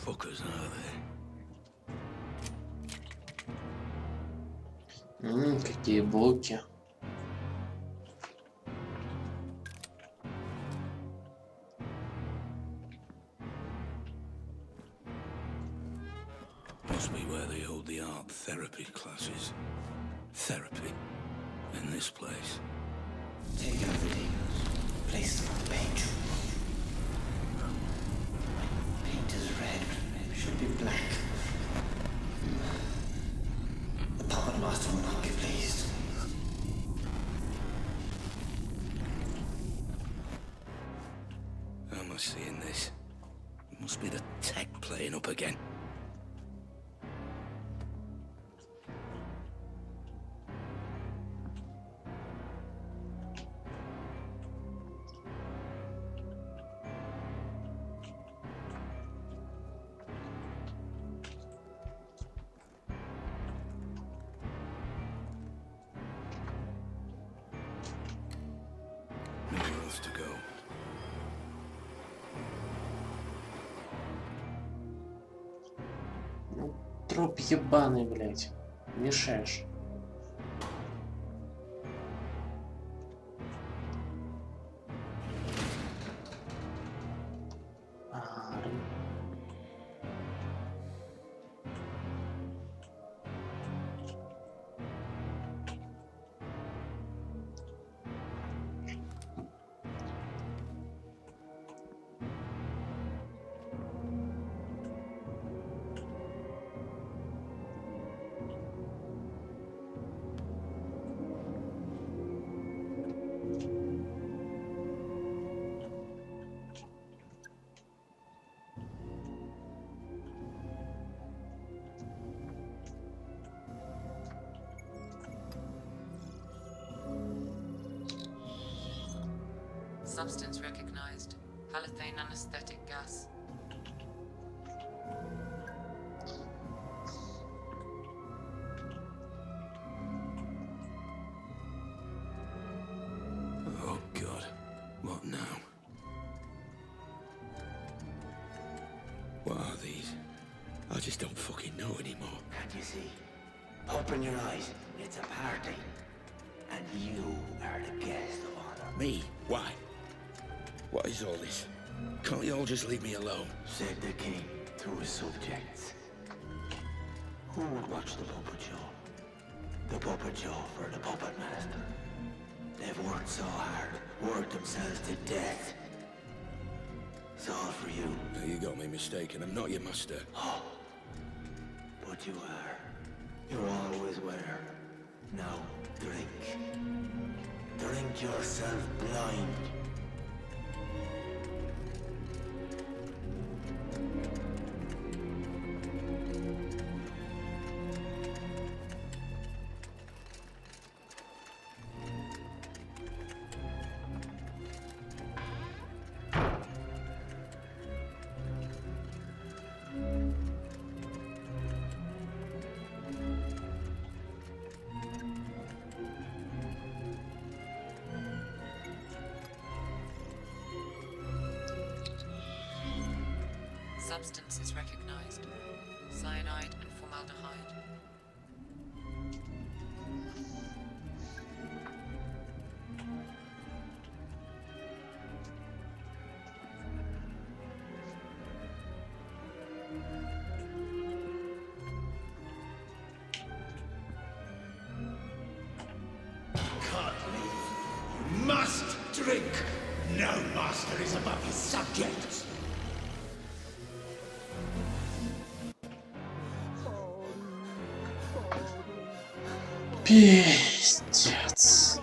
fuckers are they? Какие блоки. Must be where they hold the art therapy classes. Therapy in this place. Take everything. Place them on the page. Paint is red. It should be black. The puppet master will not be pleased. How am I seeing this? It must be the tech playing up again. Nowhere else to go. Труп ебаный, блядь. Мешаешь. Substance recognized. Halothane anesthetic gas. Oh God, what now? What are these? I just don't fucking know anymore. Can't you see? Open your eyes. It's a party. And you are the guest of honor. Me? Why? What is all this? Can't you all just leave me alone? Said the king to his subjects. Who would watch the puppet show? The puppet show for the puppet master. They've worked so hard, worked themselves to death. It's all for you. Now, you got me mistaken. I'm not your master. Oh, but you are. You're always where. Now, drink. Drink yourself blind. Substance is recognized. Cyanide and formaldehyde. Can't leave. You must drink. No master is above his subjects. Пиздец.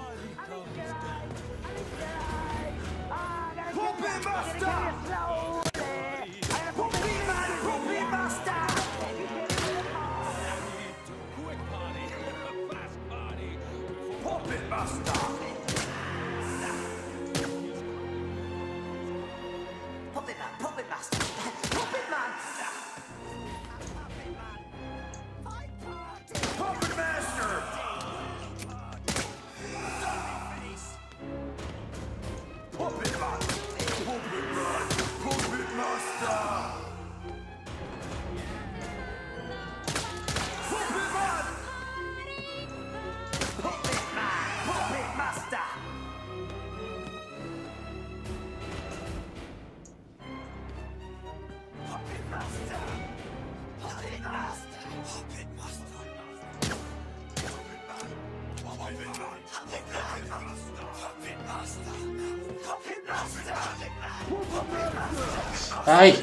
Ай!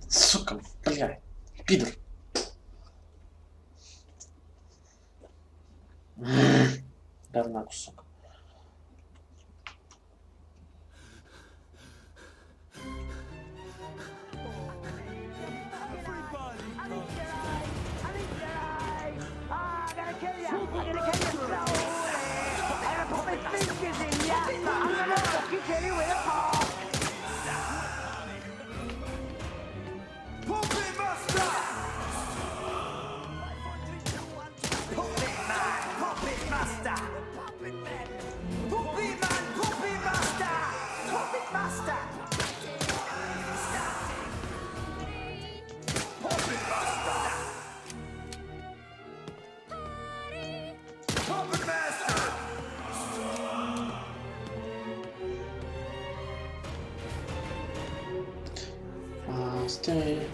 Сука, бля, пидор. Говна кусок. Stay.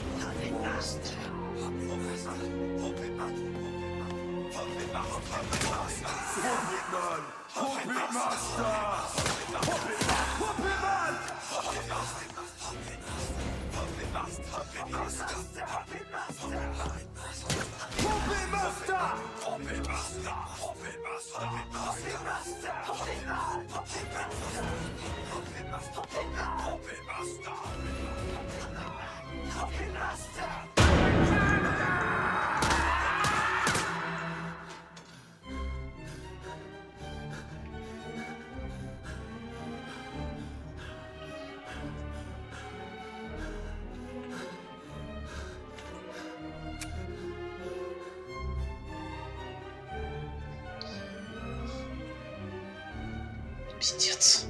Пиздец.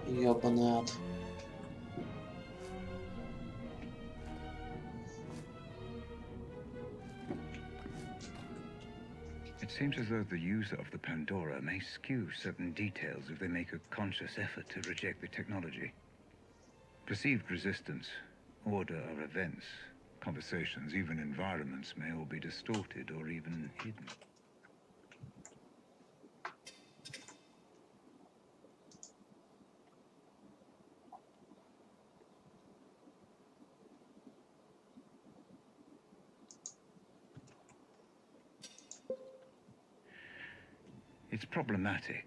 Ёбаный ад. It seems as though the user of the Pandora may skew certain details if they make a conscious effort to reject the technology. Perceived resistance, order of events, conversations, even environments may all be distorted or even hidden. It's problematic,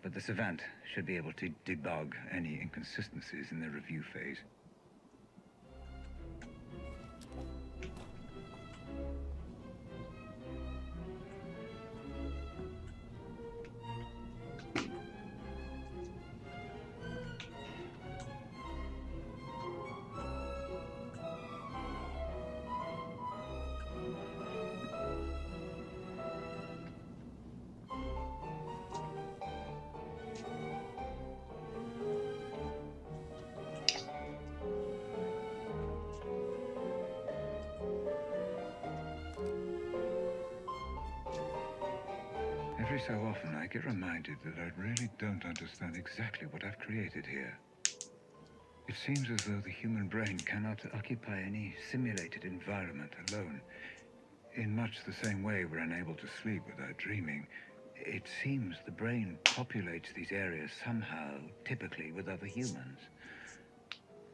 but the savant should be able to debug any inconsistencies in the review phase. Every so often, I get reminded that I really don't understand exactly what I've created here. It seems as though the human brain cannot occupy any simulated environment alone. In much the same way we're unable to sleep without dreaming, it seems the brain populates these areas somehow, typically with other humans.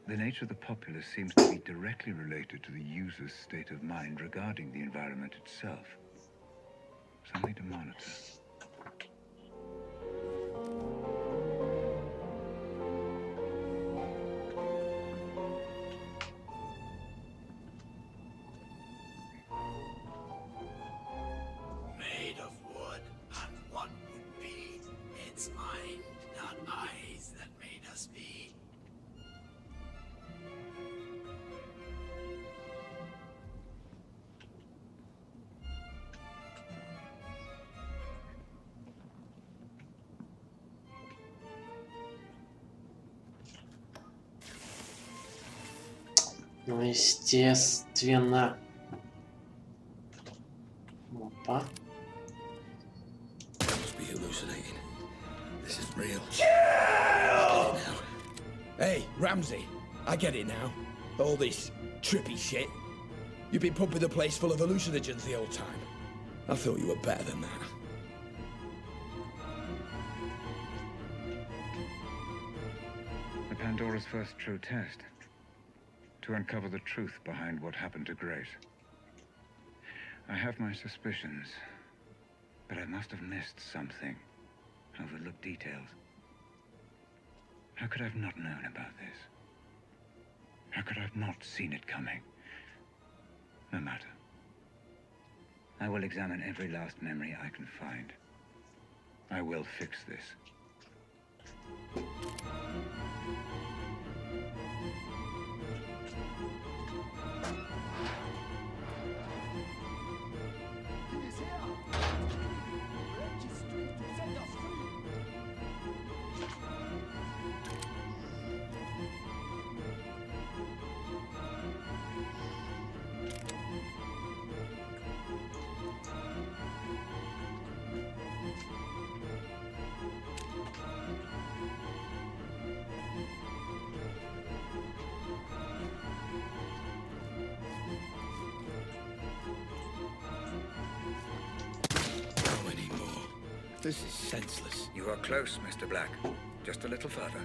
The nature of the populace seems to be directly related to the user's state of mind regarding the environment itself. Something to monitor. Made of wood, and what would be its mind, not eyes that made us Ну, естественно. Опа. Must be hallucinating. This is real. Hey, Ramsey, I get it now. All this trippy shit. You've been pumping the place full of hallucinogens the whole time. I thought you were better than that. The Pandora's first true test. To uncover the truth behind what happened to Grace. I have my suspicions, but I must have missed something. Overlooked details. How could I have not known about this? How could I have not seen it coming? No matter. I will examine every last memory I can find. I will fix this. How many more? This is senseless. You are close, Mr. Black. Just a little further.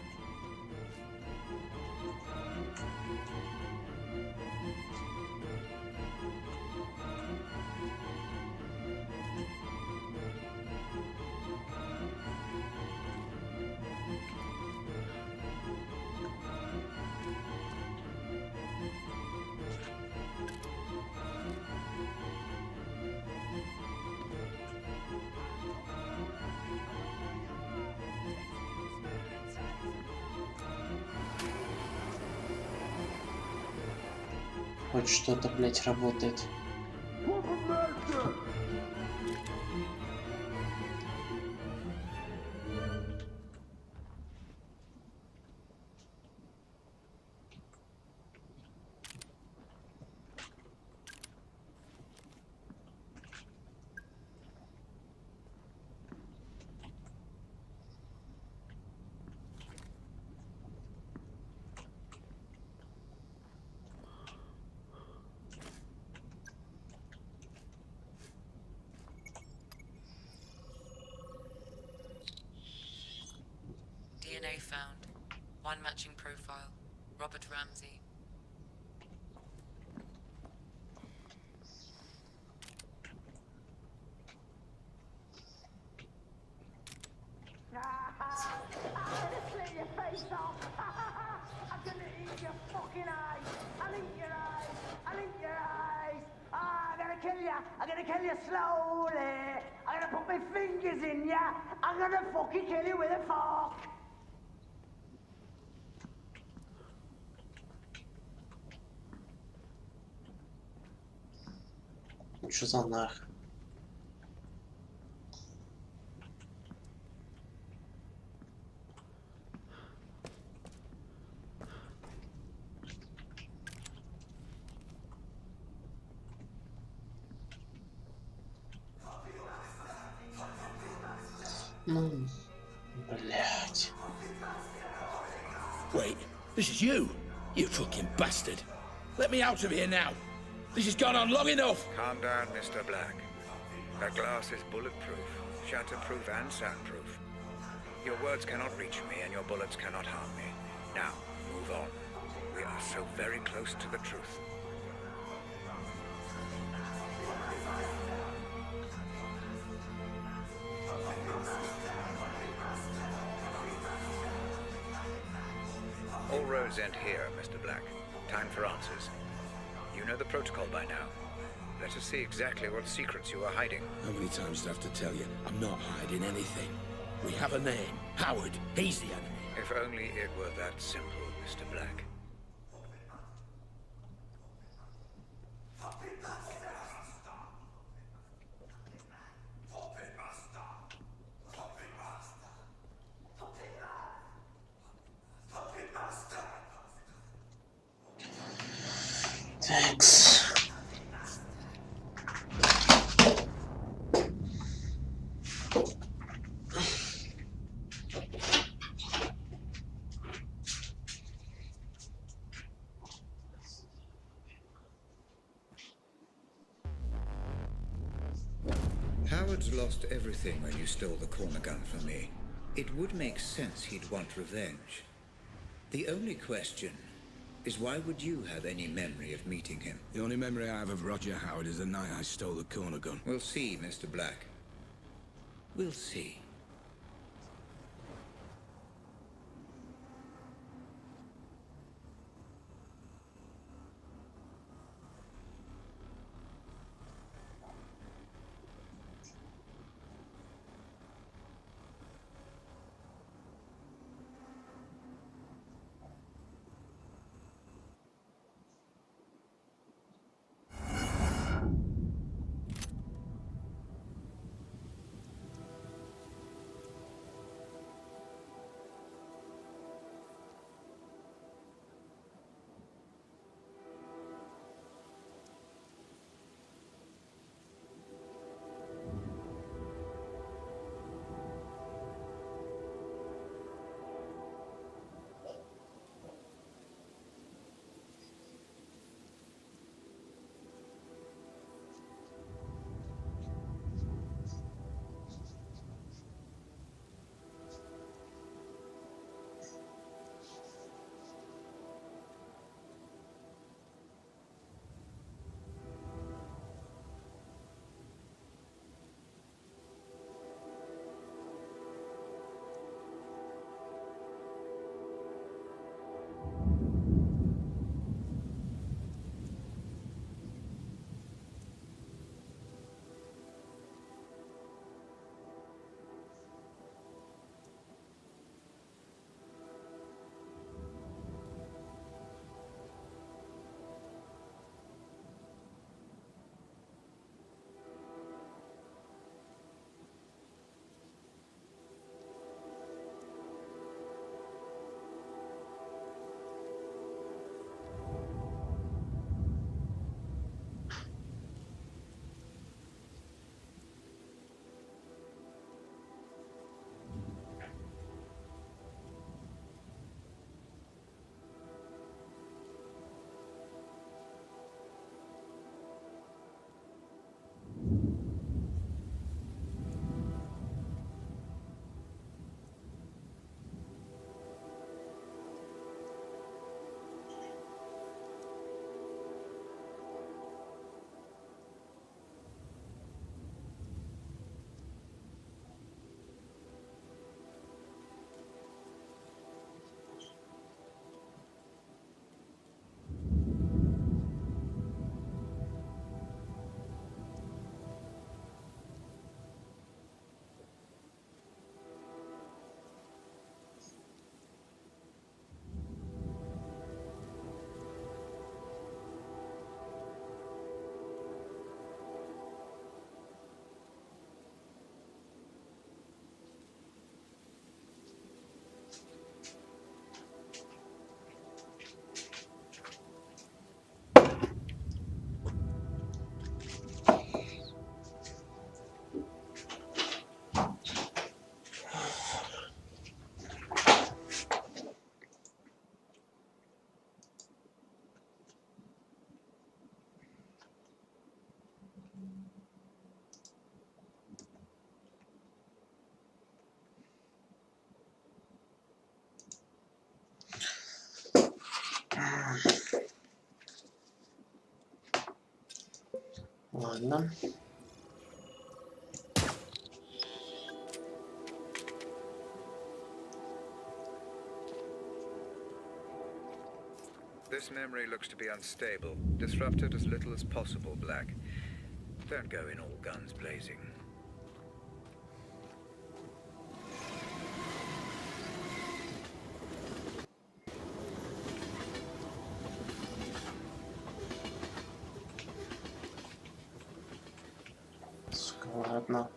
Хоть что-то, блядь, работает. DNA found. One matching profile. Robert Ramsey. Slit your face off! I'm gonna eat your fucking eyes! I'll eat your eyes! I'll eat your eyes! Ah, I'm gonna kill ya! I'm gonna kill you slowly! I'm gonna put my fingers in ya! I'm gonna fucking kill you with a fork! Что за нах? Ну, блядь. Wait, this is you? You fucking bastard. Let me out of here now. This has gone on long enough. Calm down, Mr. Black. That glass is bulletproof, shatterproof and soundproof. Your words cannot reach me and your bullets cannot harm me. Now, move on. We are so very close to the truth. All roads end here, Mr. Black. Time for answers. You know the protocol by now. Let us see exactly what secrets you are hiding. How many times do I have to tell you? I'm not hiding anything. We have a name. Howard. He's the enemy. If only it were that simple, Mr. Black. FX. Howard's lost everything when you stole the corner gun from me. It would make sense he'd want revenge. The only question is, why would you have any memory of meeting him? The only memory I have of Roger Howard is the night I stole the corner gun. We'll see, Mr. Black. We'll see. Ладно. This memory looks to be unstable. Disrupt it as little as possible, Black. Don't go in all guns blazing. Ладно.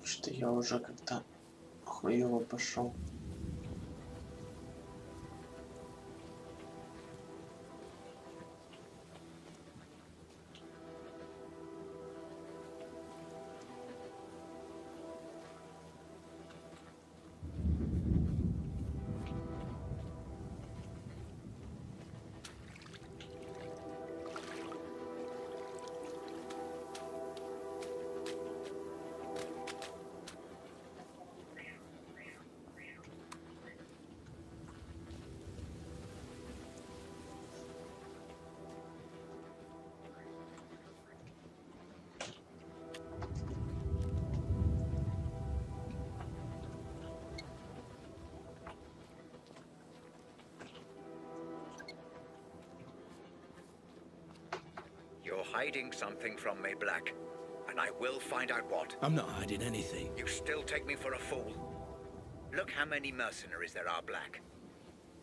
Что я уже как-то хуево пошел. You're hiding something from me, Black. And I will find out what. I'm not hiding anything. You still take me for a fool. Look how many mercenaries there are, Black.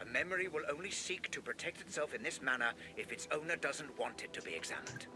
A memory will only seek to protect itself in this manner if its owner doesn't want it to be examined.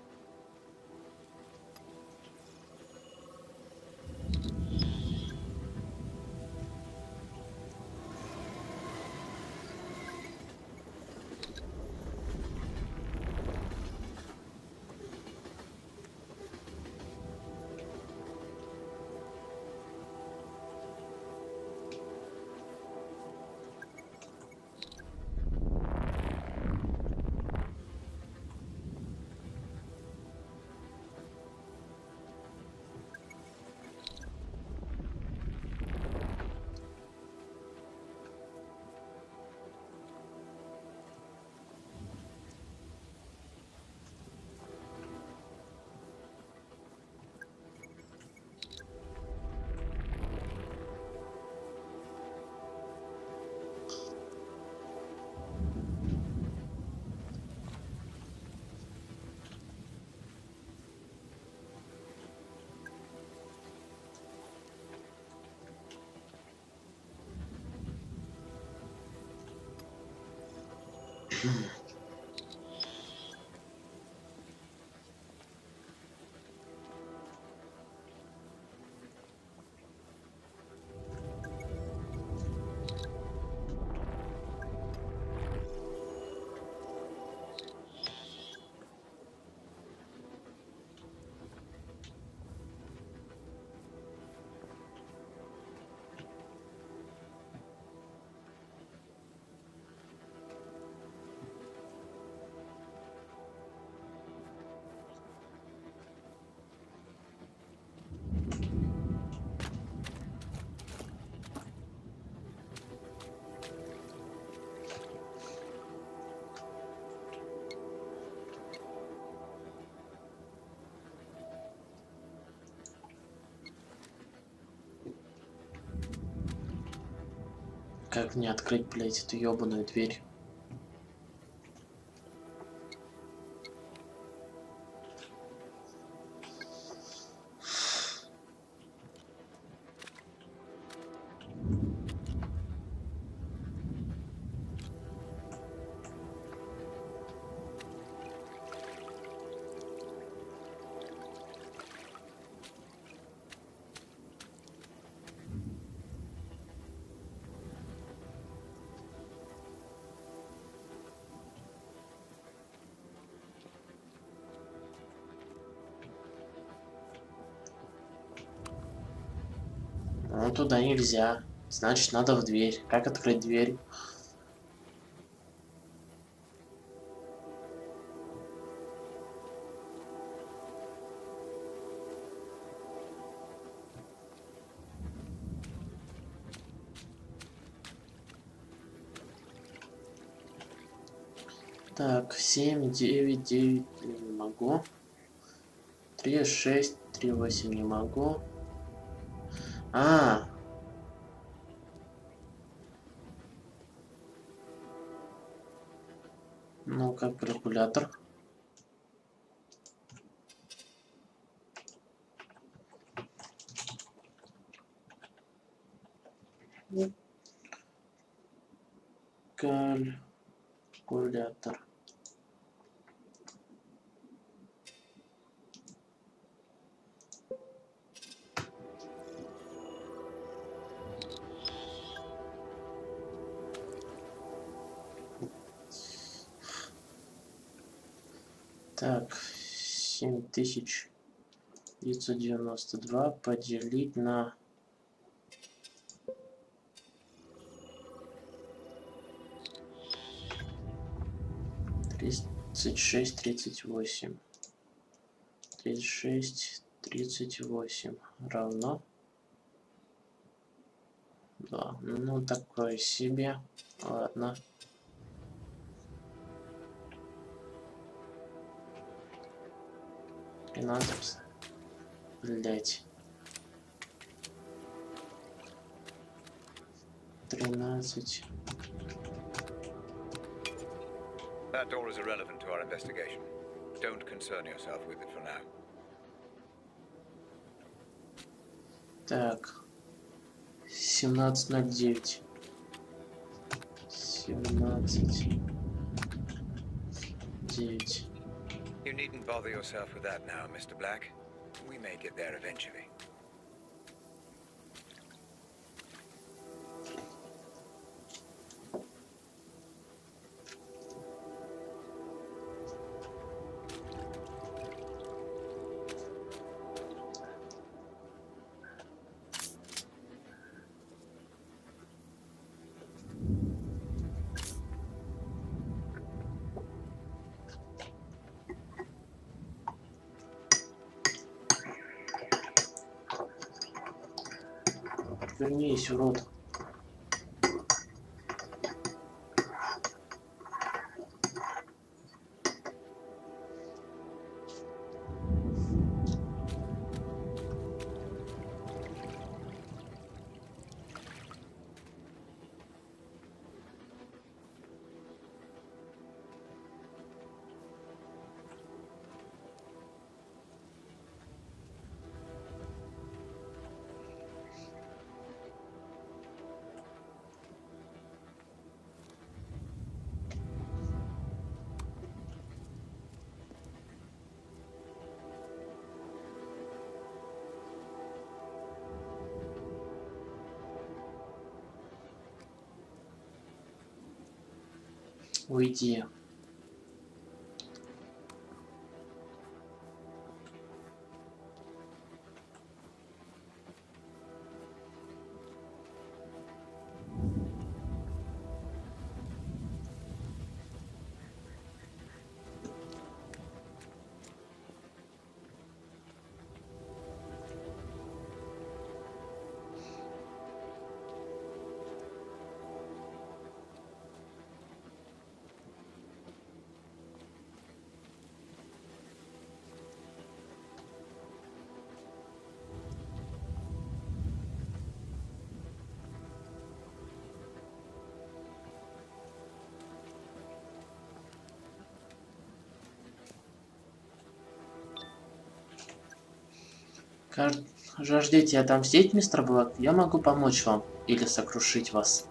Как мне открыть, блядь, эту ёбаную дверь? Ну, туда нельзя. Значит, надо в дверь. Как открыть дверь? Так, 7, 9, 9 не могу. 3, 6, 3, 8 не могу. Ну, как калькулятор. Калькулятор. Так, 7992 поделить на 36,38. 36,38 равно 2. Ну, такое себе. Ладно. Блять. 13. That door is irrelevant to our investigation. Don't concern yourself with it for now. Так. 17:09. 17:09. You needn't bother yourself with that now, Mr. Black. We may get there eventually. Вернись, урод. Уйди. Жаждете отомстить, мистер Блэк? Я могу помочь вам или сокрушить вас.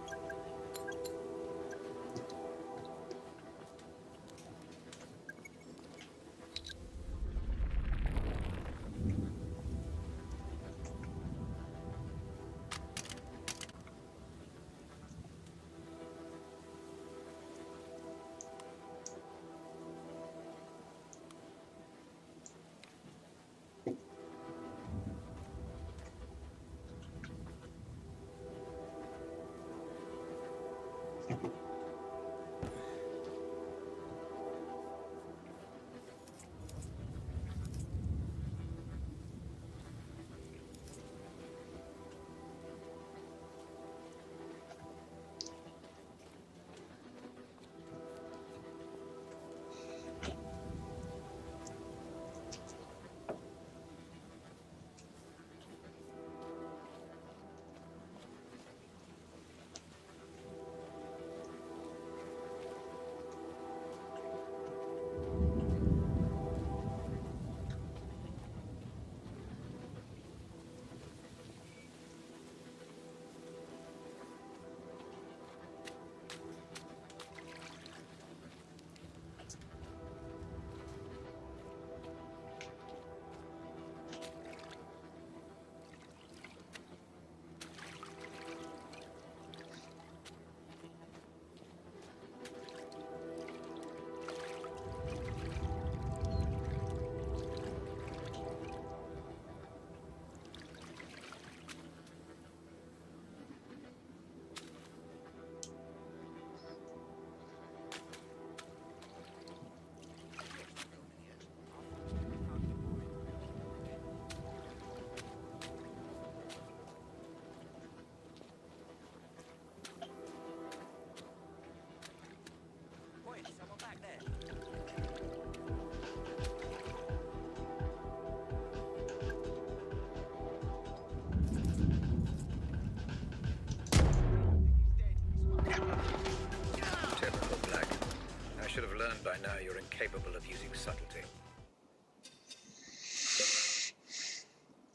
should have learned by now you're incapable of using subtlety.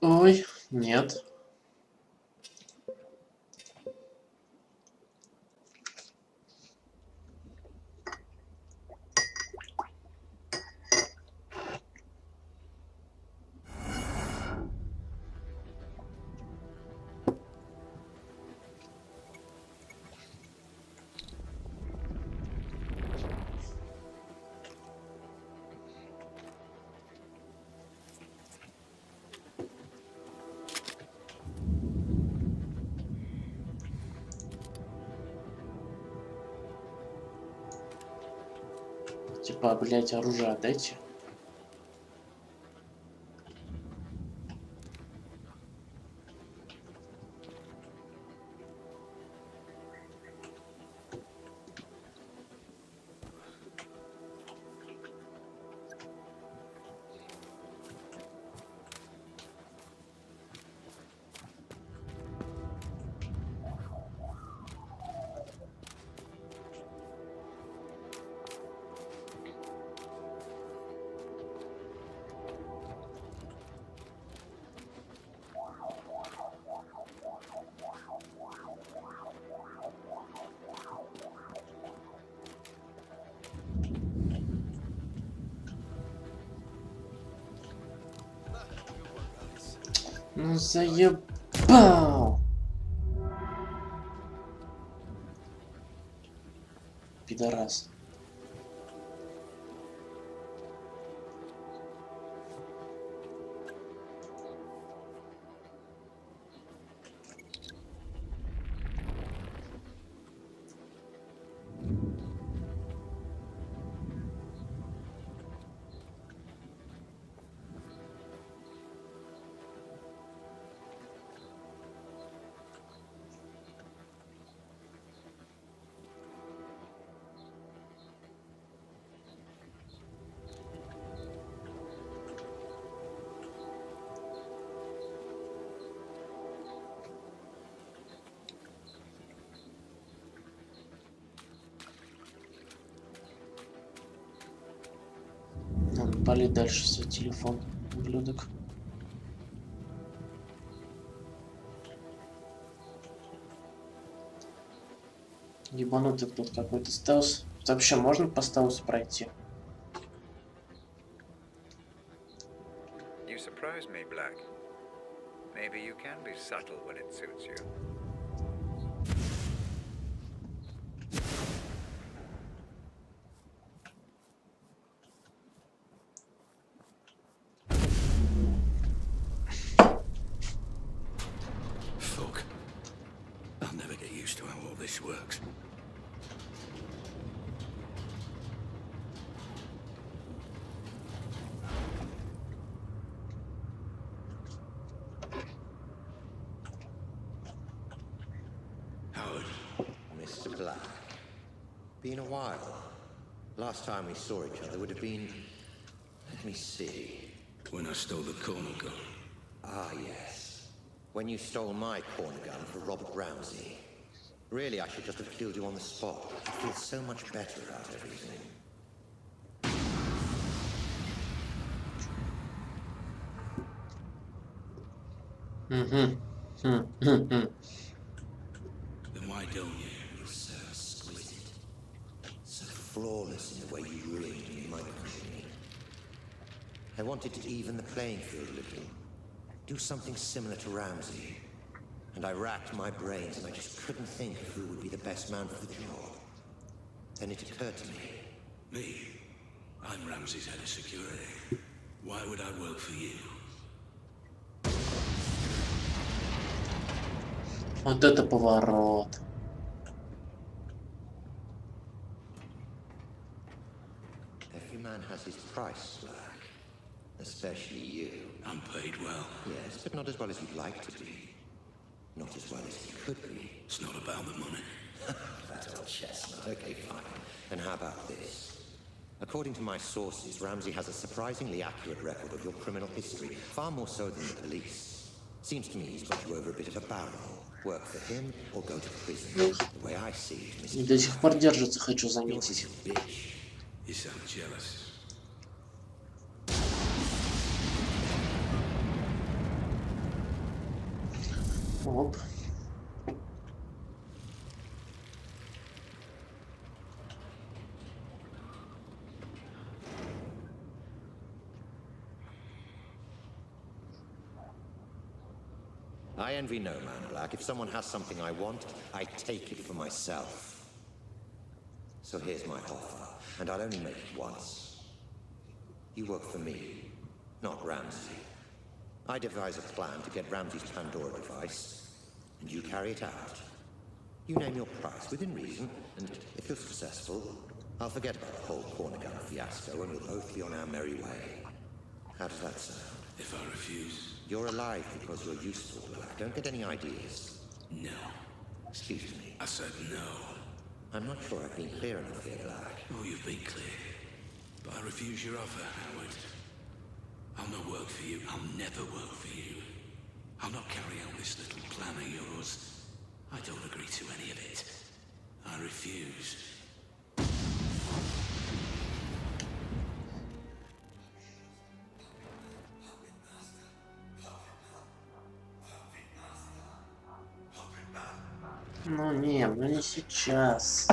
Ой, нет. Типа, блять, оружие отдайте. Ну заебал! Пидорас. Пали дальше свой телефон, ублюдок. Ебанутый тут какой-то стелс. Вообще можно по стелсу пройти? You surprise me, Black. Maybe you can be subtle when it suits you. Fuck. I'll never get used to how all this works. Howard. Mr. Black. Been a while. Last time we saw each other would have been... Let me see. When I stole the corner gun. Ah, yes. When you stole my corner gun for Robert Ramsey. Really, I should just have killed you on the spot. I feel so much better about everything. Then why don't you? You're so exquisite. So flawless in the way you rigged me my company. I wanted to even the playing field a little. Do something similar to Ramsey. And I racked my brains and I just couldn't think of who would be the best man for the job. Then it occurred to me. Me? I'm Ramsey's head of security. Why would I work for you? Вот это поворот. Every man has his price, Black. Especially you. I'm paid well. Yes, but not as well as you'd like to be. Not as well as you could be. It's not about the money. That old chestnut. Okay, fine. And how about this? According to my sources, Ramsey has a surprisingly accurate record of your criminal history, far more so than the police. Seems to me he's got you over a bit of a barrel. Work for him or go to prison. The way I see it, И до сих пор держится, хочу You're заметить. his bitch. You sound jealous. Оп. I envy no man, Black. If someone has something I want, I take it for myself. So here's my offer, and I'll only make it once. You work for me, not Ramsey. I devise a plan to get Ramsey's Pandora device, and you carry it out. You name your price within reason, and if you're successful, I'll forget about the whole corner gun fiasco, and we'll both be on our merry way. How does that sound? If I refuse? You're alive because you're useful, Black. Don't get any ideas. No. Excuse me. I said no. I'm not sure I've been clear enough here, Black. Oh, you've been clear. But I refuse your offer, Howard. I'll not work for you. I'll never work for you. I'll not carry out this little plan of yours. I don't agree to any of it. I refuse. Ну не, ну не сейчас.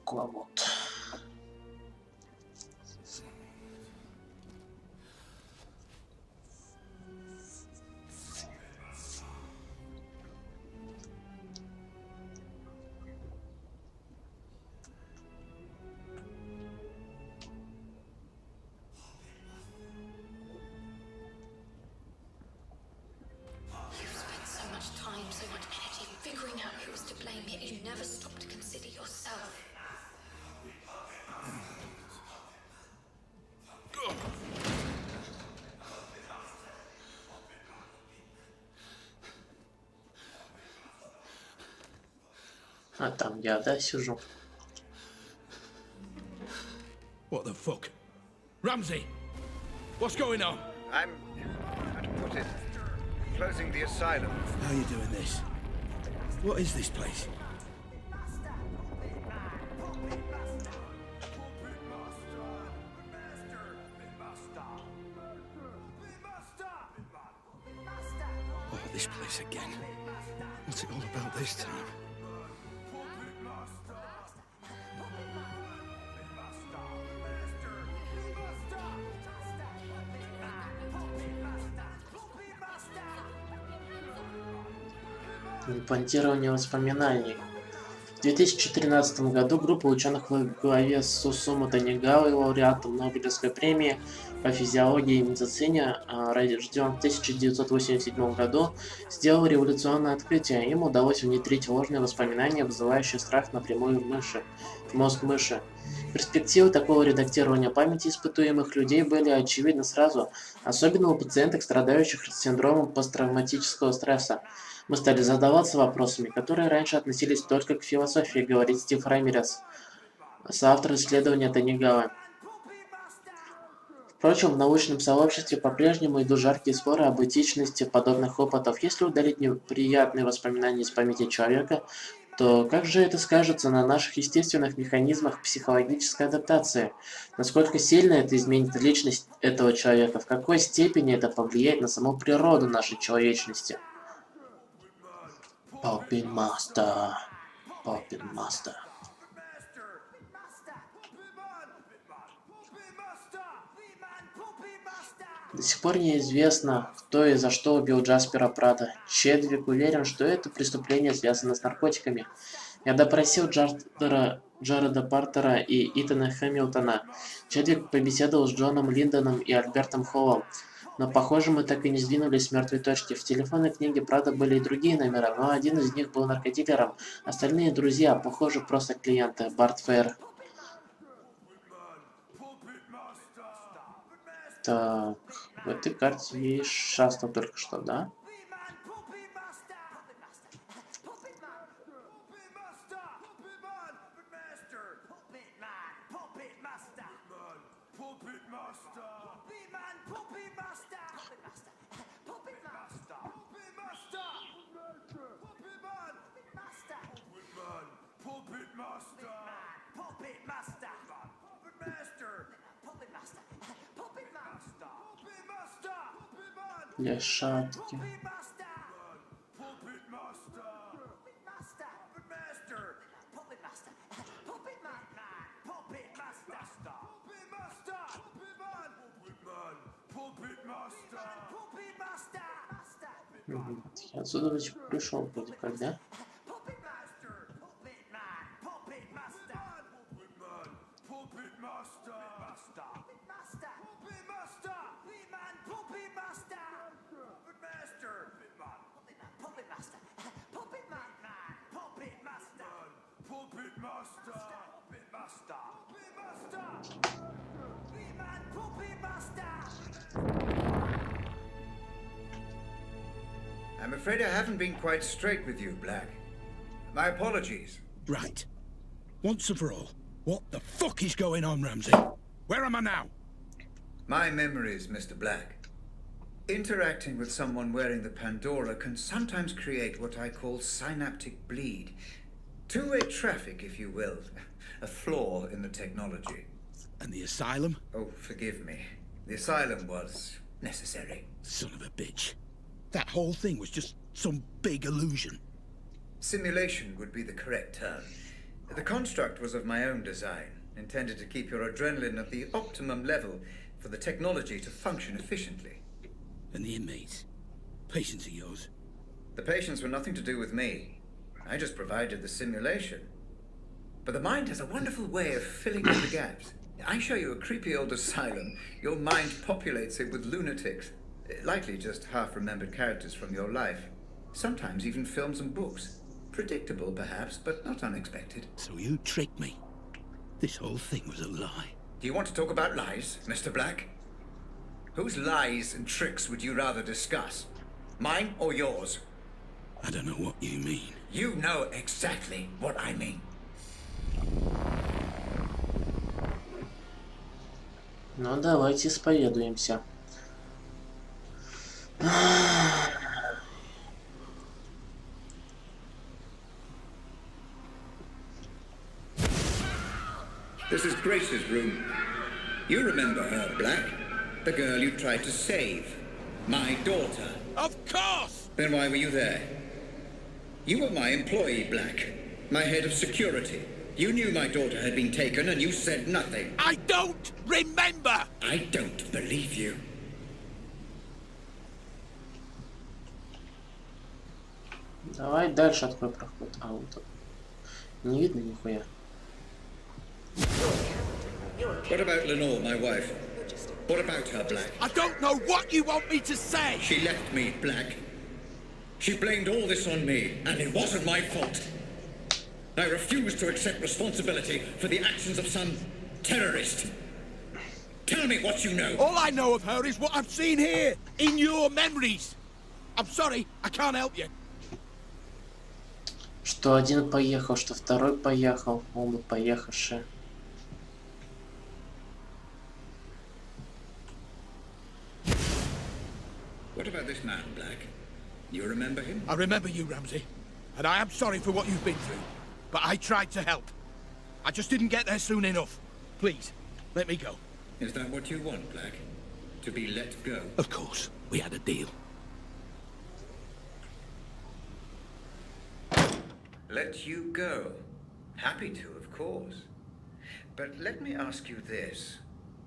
Вот. So much time, so much energy figuring out who was to blame, yet you never stop to consider yourself. А там я, да, сижу. What the fuck? Ramsey! What's going on? I'm, how to put it, closing the asylum. How are you doing this? What is this place? Oh, this place again. What's it all about this time? Имплантирование воспоминаний. В 2013 году группа ученых во главе с Сусумо Танигавой, лауреатом Нобелевской премии по физиологии и медицине, рожден в 1987 году, сделал революционное открытие. Им удалось внедрить ложные воспоминания, вызывающие страх напрямую в мозг мыши. Перспективы такого редактирования памяти испытуемых людей были очевидны сразу, особенно у пациенток, страдающих синдромом посттравматического стресса. Мы стали задаваться вопросами, которые раньше относились только к философии, говорит Стив Рамирес, соавтор исследования Танигавы. Впрочем, в научном сообществе по-прежнему идут жаркие споры об этичности подобных опытов. Если удалить неприятные воспоминания из памяти человека, то как же это скажется на наших естественных механизмах психологической адаптации? Насколько сильно это изменит личность этого человека? В какой степени это повлияет на саму природу нашей человечности? Puppet Master. Puppet Master. До сих пор неизвестно, кто и за что убил Джаспера Прата. Чедвик уверен, что это преступление связано с наркотиками. Я допросил Джареда Партера и Итана Хэмилтона. Чедвик побеседовал с Джоном Линдоном и Альбертом Холлом. Но, похоже, мы так и не сдвинулись с мертвой точки. В телефонной книге, правда, были и другие номера, но один из них был наркодилером. Остальные друзья, похоже, просто клиенты. Барт Фэр. Так, в этой карте есть шастал только что, да? Лошадки. Я отсюда пришел вроде как, да? I'm afraid I haven't been quite straight with you, Black. My apologies. Right. Once and for all, what the fuck is going on, Ramsey? Where am I now? My memories, Mr. Black. Interacting with someone wearing the Pandora can sometimes create what I call synaptic bleed. Two-way traffic, if you will. A flaw in the technology. And the asylum? Oh, forgive me. The asylum was necessary. Son of a bitch. That whole thing was just some big illusion. Simulation would be the correct term. The construct was of my own design, intended to keep your adrenaline at the optimum level for the technology to function efficiently. And the inmates? Patients of yours? The patients were nothing to do with me. I just provided the simulation. But the mind has a wonderful way of filling in the gaps. I show you a creepy old asylum, your mind populates it with lunatics. Likely just half-remembered characters from your life. Sometimes even films and books. Predictable, perhaps, but not unexpected. So you tricked me. This whole thing was a lie. Do you want to talk about lies, Mr. Black? Whose lies and tricks would you rather discuss? Mine or yours? I don't know what you mean. You know exactly what I mean. Ну, давайте исповедуемся. This is Grace's room. You remember her, Black? The girl you tried to save. My daughter. Of course! Then why were you there? You were my employee, Black. My head of security. You knew my daughter had been taken and you said nothing. I don't remember! I don't believe you. Давай дальше открой проход. А, вот тут. Не видно нихуя. What about Lenore, my wife? What about her, Black? I don't know what you want me to say! She left me, Black. She blamed all this on me, and it wasn't my fault. I refuse to accept responsibility for the actions of some terrorist. Tell me what you know. All I know of her is what I've seen here, in your memories. I'm sorry, I can't help you. Что один поехал, что второй поехал. Оба поехавшие. What about this man, Black? You remember him? I remember you, Ramsey. And I am sorry for what you've been through. But I tried to help. I just didn't get there soon enough. Please, let me go. Is that what you want, Black? To be let go? Of course. We had a deal. Let you go? Happy to, of course. But let me ask you this.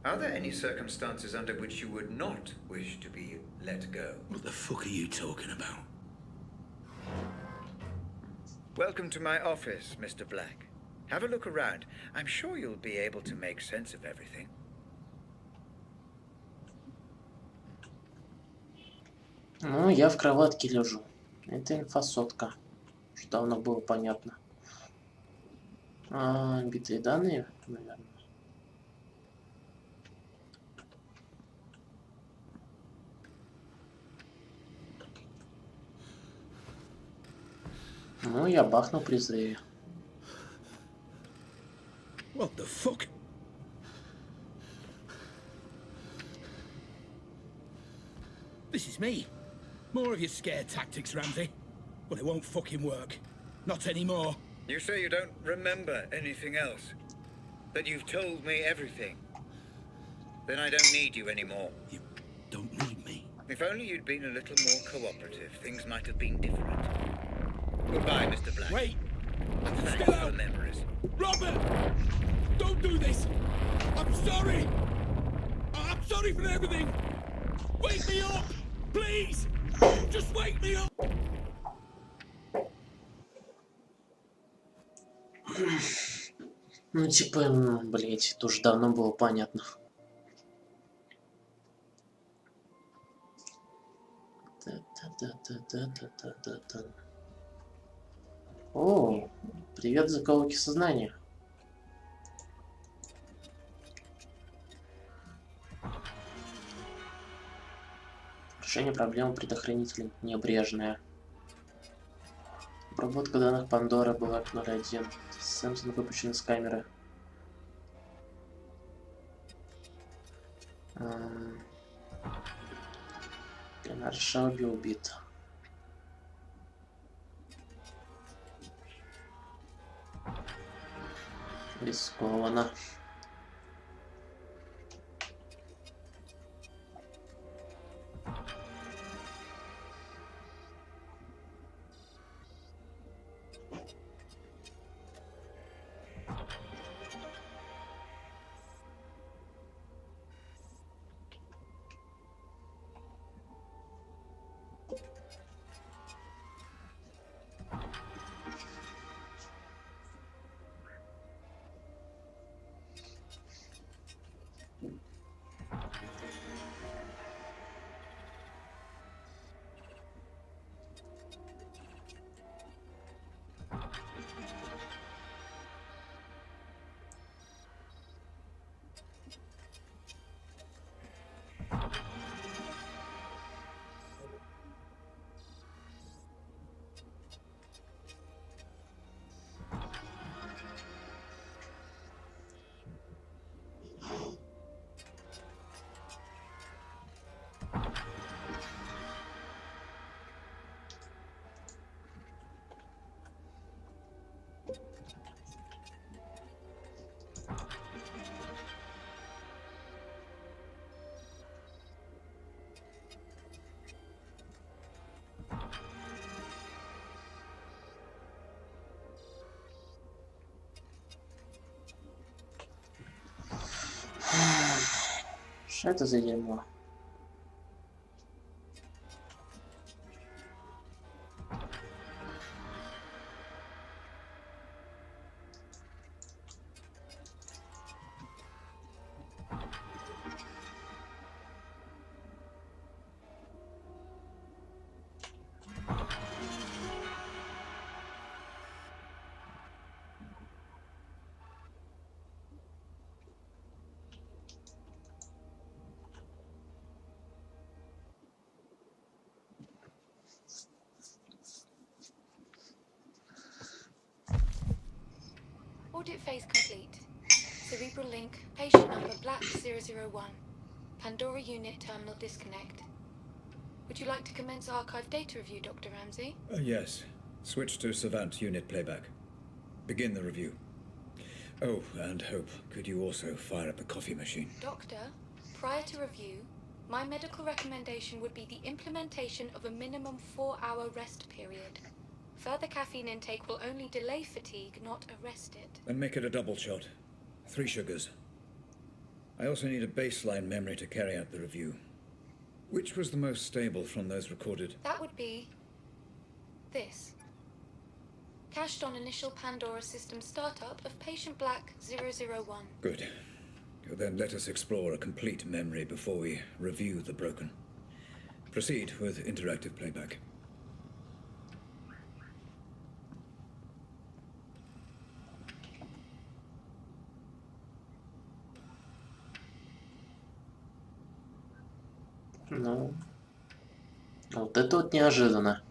Are there any circumstances under which you would not wish to be let go? What the fuck are you talking about? Welcome to my office, Mr. Black. Have a look around. I'm sure you'll be able to make sense of everything. Ну, я в кроватке лежу. Это инфосотка. Что давно было понятно. Битые данные, наверное. Ну, я бахнул при взрыве. What the fuck? This is me. More of your scare tactics, Ramsey. But it won't fucking work. Not anymore. You say you don't remember anything else? That you've told me everything? Then I don't need you anymore. You don't need me. If only you'd been a little more cooperative, things might have been different. Goodbye, Mr. Black. Wait! Thanks Still for out! the memories. Robert! Don't do this! I'm sorry! I'm sorry for everything! Wake me up! Please! Just wake me up! Ну, типа, блять, это уже давно было понятно. Да-да-да-да-да-да-да-да. О, привет, заколки сознания. Решение проблемы предохранителем небрежное. Обработка данных Пандора была 01. Сэмпсон выпущен из камеры. Шауби убит. Рискованно. Что это за дерьмо? Audit phase complete. Cerebral link, patient number Black 001. Pandora unit terminal disconnect. Would you like to commence archive data review, Dr. Ramsey? Yes. Switch to Savant unit playback. Begin the review. Oh, and Hope, could you also fire up the coffee machine? Doctor, prior to review, my medical recommendation would be the implementation of a minimum 4-hour rest period. Further caffeine intake will only delay fatigue, not arrest it. Then make it a double shot. 3 sugars. I also need a baseline memory to carry out the review. Which was the most stable from those recorded? That would be this. Cached on initial Pandora system startup of patient Black 001. Good. Then let us explore a complete memory before we review the broken. Proceed with interactive playback. Ну, вот это вот неожиданно.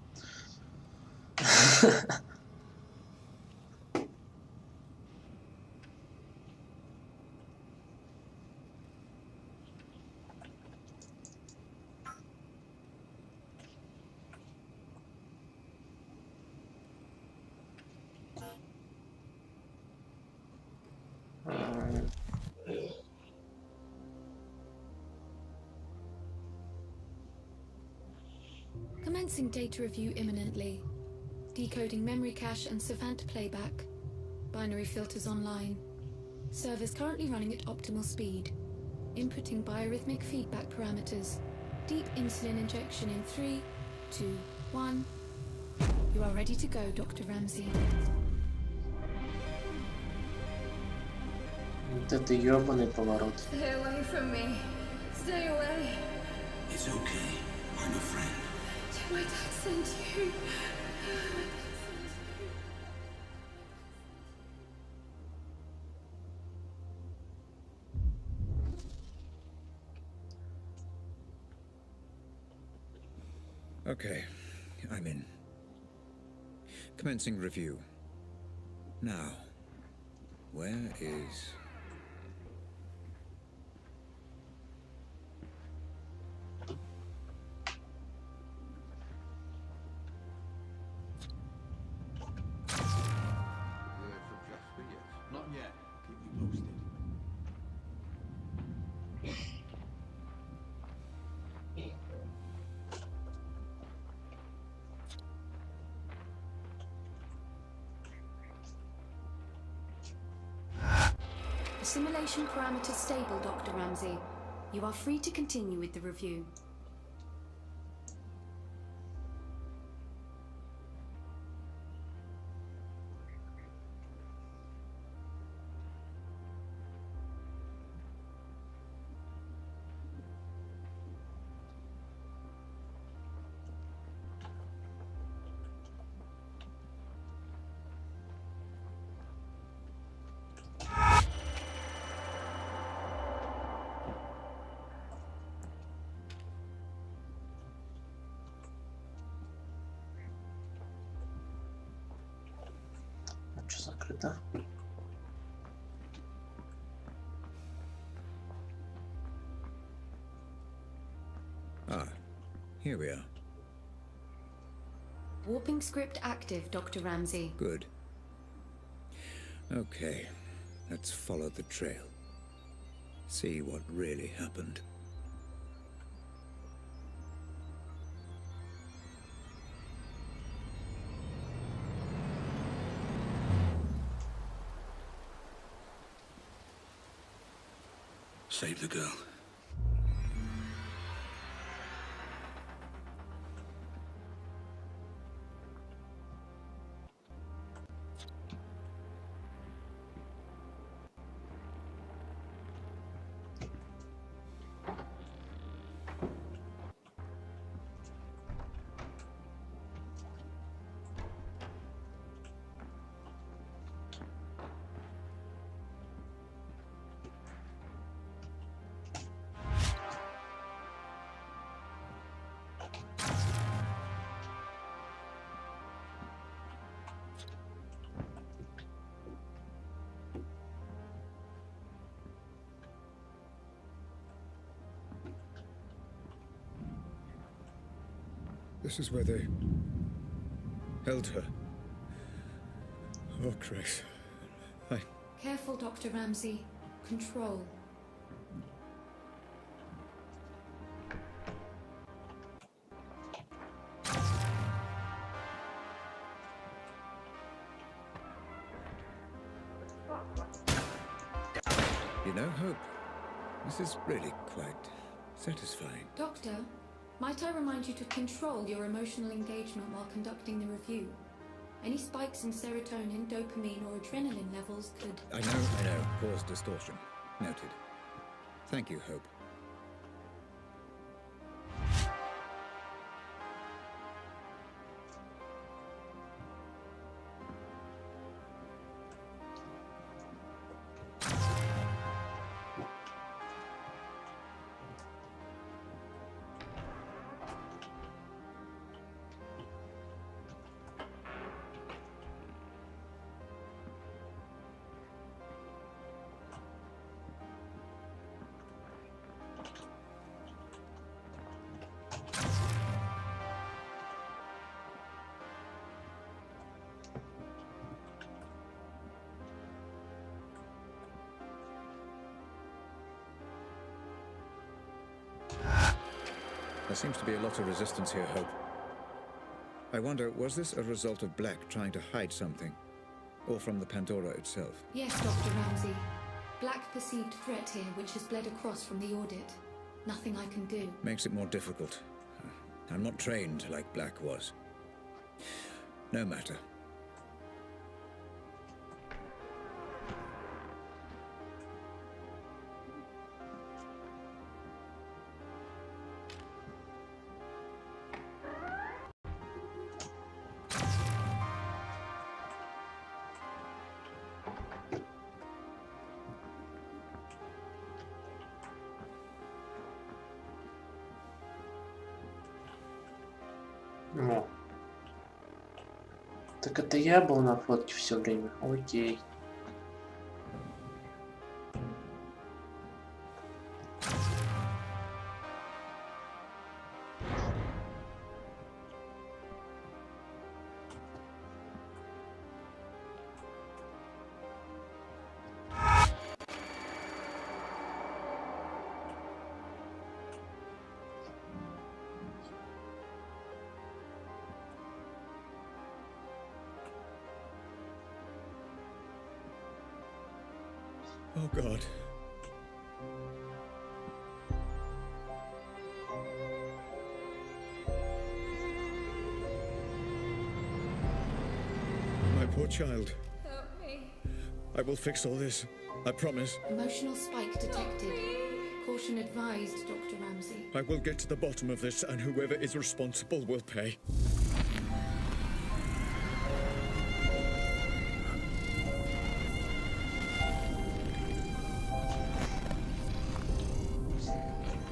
Commencing data review imminently. Decoding memory cache and savant playback. Binary filters online. Servers currently running at optimal speed. Inputting biorhythmic feedback parameters. Deep insulin injection in 3, 2, 1. You are ready to go, Dr. Ramsey. Вот это ёбаный поворот. Stay away from me. Stay away. It's okay. I'm a friend. Did my dad send you? Okay, I'm in. Commencing review. Now, where is... Not yet. Keep me posted. Simulation parameters stable, Dr. Ramsey. You are free to continue with the review. Что закрыто? Ah, here we are. Warping script active, Dr. Ramsey. Good. Okay, let's follow the trail. See what really happened. Save the girl. This is where they held her. Oh, Chris. Careful, Dr. Ramsey. Control. You know, Hope, this is really quite satisfying. Doctor, might I remind you to control your emotional engagement while conducting the review? Any spikes in serotonin, dopamine, or adrenaline levels could... I know. Pause distortion. Noted. Thank you, Hope. There seems to be a lot of resistance here, Hope. I wonder, was this a result of Black trying to hide something? Or from the Pandora itself? Yes, Dr. Ramsey. Black perceived threat here, which has bled across from the audit. Nothing I can do. Makes it more difficult. I'm not trained like Black was. No matter. Ну. Так это я был на фотке все время. Окей. Oh, God. My poor child. Help me. I will fix all this. I promise. Emotional spike detected. Caution advised, Dr. Ramsey. I will get to the bottom of this, and whoever is responsible will pay.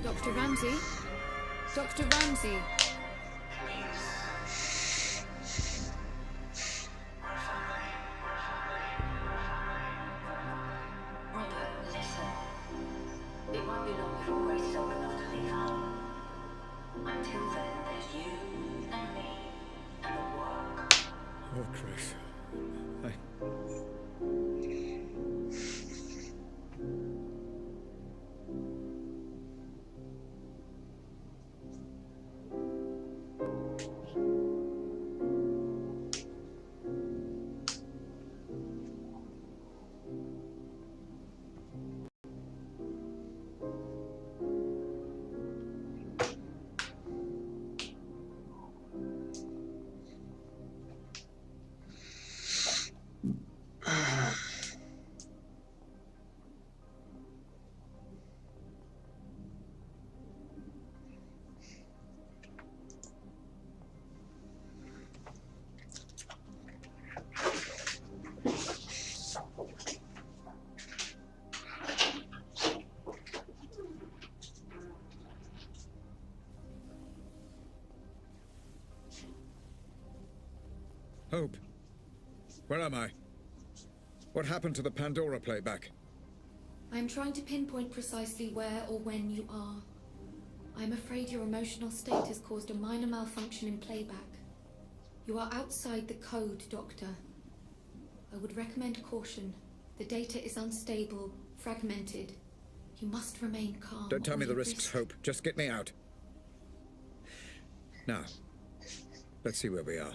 Dr. Ramsey? Dr. Ramsey? Robert, listen. It won't be long before Grace is old enough to leave home. Until then, there's you and me and the work. Oh, Chris. Hope. Where am I? What happened to the Pandora playback? I'm trying to pinpoint precisely where or when you are. I'm afraid your emotional state has caused a minor malfunction in playback. You are outside the code, Doctor. I would recommend caution. The data is unstable, fragmented. You must remain calm. Don't tell or me the you risks, Hope. Just get me out. Now, let's see where we are.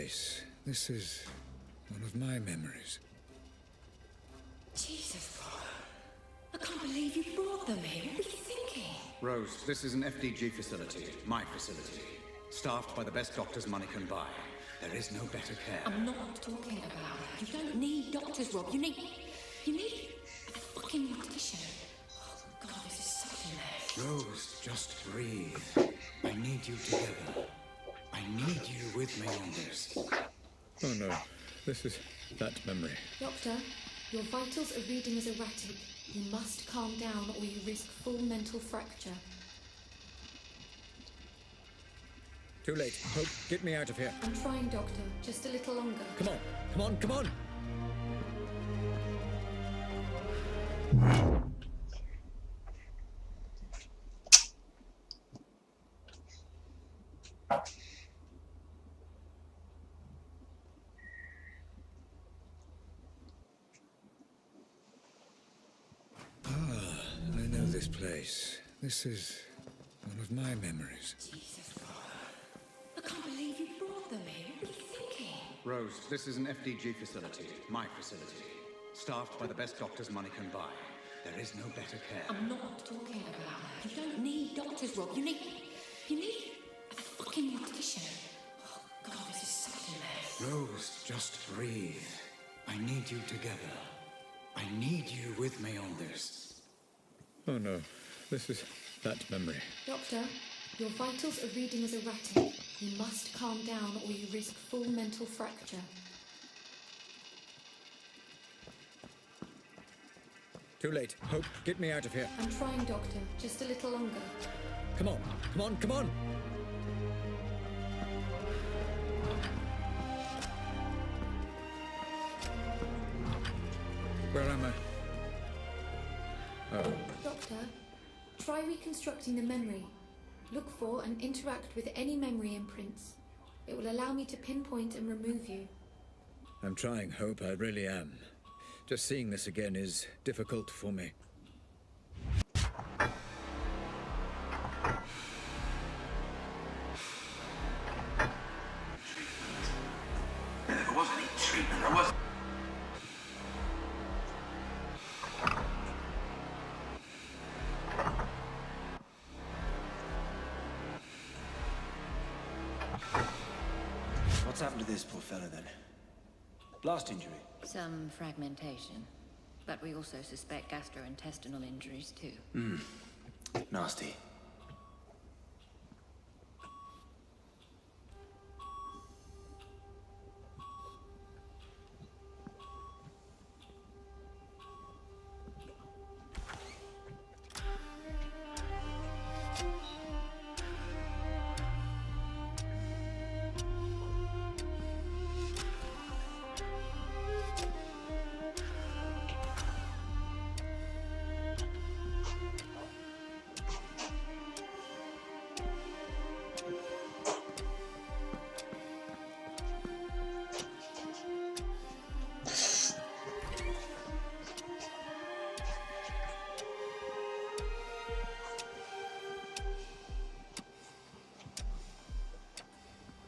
place. This is one of my memories. Jesus, Rob. I can't believe you brought them here. What were you thinking? Rose, this is an FDG facility, my facility. Staffed by the best doctors money can buy. There is no better care. I'm not talking about that. You don't need doctors, Rob. You need a fucking mortician. Oh, God, this is such a mess. Rose, just breathe. I need you together. I need you with me on this. Oh no, this is that memory. Doctor, your vitals are reading as erratic. You must calm down or you risk full mental fracture. Too late. Hope, get me out of here. I'm trying, Doctor. Just a little longer. Come on, come on, come on! I know this place. This is one of my memories. Jesus, God. I can't believe you brought them here. What were you thinking? Rose, this is an FDG facility, my facility. Staffed by the best doctors money can buy. There is no better care. I'm not talking about that. You don't need doctors, Rob. You need a fucking mortician. Oh, God, this is such a mess. Rose, just breathe. I need you together. I need you with me on this. Oh no, this is that memory. Doctor, your vitals are reading as erratic. You must calm down or you risk full mental fracture. Too late. Hope, get me out of here. I'm trying, Doctor. Just a little longer. Come on, come on, come on! Where am I? Oh. Doctor, try reconstructing the memory. Look for and interact with any memory imprints. It will allow me to pinpoint and remove you. I'm trying, Hope, I really am. Just seeing this again is difficult for me. There wasn't any treatment, there was. What's happened to this poor fella then? Blast injury? Some fragmentation. But we also suspect gastrointestinal injuries too. Nasty.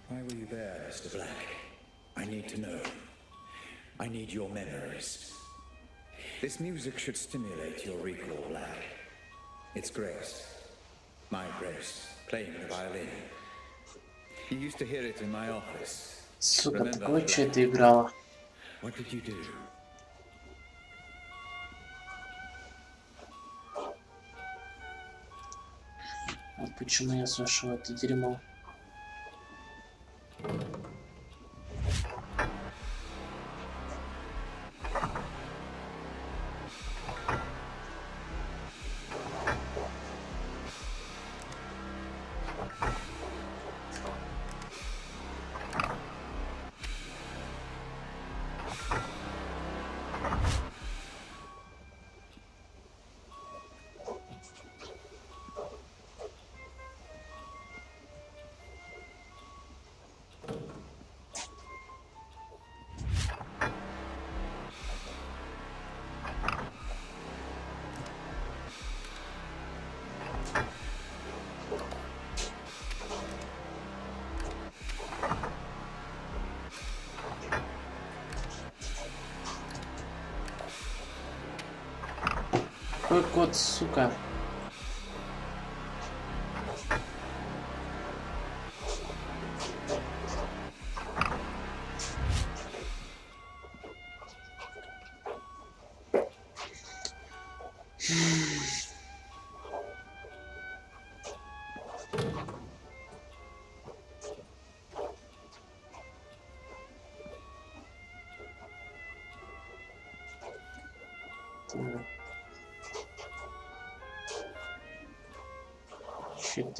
Why were you there, Mr. Black? I need to know. I need your memories. This music should stimulate your recall, Black. It's Grace. My Grace, playing the violin. You used to hear it in my office. Сука, такое че это играла? What did you do? А почему я слышал это дерьмо? Какой код, сука?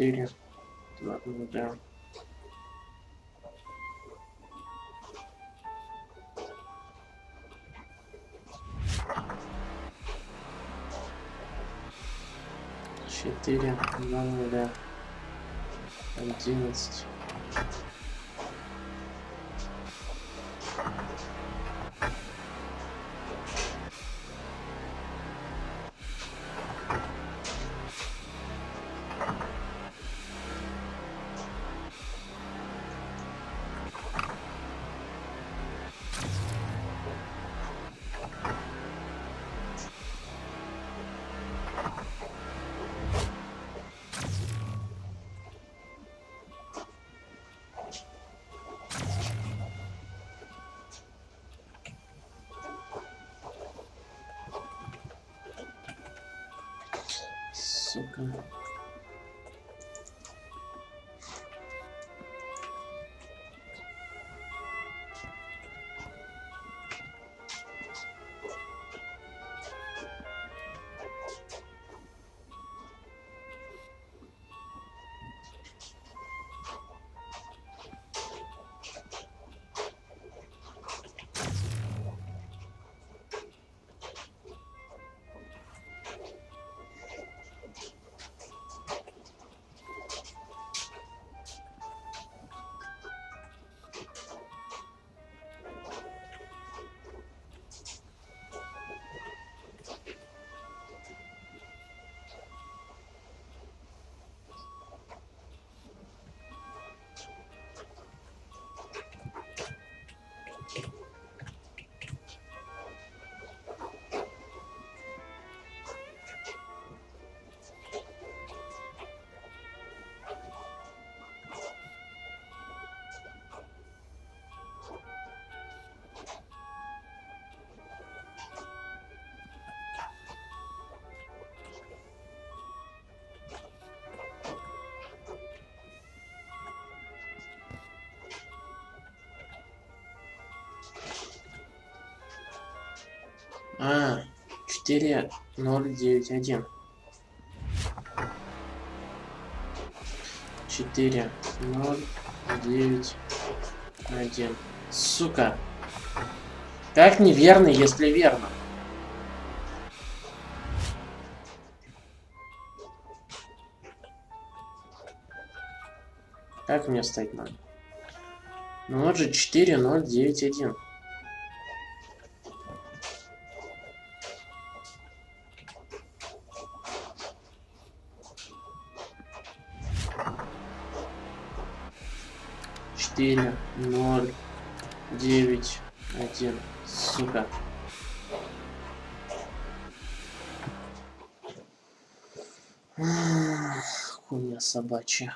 Четыре. Да. Четыре. 11. Сука. А, 4091. 4091. Сука. Как неверно, если верно? Как мне встать надо? Ну вот же 4091. Четыре, 0, 9, 1. Сука. Хуйня собачья.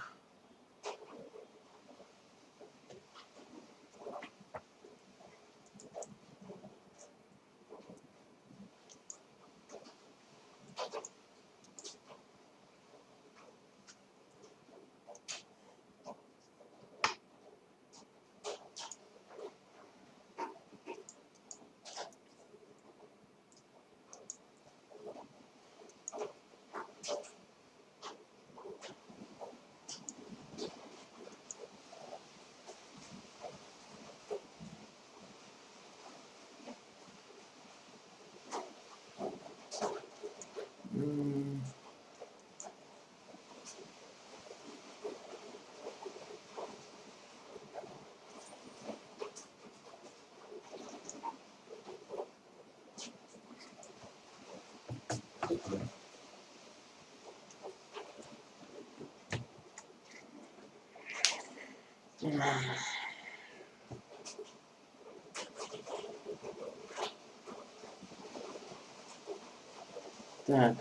Так.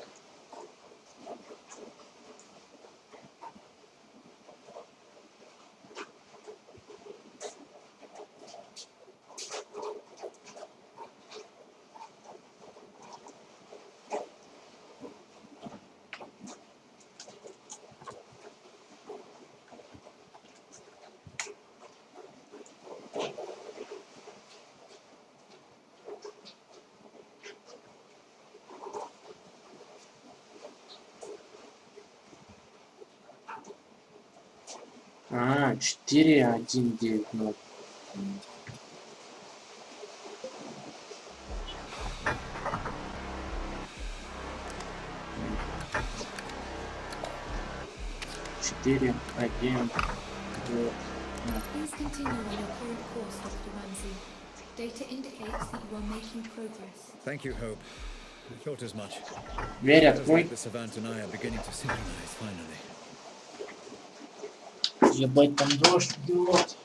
А, 4190. Четыре, один, Please continue on your current course, Dr. Ramsey. Data indicates that you are making progress. Thank you, Hope. I thought as much. Дверь Feels открой. like the Savant and I are beginning to synchronize finally. Ебать, там дождь идет.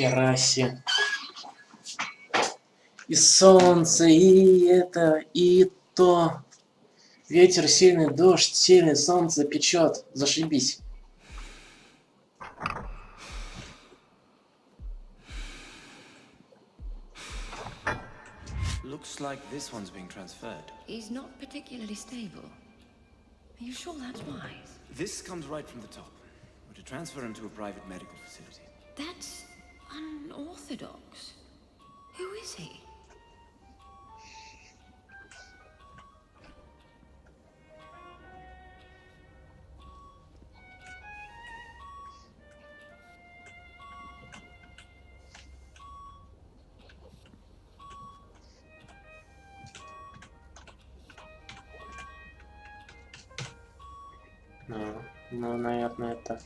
Хераси. И солнце, и это, и то. Ветер сильный, дождь сильный, солнце печет. Зашибись. Looks like this one's being transferred. He's not particularly stable. Are you sure that's wise? This comes right from the top. We're to transfer him to a private medical facility. That's unorthodox. Who is he? Ну, наверное, так.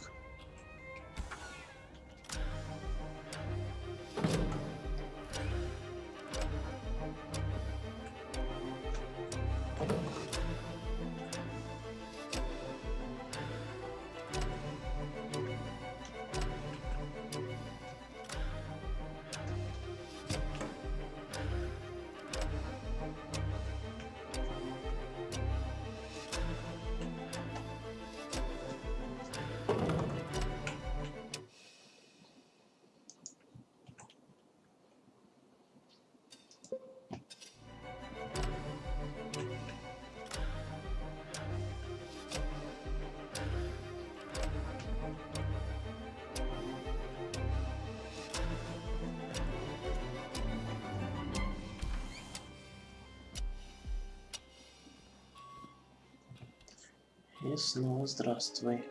И снова здравствуй.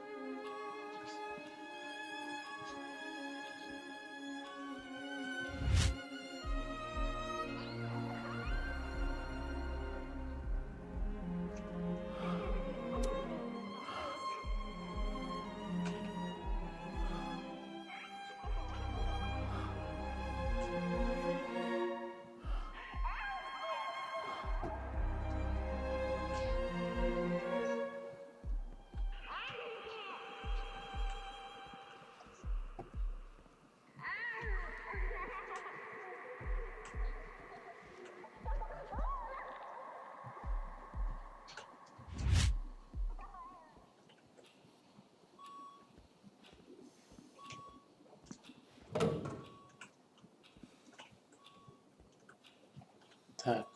Так.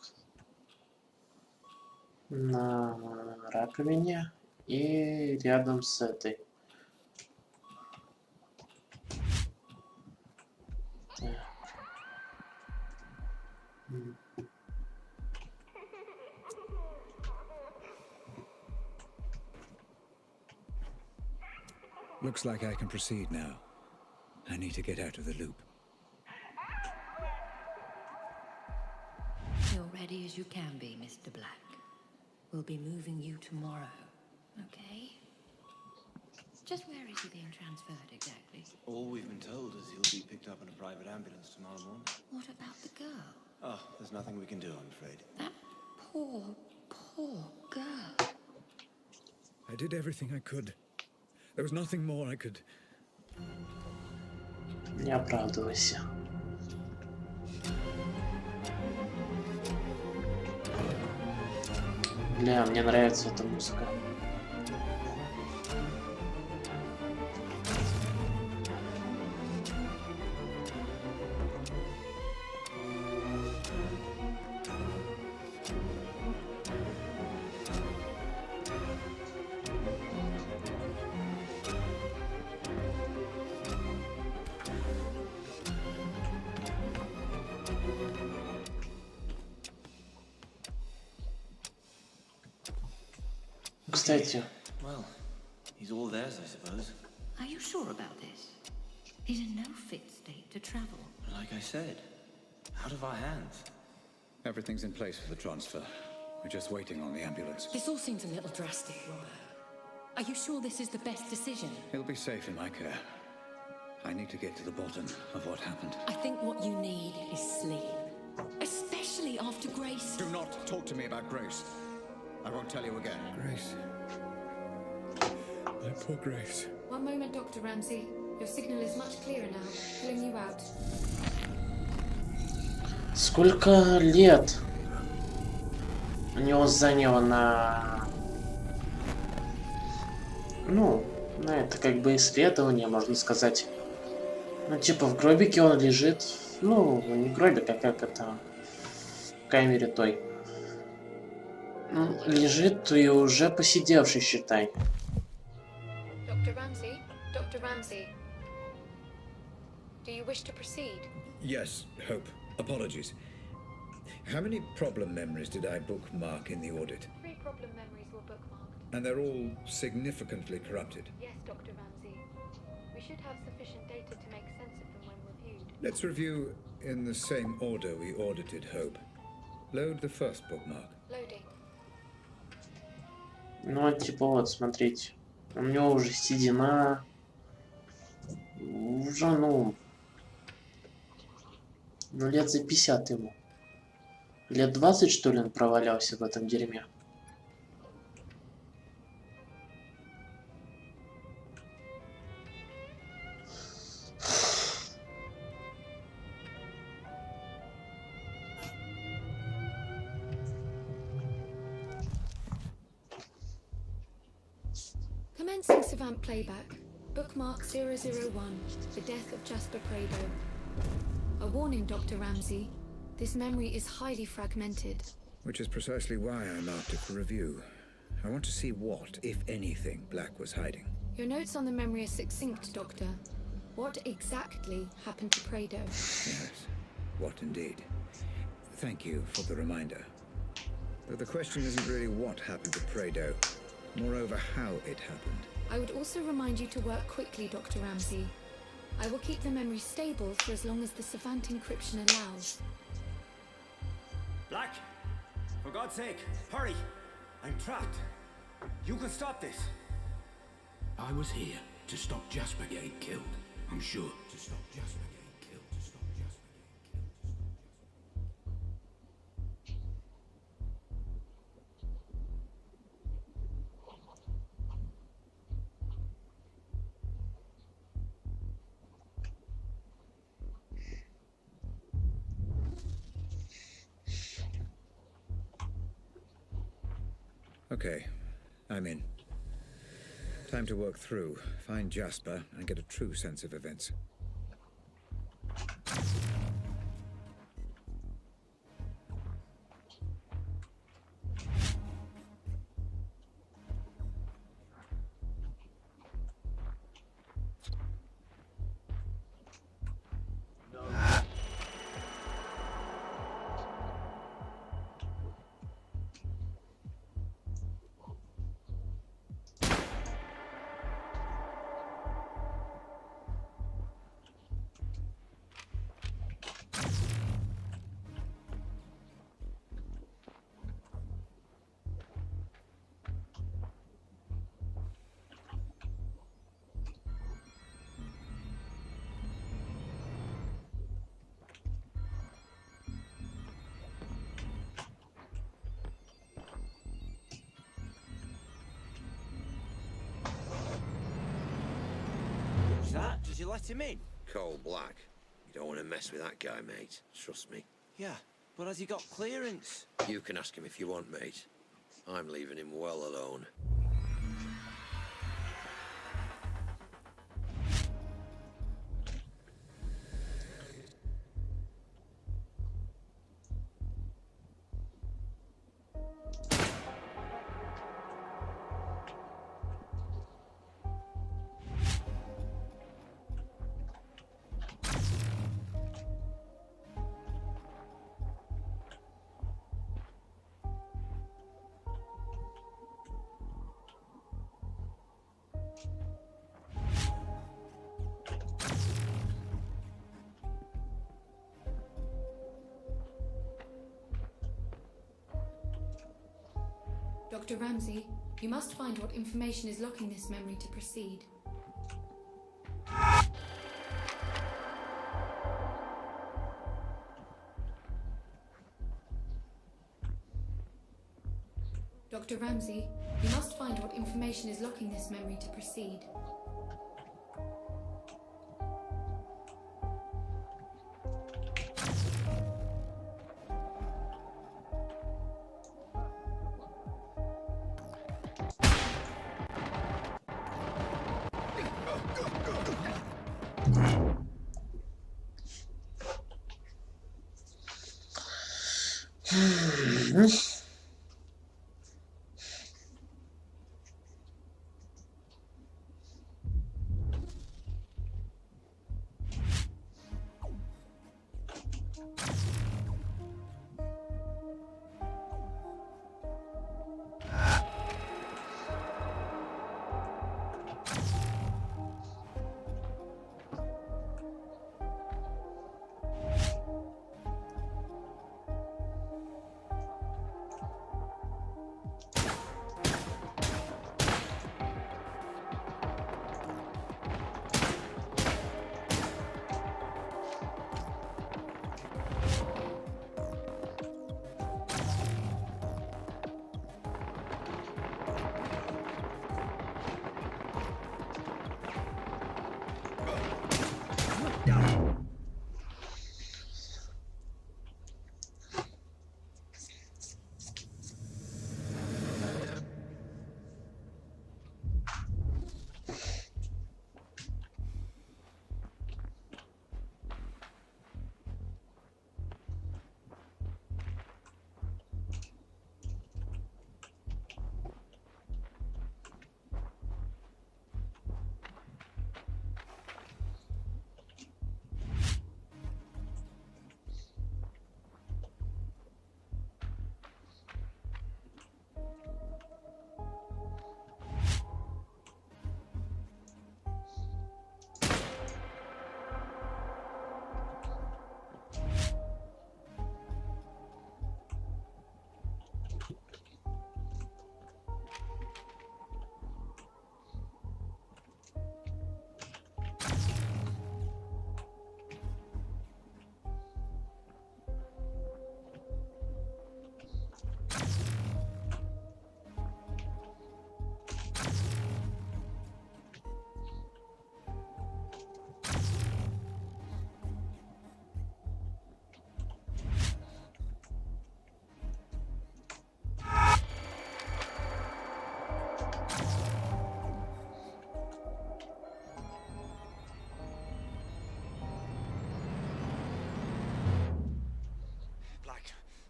На раковине и рядом с этой. Так. Looks like I can proceed now. I need to get out of the loop. You're ready as you can be, Mr. Black. We'll be moving you tomorrow, okay? Just where is he being transferred exactly? All we've been told is he'll be picked up in a private ambulance tomorrow morning. What about the girl? Oh, there's nothing we can do, I'm afraid. That poor girl. I did everything I could. There was nothing more I could... Не оправдывайся. Бля, мне нравится эта музыка. Кстати, Well, he's all theirs, I suppose. Are you sure about this? He's in no fit state to travel. Like I said, out of our hands. Everything's in place for the transfer. We're just waiting on the ambulance. This all seems a little drastic, Robert. Are you sure this is the best decision? He'll be safe in my care. I need to get to the bottom of what happened. I think what you need is sleep. Especially after Grace. Do not talk to me about Grace. I won't tell you again. Grace. My poor Grace. One moment, Dr. Ramsey. Your signal is much clearer now. Pulling you out. сколько лет у него заняло на... Ну, на это как бы исследование, можно сказать. Ну, типа в гробике он лежит. Ну, не гробик, а как это... В камере той. Ну, лежит и уже посидевший, считай. Dr. Ramsey, do you wish to proceed? Yes, Hope. Apologies. How many problem memories did I bookmark in the audit? 3 problem memories were bookmarked. And they're all significantly corrupted? Yes, Dr. Ramsey. We should have sufficient data to make sense of them when reviewed. Let's review in the same order we audited Hope. Load the first bookmark. Loading. Ну, типа вот, смотрите. У него уже седина. Уже, ну, лет за 50 ему. Лет 20, что ли, он провалялся в этом дерьме. Commencing Savant playback. Bookmark 001. The death of Jasper Prado. A warning, Dr. Ramsey. This memory is highly fragmented. Which is precisely why I marked it for review. I want to see what, if anything, Black was hiding. Your notes on the memory are succinct, Doctor. What exactly happened to Prado? Yes, what indeed. Thank you for the reminder. But the question isn't really what happened to Prado, moreover how it happened. I would also remind you to work quickly, Dr. Ramsey. I will keep the memory stable for as long as the Savant encryption allows. Black! For God's sake, hurry! I'm trapped. You can stop this. I was here to stop Jasper getting killed. I'm sure. To stop Jasper getting killed. To stop Jasper getting Okay, I'm in. Time to work through, find Jasper, and get a true sense of events. What's that? Did you let him in? Coal black. You don't want to mess with that guy, mate. Trust me. Yeah, but has he got clearance? You can ask him if you want, mate. I'm leaving him well alone. Dr. Ramsey, you must find what information is locking this memory to proceed. Dr. Ramsey, you must find what information is locking this memory to proceed.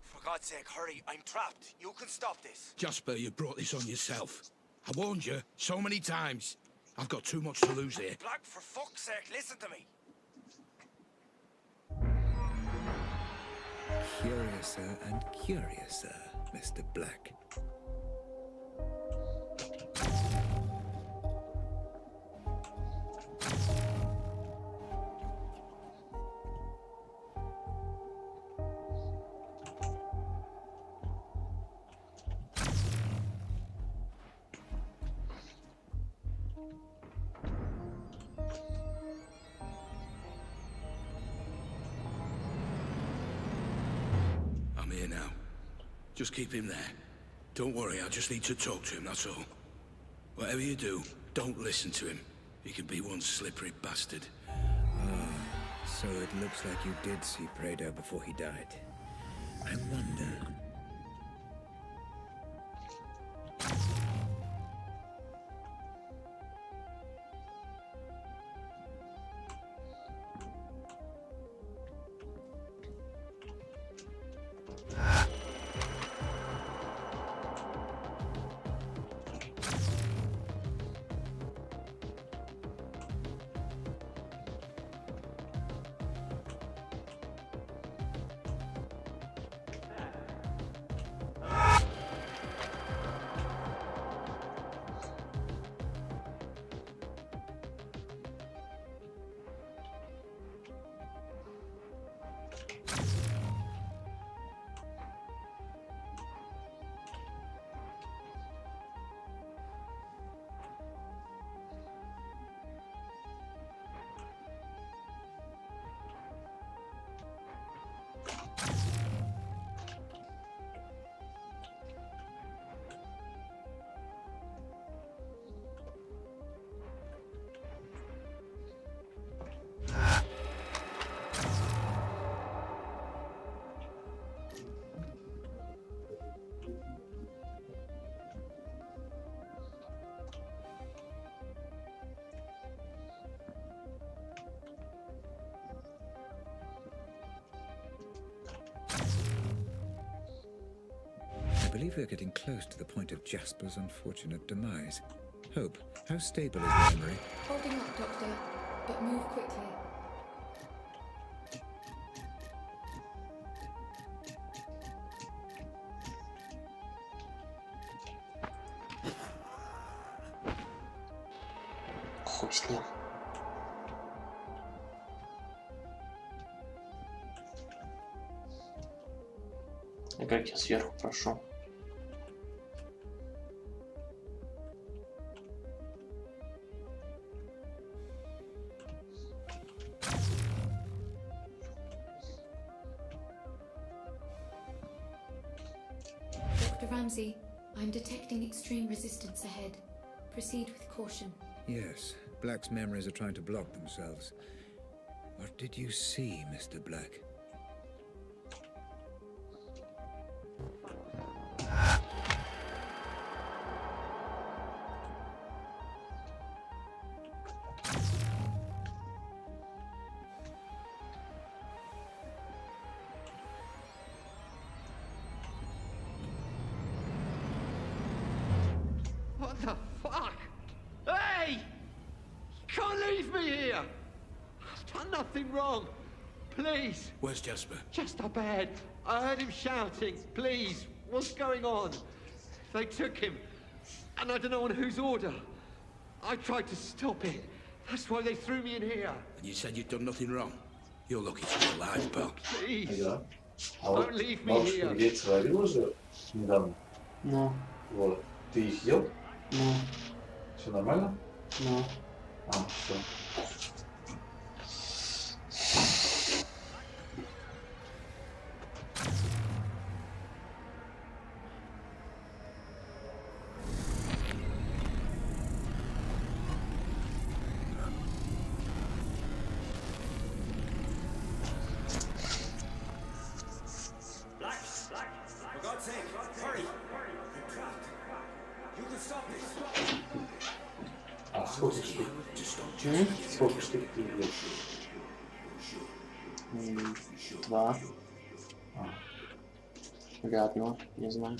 For God's sake, hurry. I'm trapped. You can stop this. Jasper, you brought this on yourself. I warned you so many times. I've got too much to lose here. Black, for fuck's sake, listen to me. Curiouser and curiouser, Mr. Black. I'm here now. Just keep him there. Don't worry, I just need to talk to him, that's all. Whatever you do, don't listen to him. He can be one slippery bastard. So it looks like you did see Prado before he died. I wonder. I believe we're getting close to the point of Jasper's unfortunate demise. Hope, how stable is the memory? Holding up, Doctor, but move quickly. Хуй с ним. А как я сверху прошу? Dr. Ramsey, I'm detecting extreme resistance ahead. Proceed with caution. Yes, Black's memories are trying to block themselves. What did you see, Mr. Black? What the fuck? Hey! You can't leave me here! I've done nothing wrong. Please. Where's Jasper? Just up ahead. I heard him shouting. Please. What's going on? They took him. And I don't know on whose order. I tried to stop it. That's why they threw me in here. And you said you'd done nothing wrong? You're lucky to be alive, pal. Please. Ага. А вот Don't leave me бабушка here. яйца варила же недавно. Ну, Вот. Ты их ел? ну, Все нормально? ну. А, все. For God's sake, hurry! You're trapped. You can stop this. А сколько штук? Сколько штук ты ел? 2. А. Или одно, не знаю.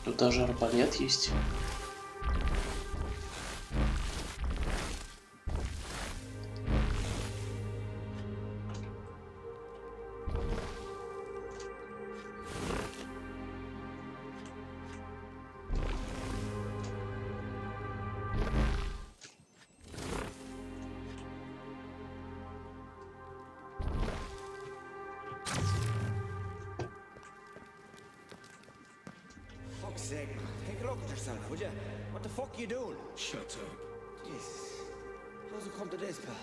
Тут даже арбалет есть. Fuck's sake, take a look at yourself, would you? What the fuck you doing? Shut up. Jesus. How's it come to this, pal?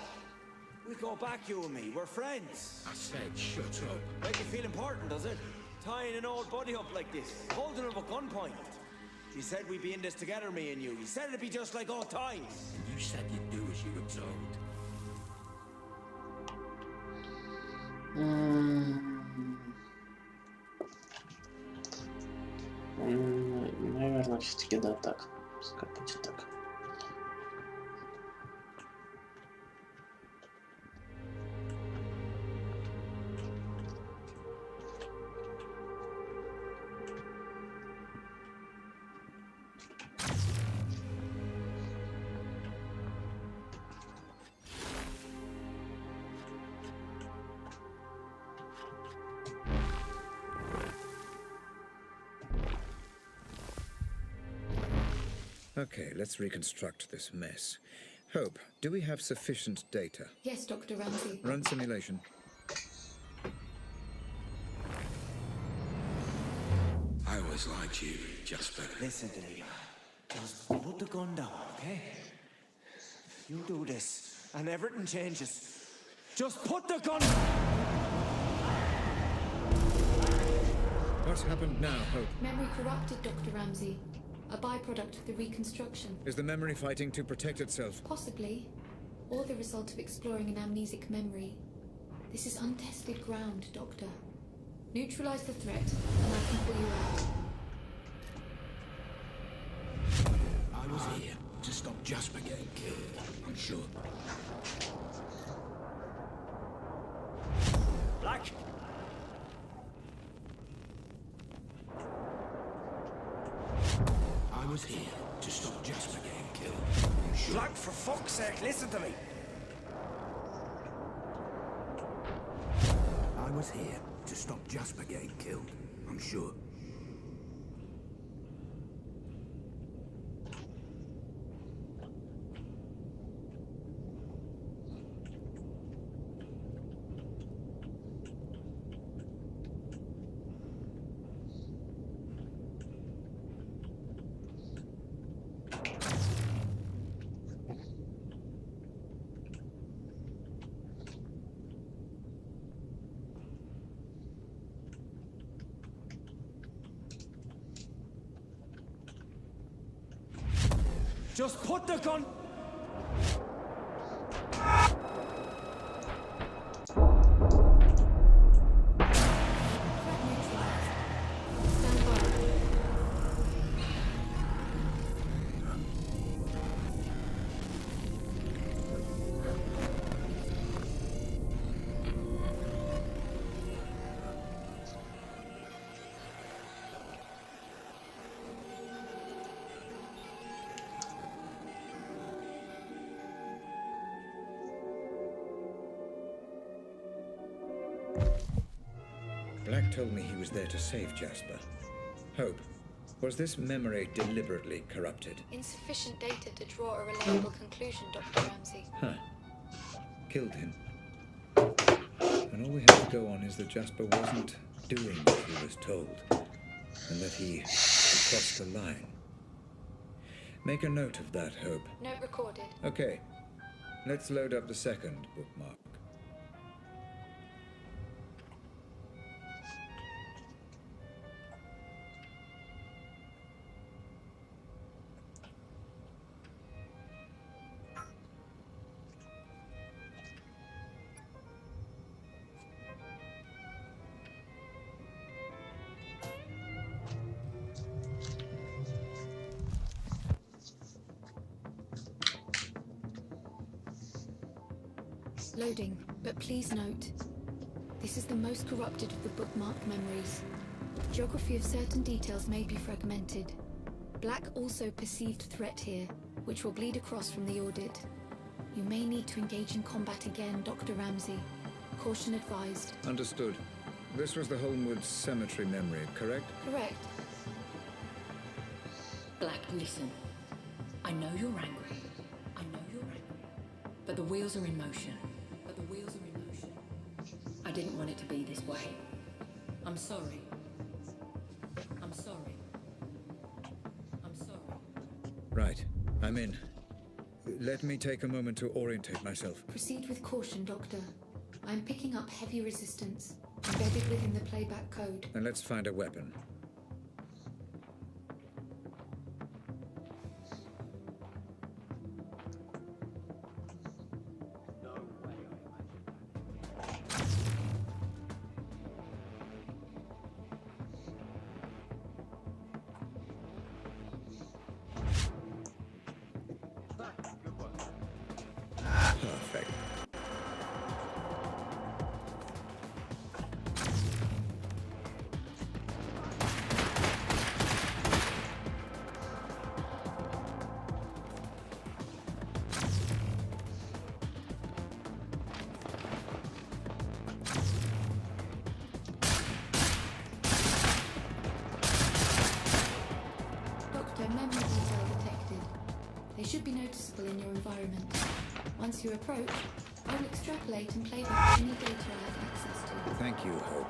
We go back, you and me. We're friends. I said shut up. Make you feel important, does it? Tying an old buddy up like this, holding him at gunpoint. You said we'd be in this together, me and you. You said it'd be just like old times. You said you'd do as you were told. Наверное, все-таки да, так. Пускай будет так. Okay, let's reconstruct this mess. Hope, do we have sufficient data? Yes, Dr. Ramsey. Run simulation. I always liked you, Jasper. Listen to me. Just put the gun down, okay? You do this, and everything changes. Just put the gun... What's happened now, Hope? Memory corrupted, Dr. Ramsey. A byproduct of the reconstruction. Is the memory fighting to protect itself? Possibly. Or the result of exploring an amnesic memory. This is untested ground, Doctor. Neutralize the threat, and I can pull you out. I was here to stop Jasper getting killed, I'm sure. Black! I was here to stop Jasper getting killed, I'm sure. Black, for fuck's sake, listen to me! I was here to stop Jasper getting killed, I'm sure. Just put the gun... Black told me he was there to save Jasper. Hope, was this memory deliberately corrupted? Insufficient data to draw a reliable conclusion, Dr. Ramsey. Huh. Killed him. And all we have to go on is that Jasper wasn't doing what he was told, and that he crossed the line. Make a note of that, Hope. Note recorded. Okay. Let's load up the second bookmark. Loading, but please note, this is the most corrupted of the bookmarked memories. Geography of certain details may be fragmented. Black also perceived threat here, which will bleed across from the audit. You may need to engage in combat again, Dr. Ramsey. Caution advised. Understood. This was the Holmwood Cemetery memory, correct? Correct. Black, listen. I know you're angry. I know you're angry. But the wheels are in motion. I didn't want it to be this way. I'm sorry. I'm sorry. I'm sorry. Right. I'm in. Let me take a moment to orientate myself. Proceed with caution, Doctor. I'm picking up heavy resistance, embedded within the playback code. And let's find a weapon. Perfect. Doctor, memory detail detected. They should be noticeable in your environment. Once you approach, I will extrapolate and play back any data I have access to. Thank you, Hope.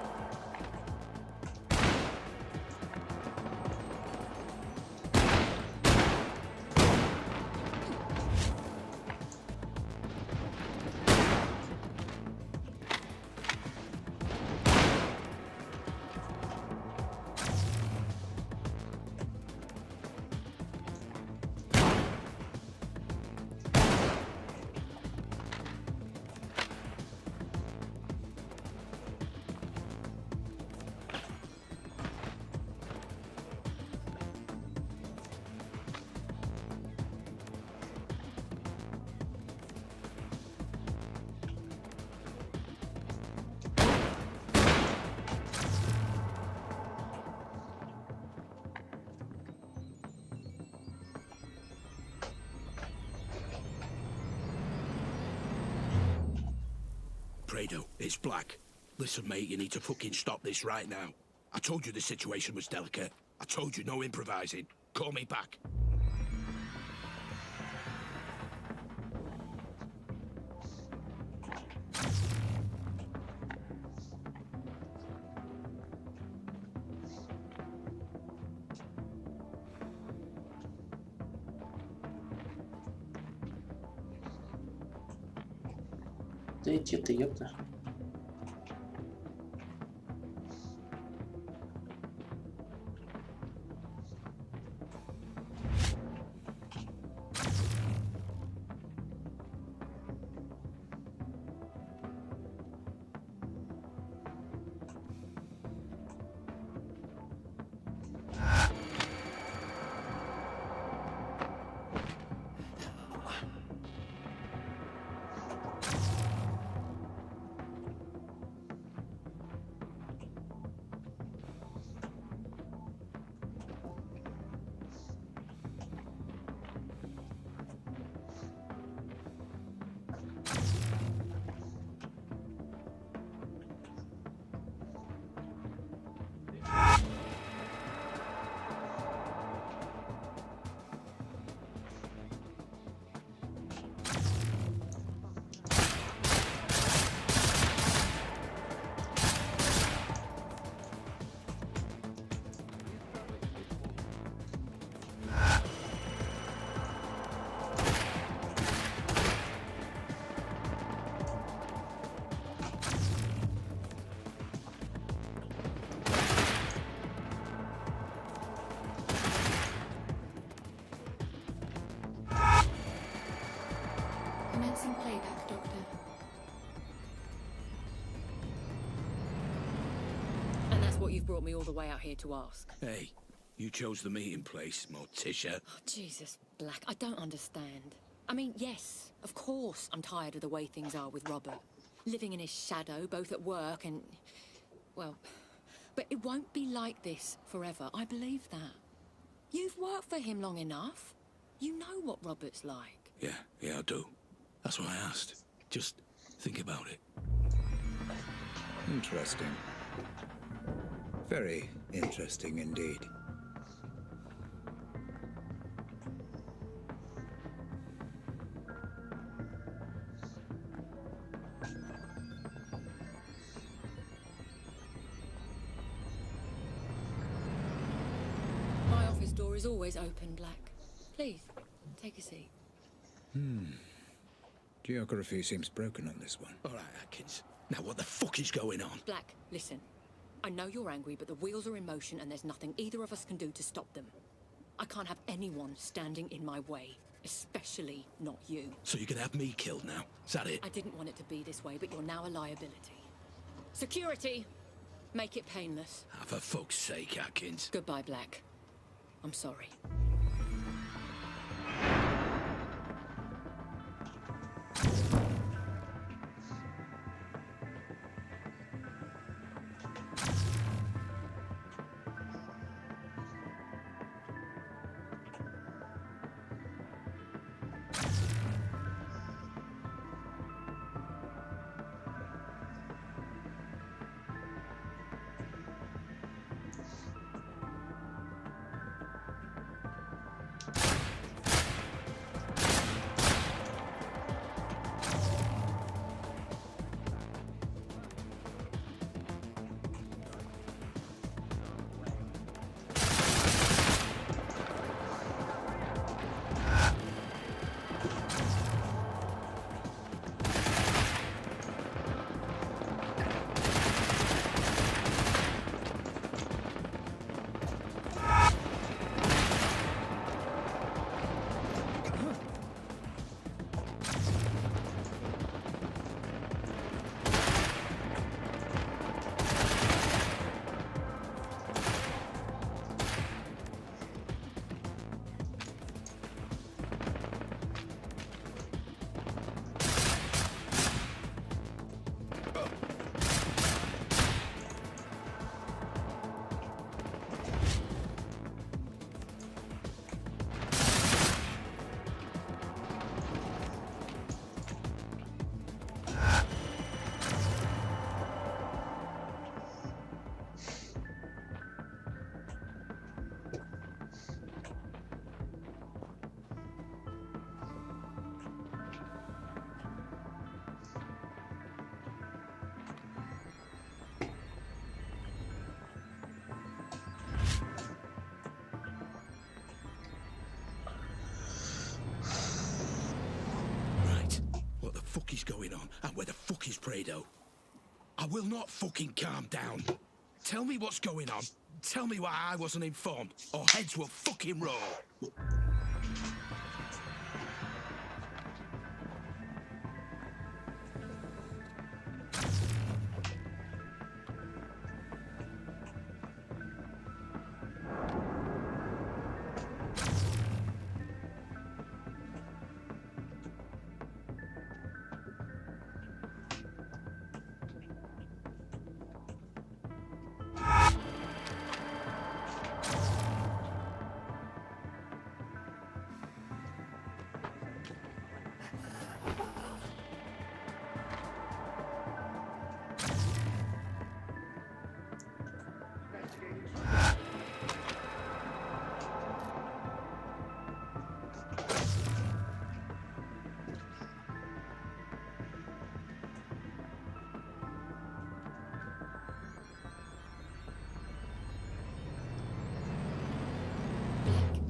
Prado, it's Black. Listen, mate, you need to fucking stop this right now. I told you the situation was delicate. I told you no improvising. Call me back. Да иди ты, ёпта. Commencing playback, Doctor. And that's what you've brought me all the way out here to ask. Hey, you chose the meeting place, Morticia. Oh, Jesus, Black, I don't understand. I mean, yes, of course I'm tired of the way things are with Robert. Living in his shadow, both at work and... well, But it won't be like this forever. I believe that. You've worked for him long enough. You know what Robert's like. Yeah, I do. That's why I asked. Just think about it. Interesting. Very interesting indeed. My office door is always open, Black. Please, take a seat. Geography seems broken on this one. All right, Atkins. Now what the fuck is going on? Black, listen. I know you're angry, but the wheels are in motion and there's nothing either of us can do to stop them. I can't have anyone standing in my way, especially not you. So you're gonna have me killed now? Is that it? I didn't want it to be this way, but you're now a liability. Security! Make it painless. Ah, for fuck's sake, Atkins. Goodbye, Black. I'm sorry. fuck is going on? And where the fuck is Prado? I will not fucking calm down. Tell me what's going on. Tell me why I wasn't informed, or heads will fucking roll.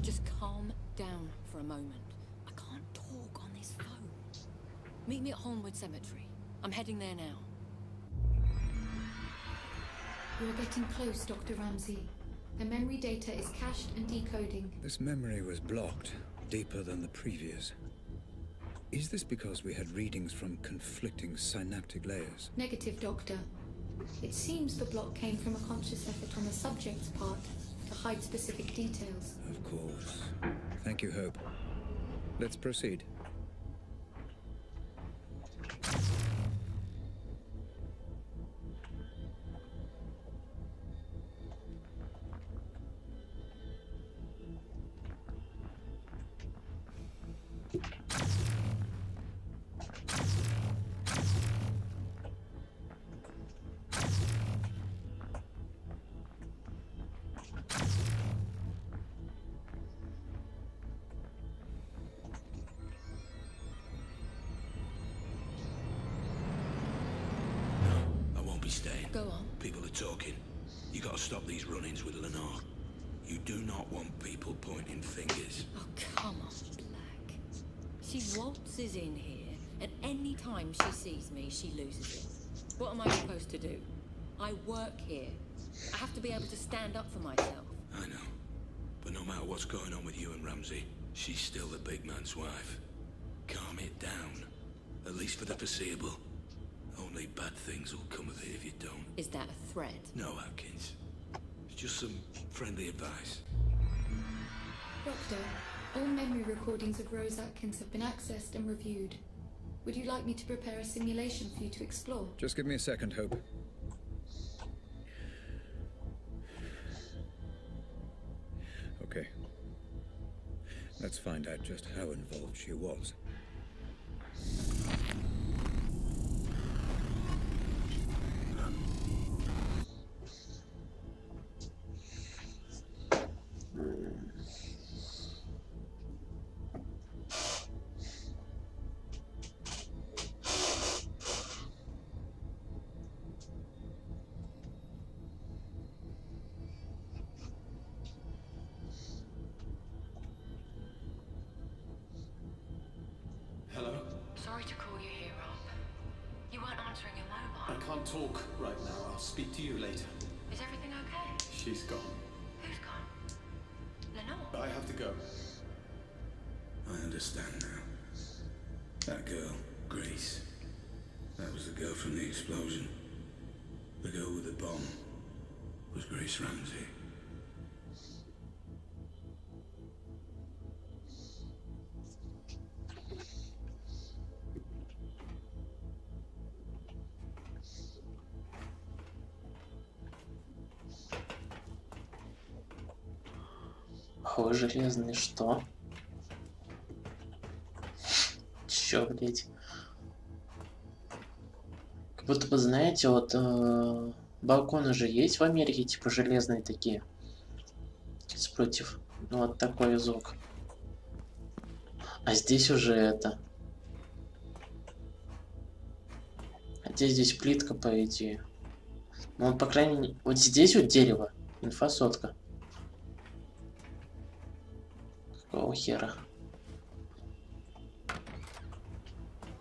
Just calm down for a moment. I can't talk on this phone. Meet me at Holmwood Cemetery. I'm heading there now. You're getting close, Dr. Ramsey. The memory data is cached and decoding. This memory was blocked, deeper than the previous. Is this because we had readings from conflicting synaptic layers? Negative, Doctor. It seems the block came from a conscious effort on the subject's part to hide specific details. Of course. Thank you, Hope. Let's proceed. Go on. People are talking. You gotta stop these run-ins with Lenore. You do not want people pointing fingers. Oh, come on, Black. She waltzes in here, and any time she sees me, she loses it. What am I supposed to do? I work here. I have to be able to stand up for myself. I know. But no matter what's going on with you and Ramsey, she's still the big man's wife. Calm it down. At least for the foreseeable. Only bad things will come of it if you don't. Is that a threat? No, Atkins. It's just some friendly advice. Doctor, all memory recordings of Rose Atkins have been accessed and reviewed. Would you like me to prepare a simulation for you to explore? Just give me a second, Hope. Okay. Let's find out just how involved she was. Hello? Sorry to call you here, Rob. You weren't answering your mobile. I can't talk right now. I'll speak to you later. Is everything okay? She's gone. Who's gone? Lenore? I have to go. I understand now. That girl, Grace. That was the girl from the explosion. The girl with the bomb was Grace Ramsey. Ой, железный, что? Чё, блять? Как будто бы, знаете, вот балконы же есть в Америке, типа железные такие. Против. Ну, вот такой звук. А здесь уже это. Хотя здесь плитка, по идее. Ну, вот, по крайней мере, вот здесь вот дерево. Инфосотка. Какого хера?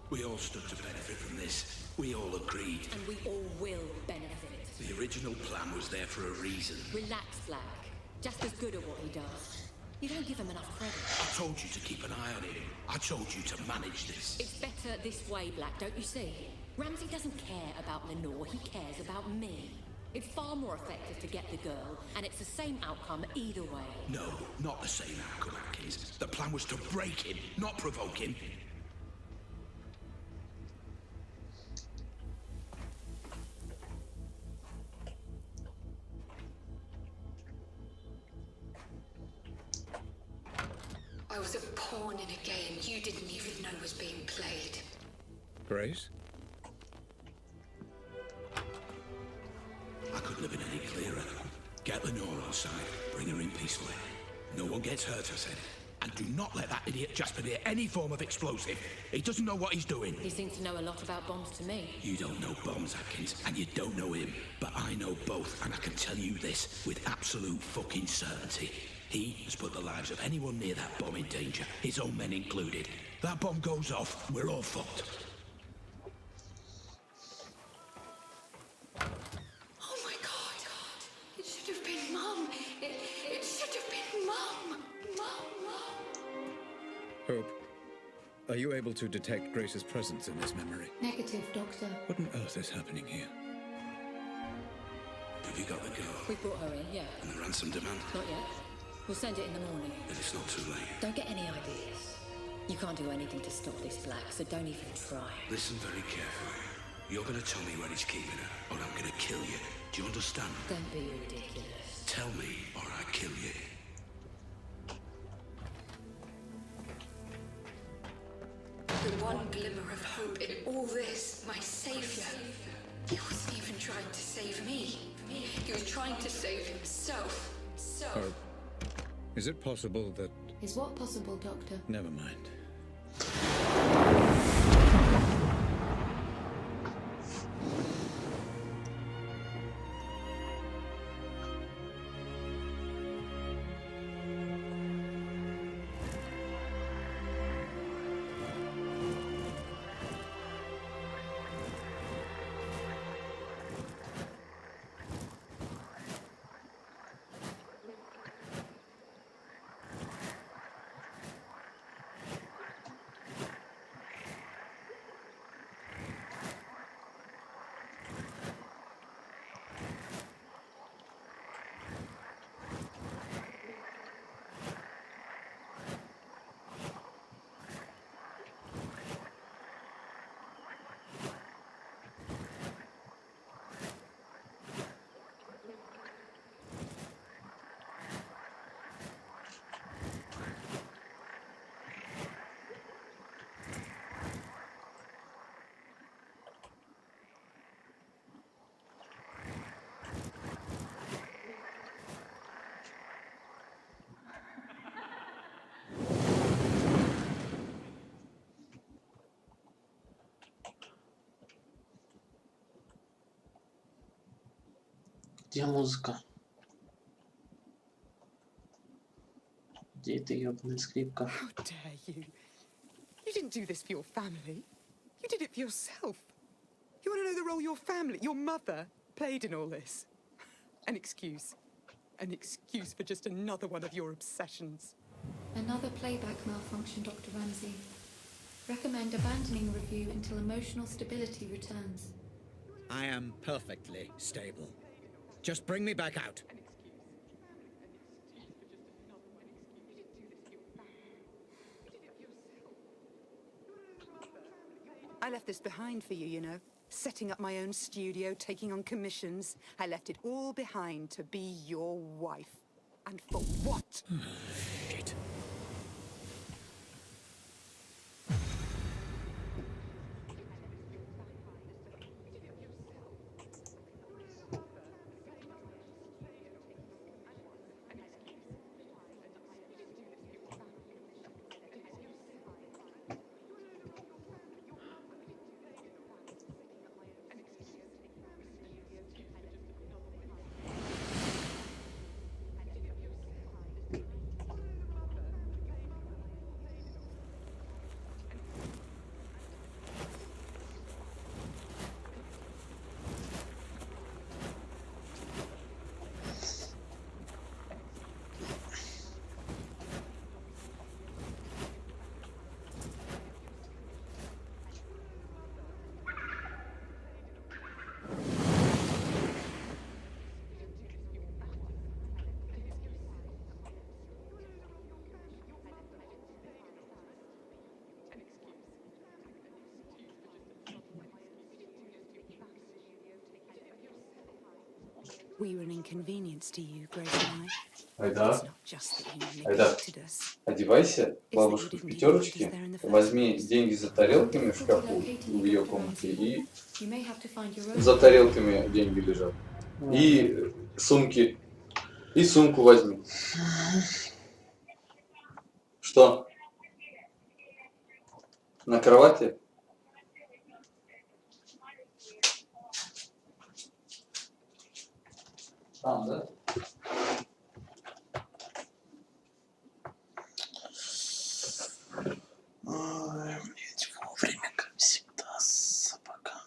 We all stood to benefit from this. We all agreed. And we all will benefit. The original plan was there for a reason. Relax, Black. Just as good at what he does. You don't give him enough credit. I told you to keep an eye on him. I told you to manage this. It's better this way, Black, don't you see? Ramsey doesn't care about Lenore, he cares about me. It's far more effective to get the girl, and it's the same outcome either way. No, not the same outcome, Atkins. The plan was to break him, not provoke him. I was a pawn in a game you didn't even know was being played. Grace? I couldn't have been any clearer. Get Lenore outside. Bring her in peacefully. No one gets hurt, I said. And do not let that idiot Jasper near any form of explosive. He doesn't know what he's doing. He seems to know a lot about bombs to me. You don't know bombs, Atkins, and you don't know him. But I know both, and I can tell you this with absolute fucking certainty. He has put the lives of anyone near that bomb in danger, his own men included. That bomb goes off, we're all fucked. Oh my god. It should have been Mum. It should have been Mum. Mum. Hope, are you able to detect Grace's presence in this memory? Negative, Doctor. What on earth is happening here? Have you got the girl? We brought her in, yeah. And the ransom demand? Not yet. We'll send it in the morning. Then it's not too late. Don't get any ideas. You can't do anything to stop this, Black, so don't even try. Listen very carefully. You're gonna tell me where he's keeping her, or I'm gonna kill you. Do you understand? Don't be ridiculous. Tell me, or I kill you. The one glimmer of hope in all this, my savior. He wasn't even trying to save me. He was trying to save himself. So. Hope, is it possible that... Is what possible, Doctor? Never mind. Где музыка? Где эта ёбаная скрипка? How dare you? You didn't do this for your family. You did it for yourself. You want to know the role your family, your mother, played in all this? An excuse. An excuse for just another one of your obsessions. Another playback malfunction, Dr. Ramsey. Recommend abandoning review until emotional stability returns. I am perfectly stable. Just bring me back out. I left this behind for you, you know. Setting up my own studio, taking on commissions. I left it all behind to be your wife. And for what? Shit. We were an inconvenience to you, Grace and I. Айда. It's not just that you Айда. neglected us. Одевайся, бабушка в пятерочке, возьми деньги за тарелками в шкафу в ее комнате, и за тарелками деньги лежат. И сумки. И сумку возьми. Что? На кровати? Там, да? Ой, блядь, вовремя, как всегда, собака.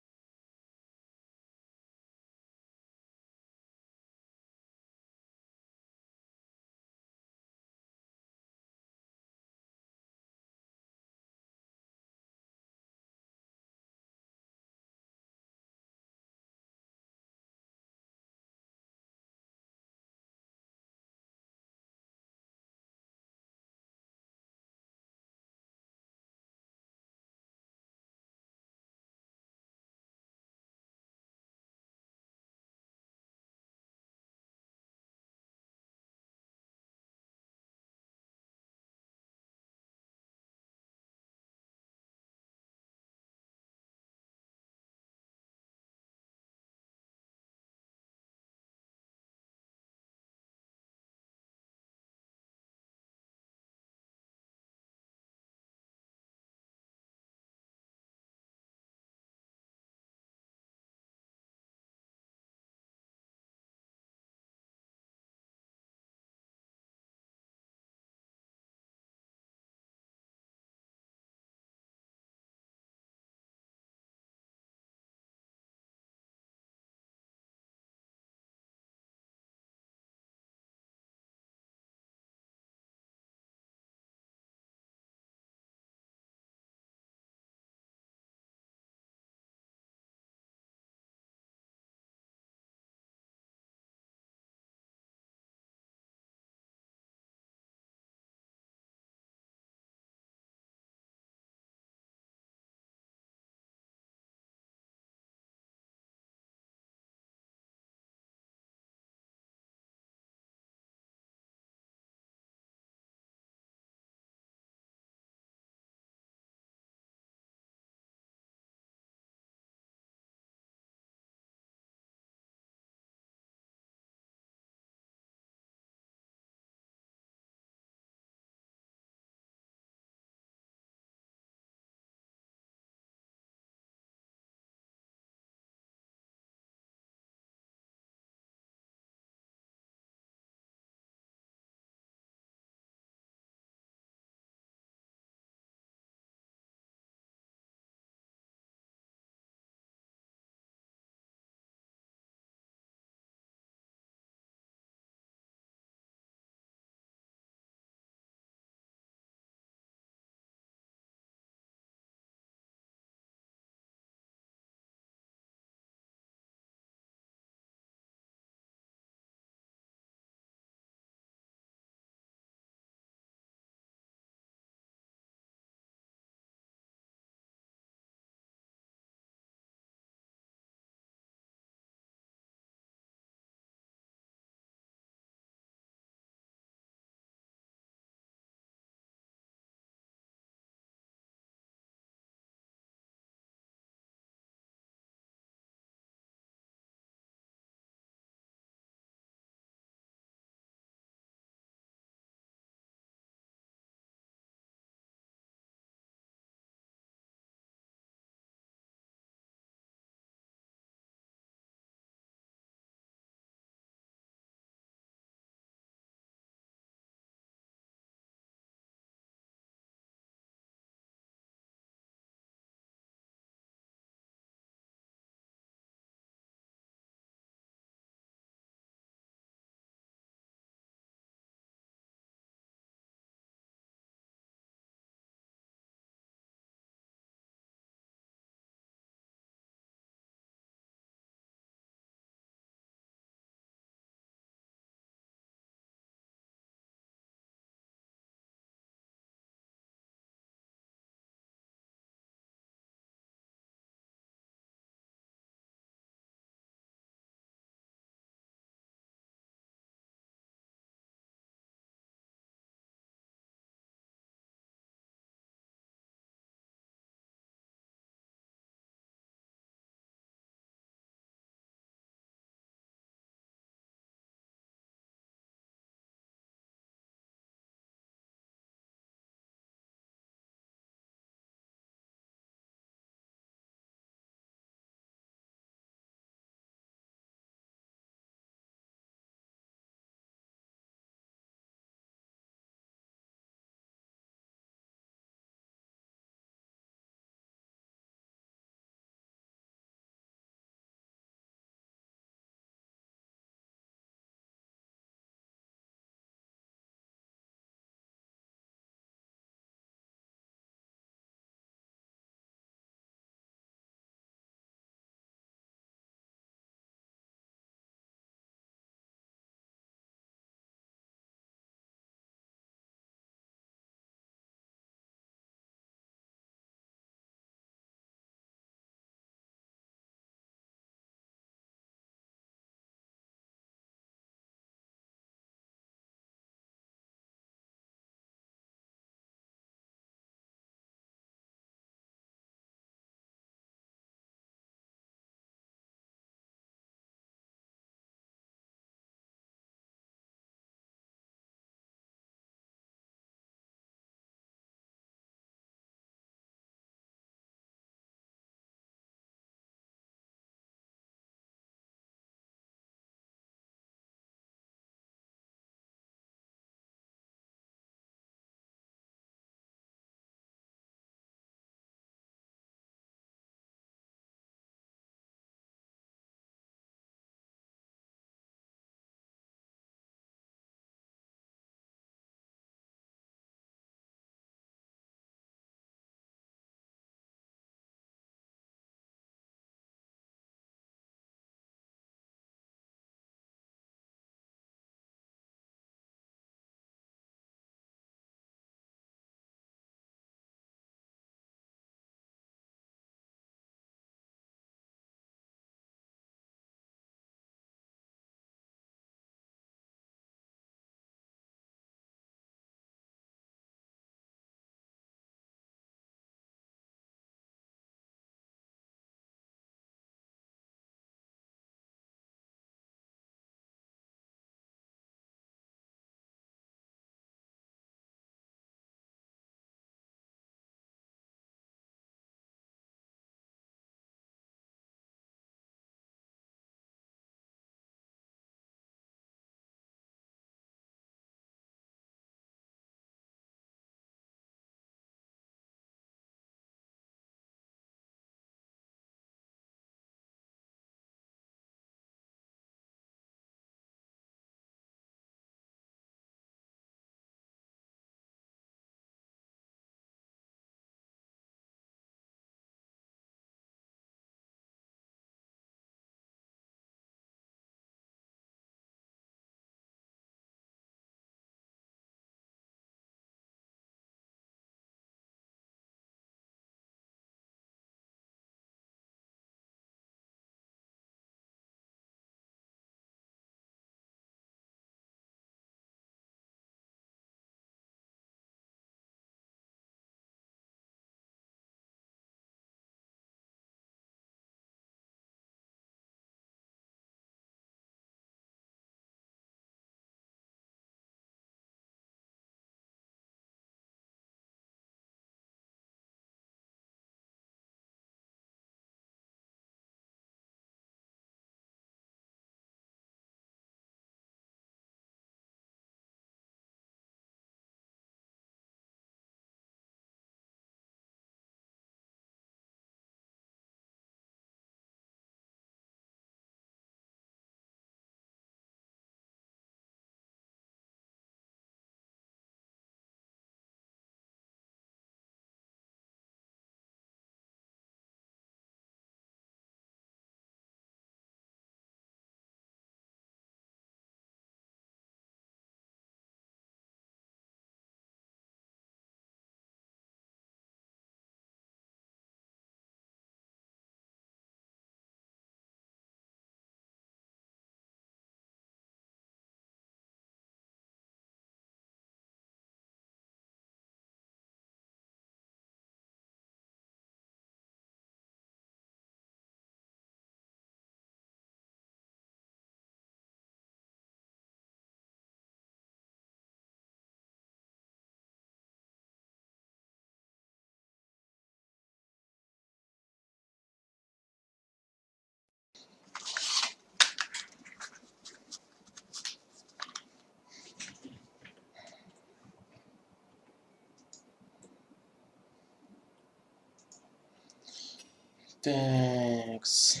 Текс.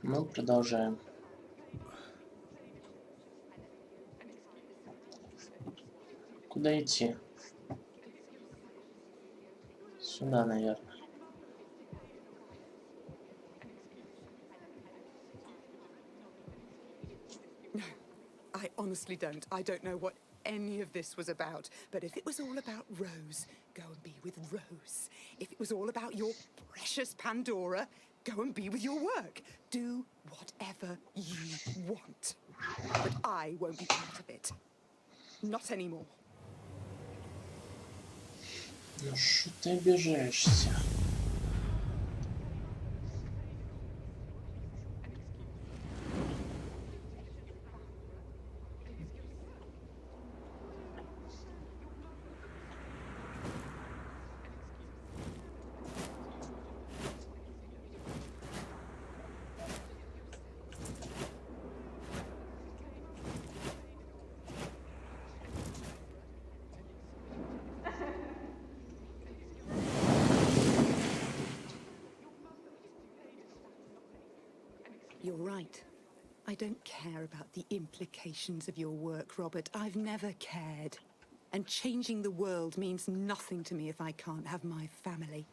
Мы продолжаем. Куда идти? Сюда, наверное. I honestly don't. I don't know what any of this was about. But if it was all about Rose, go and be with Rose. If it was all about your precious Pandora, go and be with your work. Do whatever you want. But I won't be part of it. Not anymore. Ну что ты обижаешься? You're right. I don't care about the implications of your work, Robert. I've never cared. And changing the world means nothing to me if I can't have my family.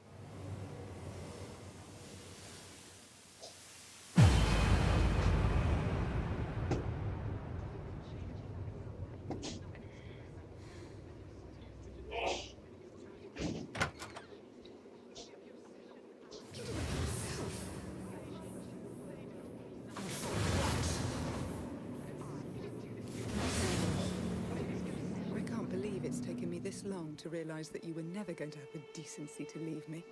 It's taken me this long to realize that you were never going to have the decency to leave me.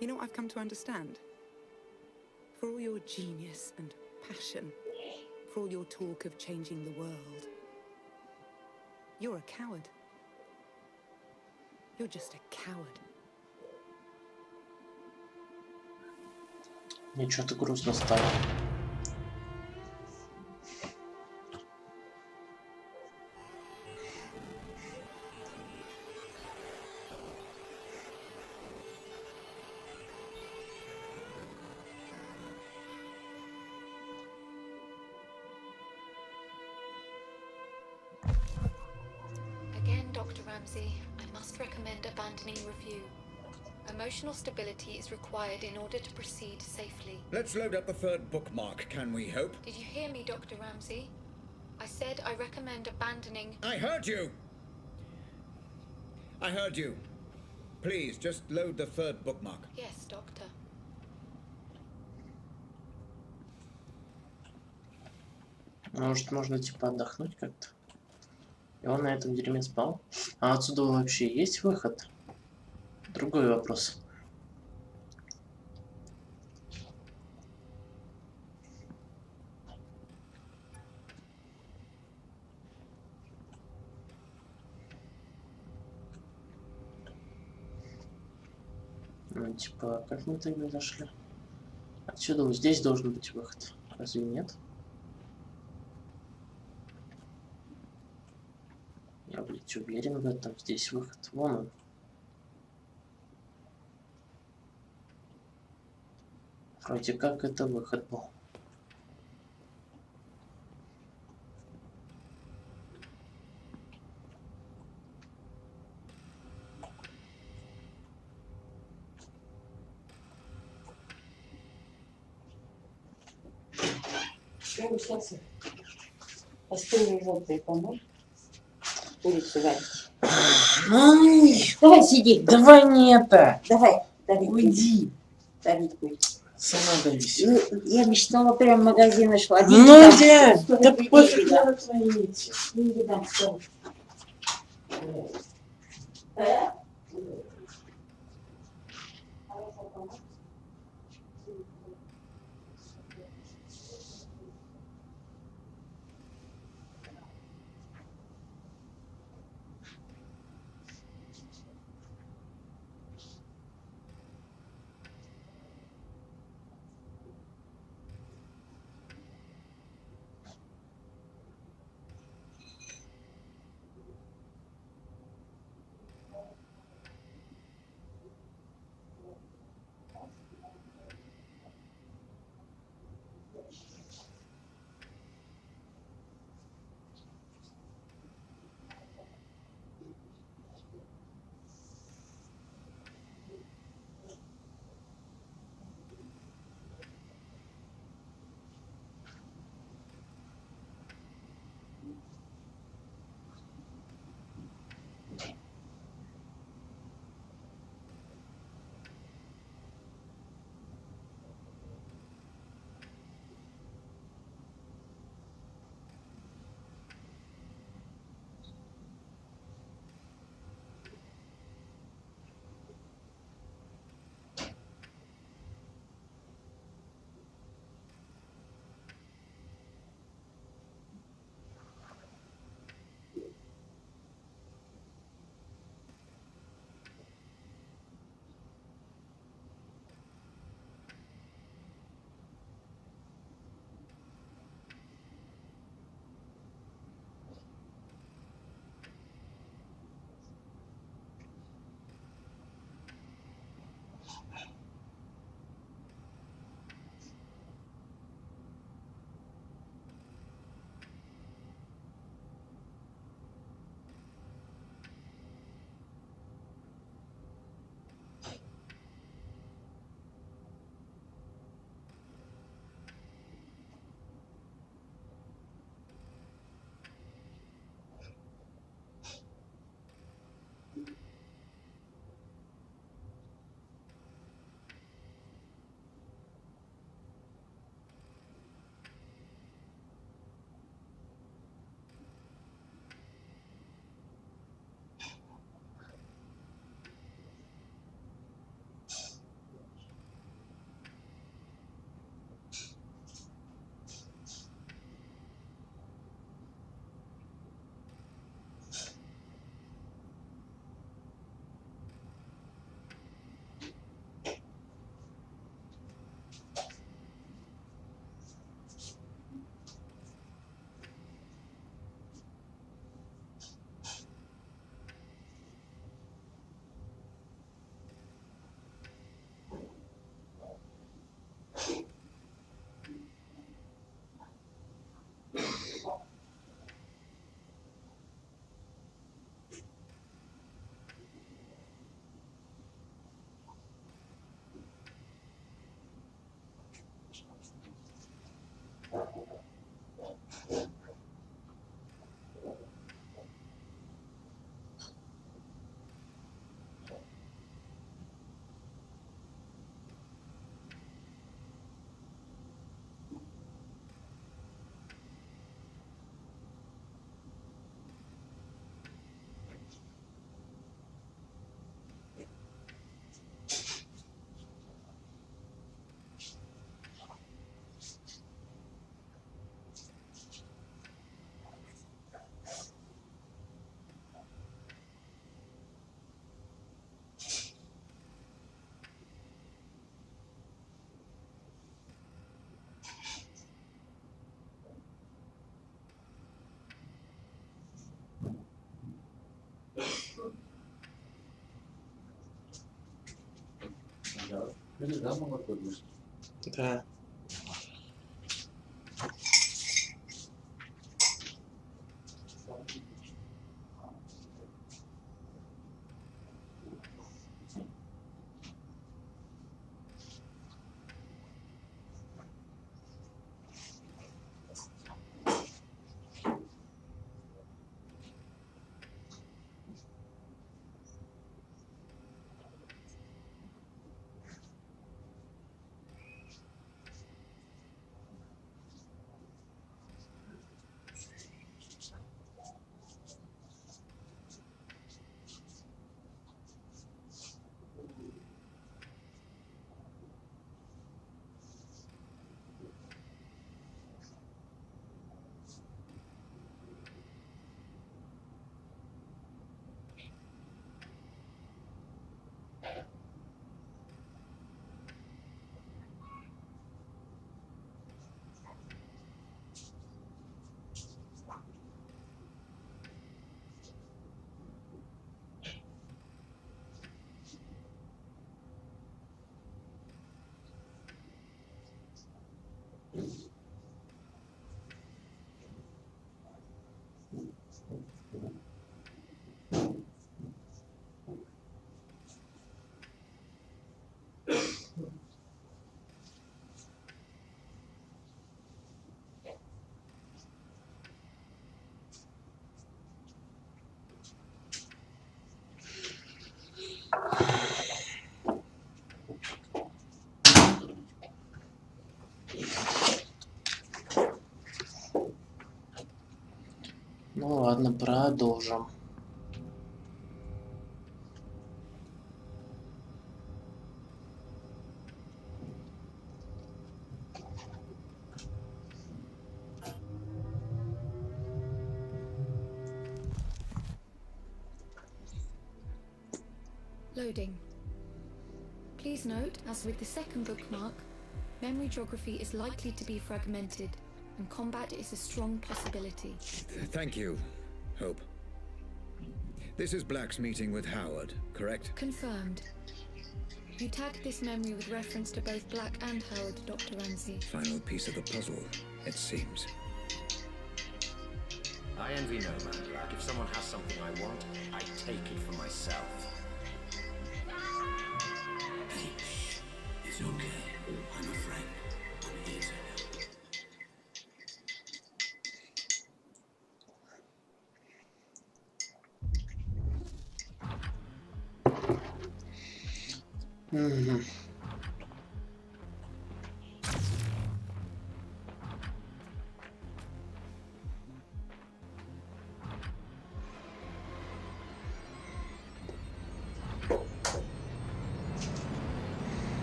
You know what I've come to understand? For all your genius and passion, for all your talk of changing the world, you're a coward. You're just a coward. Мне что-то грустно стало. Again, Dr. Ramsey, I must recommend abandoning review. Emotional stability is required in order to proceed safely. Let's load up the third bookmark, can we hope? Did you hear me, Dr. Ramsey? I said I recommend abandoning... I heard you! I heard you. Please, just load the third bookmark. Yes, Doctor. Может, можно типа отдохнуть как-то? И он на этом дерьме спал. А отсюда вообще есть выход? Другой вопрос. Ну, типа, как мы тогда зашли? Отсюда вот здесь должен быть выход. Разве нет? Я, блядь, уверен в этом. Здесь выход. Вон он. Вроде как это выход был. Что высоться? Остылый водой поможешь? Курицу варить. Давай сиди. Давай не это. Давай, Давид. Уйди. Давид, будь. Сама давись. Ну, я мечтала, прям в магазин шла. Ну, дядь, да пофиг на твои эти. Не дам, что. Да, молоко вышло. Да. Ну ладно, продолжим. Loading. Please note, as with the second bookmark, memory geography is likely to be fragmented, and combat is a strong possibility. Thank you, Hope. This is Black's meeting with Howard, correct? Confirmed. You tagged this memory with reference to both Black and Howard, Dr. Ramsey. Final piece of the puzzle, it seems. I envy no man, Black. If someone has something I want, I take it for myself. Hey, shh. It's okay. I'm a friend. I'm here to help.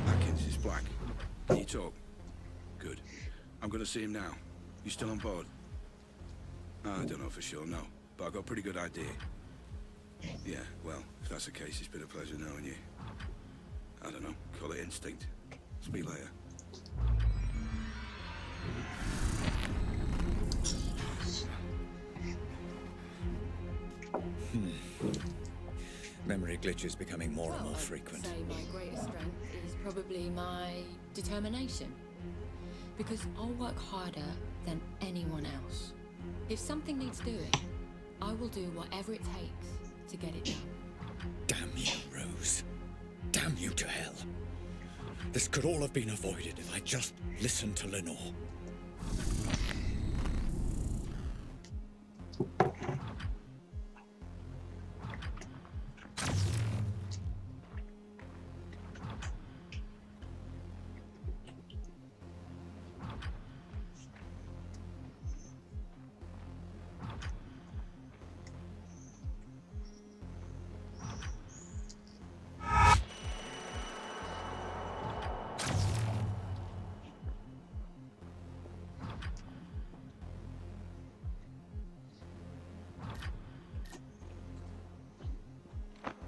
Atkins, it's Black. Can you talk? Good. I'm gonna see him now. You still on board? I don't know for sure, no. But I've got a pretty good idea. Yeah, well, if that's the case, it's been a pleasure knowing you. I don't know, call it instinct. Speak later. Memory glitches becoming more and more frequent. I'd say my greatest strength is probably my determination. Because I'll work harder than anyone else. If something needs doing, I will do whatever it takes to get it done. Damn you, Rose. Damn you to hell. This could all have been avoided if I just listened to Lenore.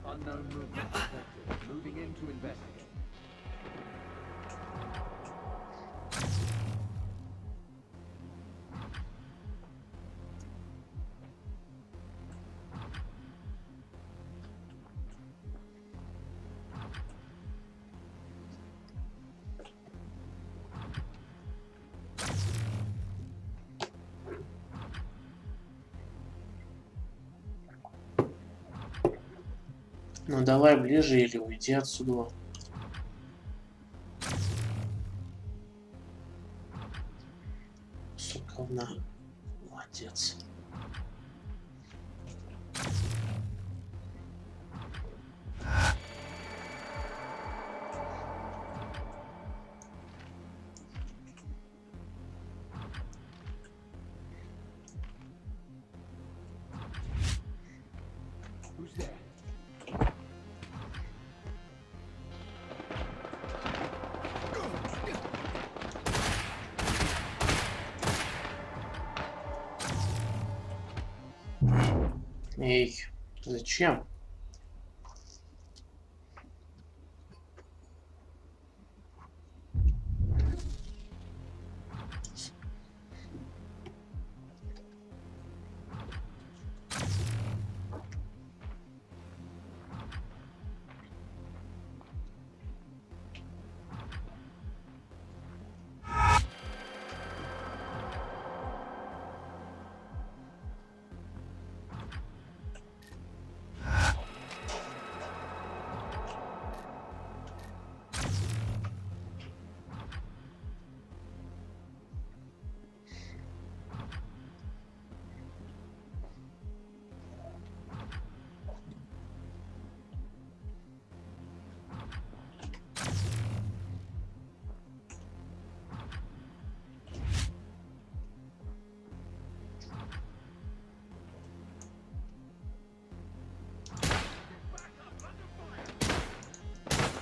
Unknown movement detected. Moving in to investigate. Ну давай ближе или уйди отсюда. Суковна. Молодец. Who's there? Эй, зачем?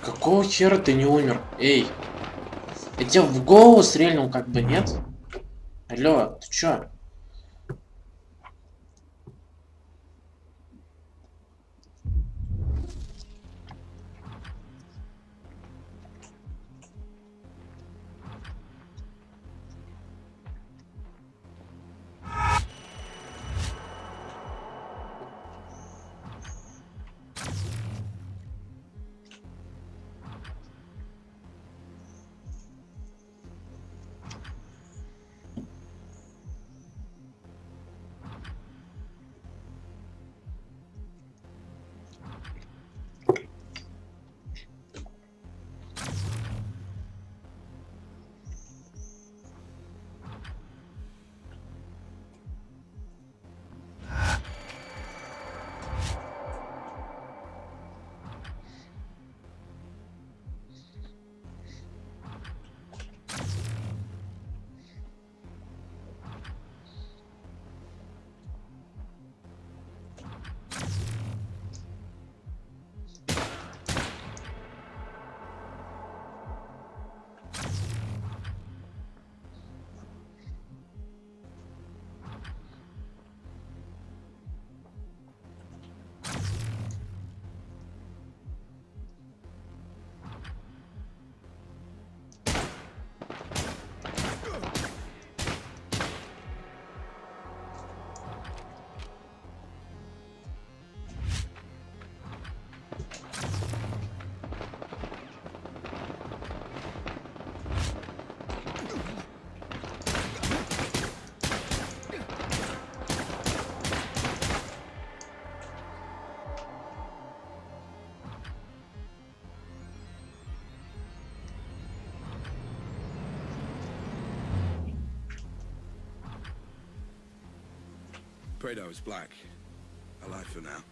Какого хера ты не умер? Эй! Я тебя в голову стрельнул, как бы, нет? Алло, ты чё? Prado is black. Alive for now.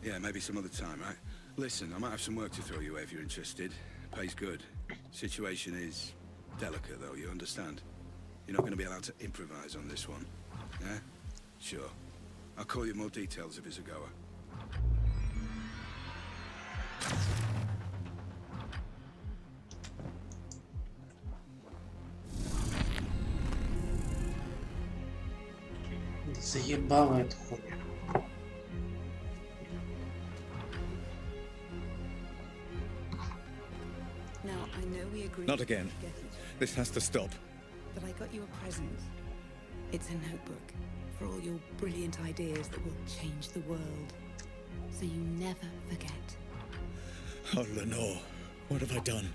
Yeah, maybe some other time, right? Listen, I might have some work to throw you if you're interested. Pays good. Situation is delicate, though, you understand? You're not going to be allowed to improvise on this one. Yeah? Sure. I'll call you more details if it's a goer. Заебала эта хуйня. Not again. This has to stop. But I got you a present. It's a notebook for all your brilliant ideas that will change the world. So you never forget. Oh, Lenore, what have I done?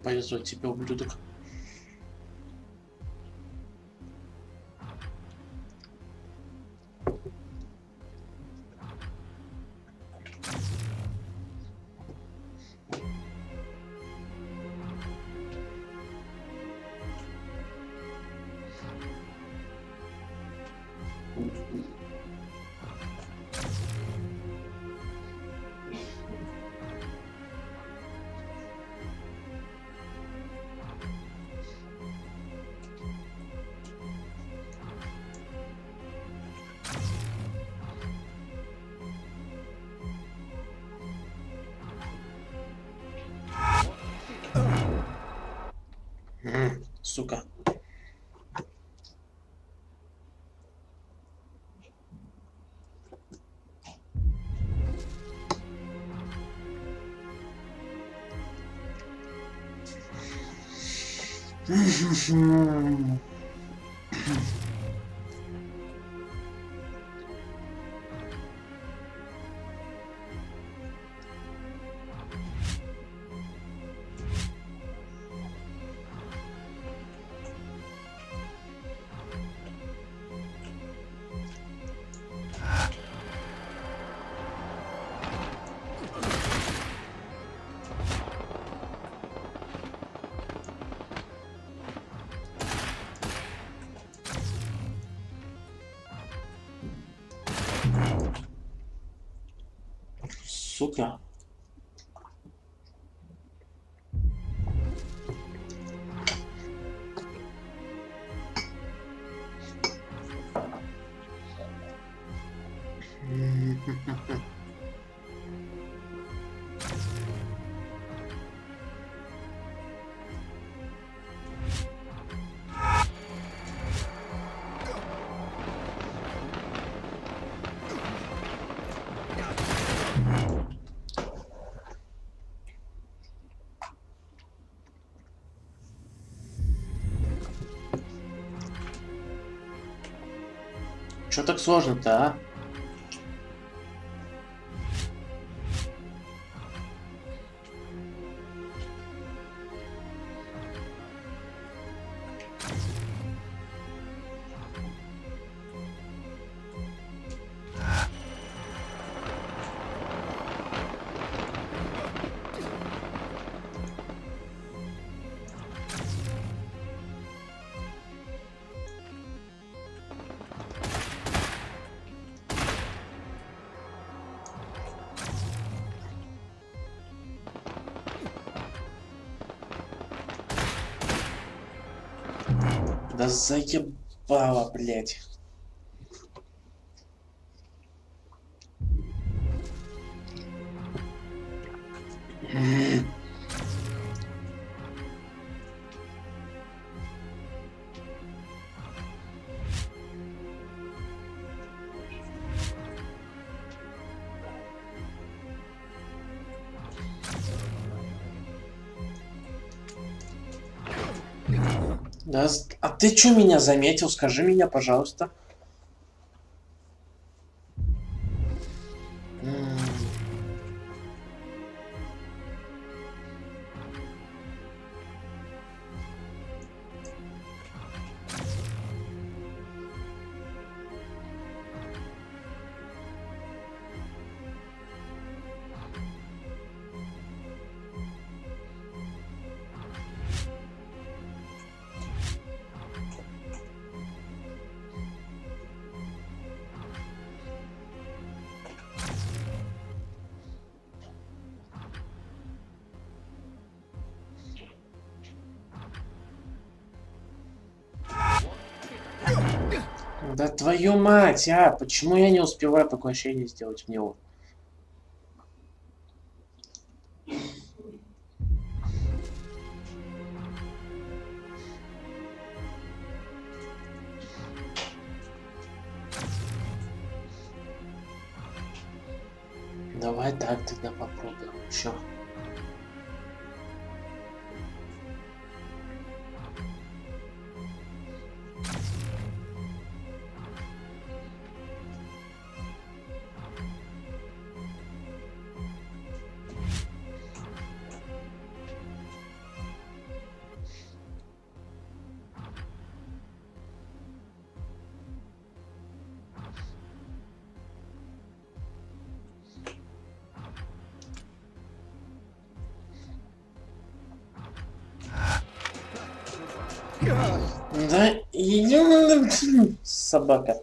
Повезло тебе, ублюдок. Сука. Сука. Чё так сложно-то, а? Да заебало, блядь. Да, а ты чё меня заметил? Скажи меня, пожалуйста. Да твою мать, а! Почему я не успеваю поглощение сделать в него? Давай так тогда попробуем. Чё? Да, иди, собака.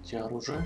Где оружие?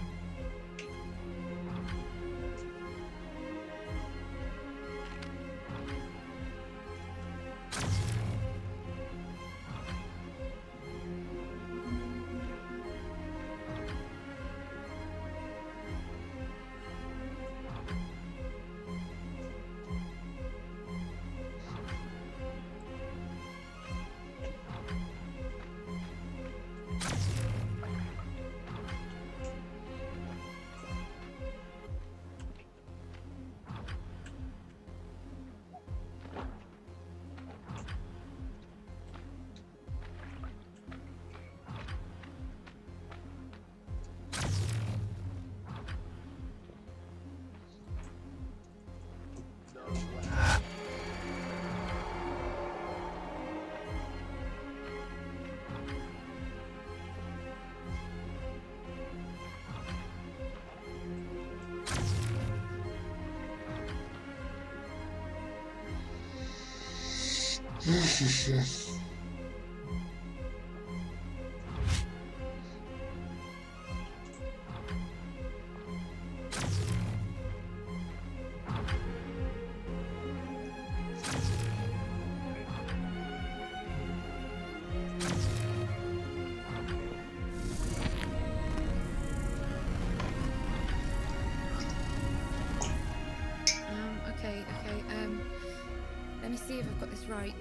Let me see if I've got this right.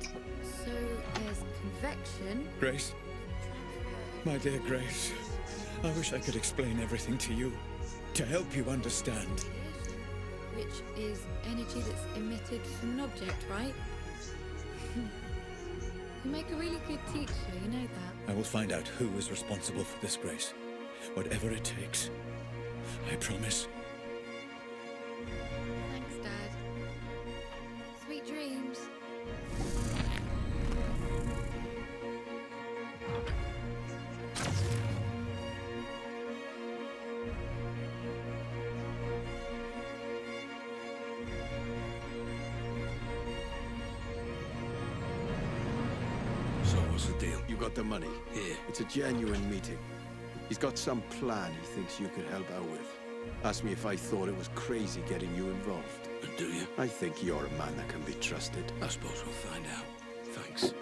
So there's convection. Grace? My dear Grace, I wish I could explain everything to you, to help you understand. Which is energy that's emitted from an object, right? You make a really good teacher, you know that. I will find out who is responsible for this, Grace. Whatever it takes. I promise. Thanks, Dad. Sweet dreams. So what's the deal? You got the money? Yeah. It's a genuine meeting. He's got some plan he thinks you could help out with. Asked me if I thought it was crazy getting you involved. And do you? I think you're a man that can be trusted. I suppose we'll find out. Thanks.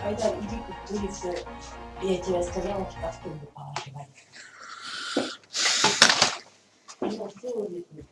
Пойдем, иди к улице. Я тебе сказала, что автобус положивать. Я все увидела.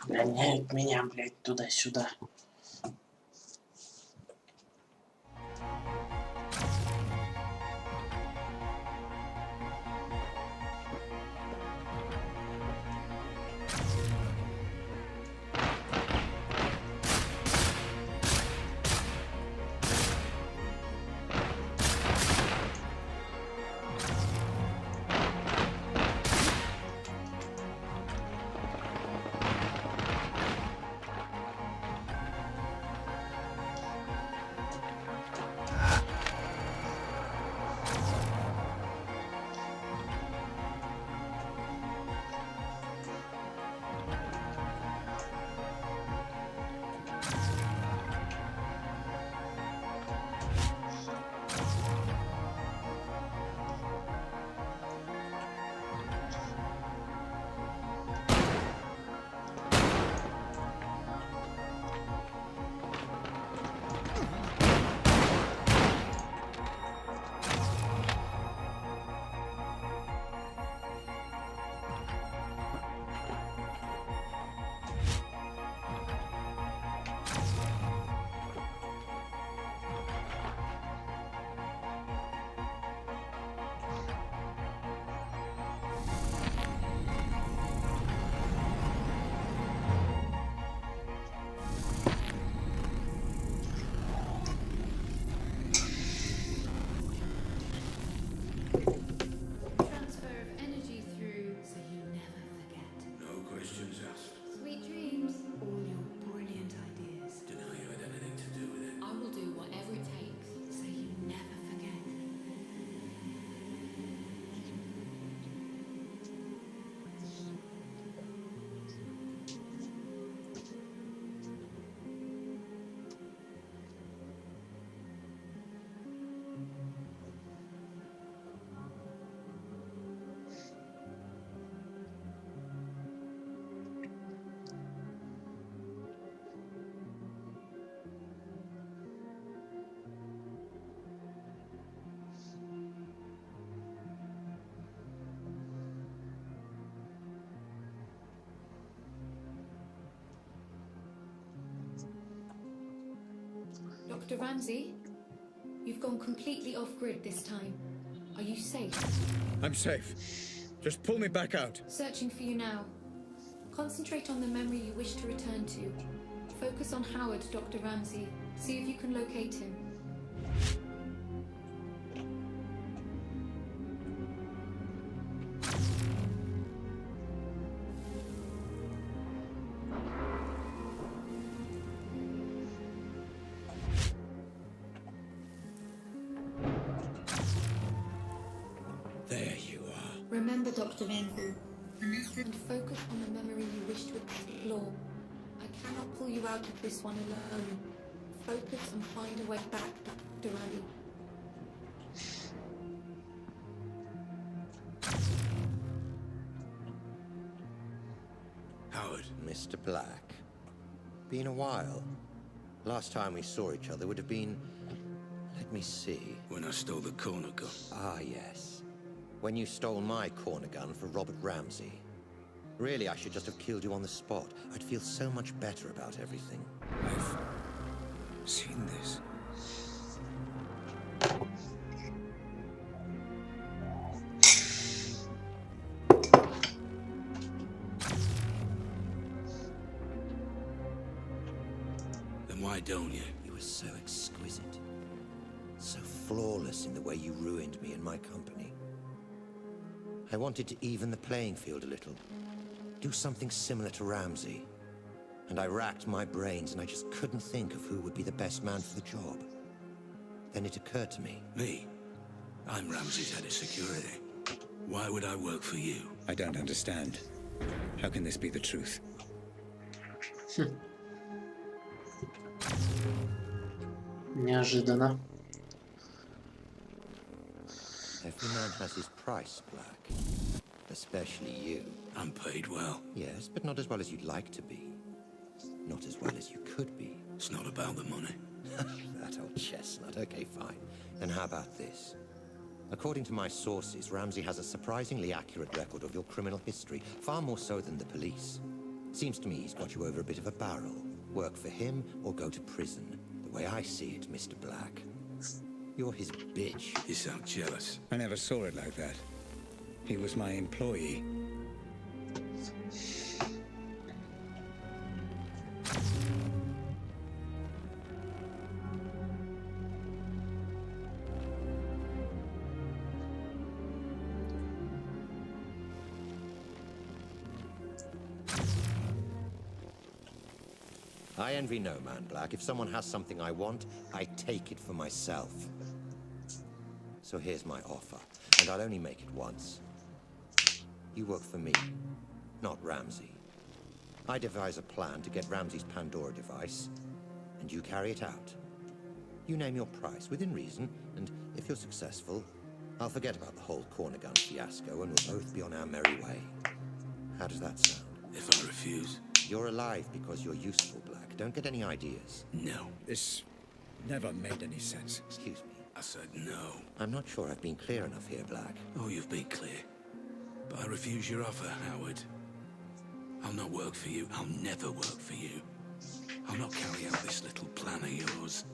Гоняют меня, блядь, туда-сюда. Dr. Ramsey, you've gone completely off-grid this time. Are you safe? I'm safe. Just pull me back out. Searching for you now. Concentrate on the memory you wish to return to. Focus on Howard, Dr. Ramsey. See if you can locate him. Dr. Van. And focus on the memory you wish to explore. I cannot pull you out of this one alone. Focus and find a way back, Dr. Randy. Howard. Mr. Black. Been a while. Last time we saw each other would have been... Let me see. When I stole the corner gun. Ah, yes. When you stole my corner gun for Robert Ramsey. Really, I should just have killed you on the spot. I'd feel so much better about everything. I've seen this. Then why don't you? You were so exquisite. So flawless in the way you ruined me and my company. I wanted to even the playing field a little. Do something similar to Ramsey. And I racked my brains and I just couldn't think of who would be the best man for the job. Then it occurred to me. Me? I'm Ramsey's head of security. Why would I work for you? I don't understand. How can this be the truth? Неожиданно. Every man has his price, Black. Especially you. I'm paid well. Yes, but not as well as you'd like to be. Not as well as you could be. It's not about the money. That old chestnut. Okay, fine. Then how about this? According to my sources, Ramsey has a surprisingly accurate record of your criminal history, far more so than the police. Seems to me he's got you over a bit of a barrel. Work for him or go to prison. The way I see it, Mr. Black. You're his bitch. You sound jealous. I never saw it like that. He was my employee. I envy no man, Black. If someone has something I want, I take it for myself. So here's my offer, and I'll only make it once. You work for me, not Ramsey. I devise a plan to get Ramsey's Pandora device, and you carry it out. You name your price, within reason, and if you're successful, I'll forget about the whole corner gun fiasco, and we'll both be on our merry way. How does that sound? If I refuse? You're alive because you're useful, Black. Don't get any ideas. No. This never made any sense. Excuse me. I said no. I'm not sure I've been clear enough here, Black. Oh, you've been clear. But I refuse your offer, Howard. I'll not work for you. I'll never work for you. I'll not carry out this little plan of yours.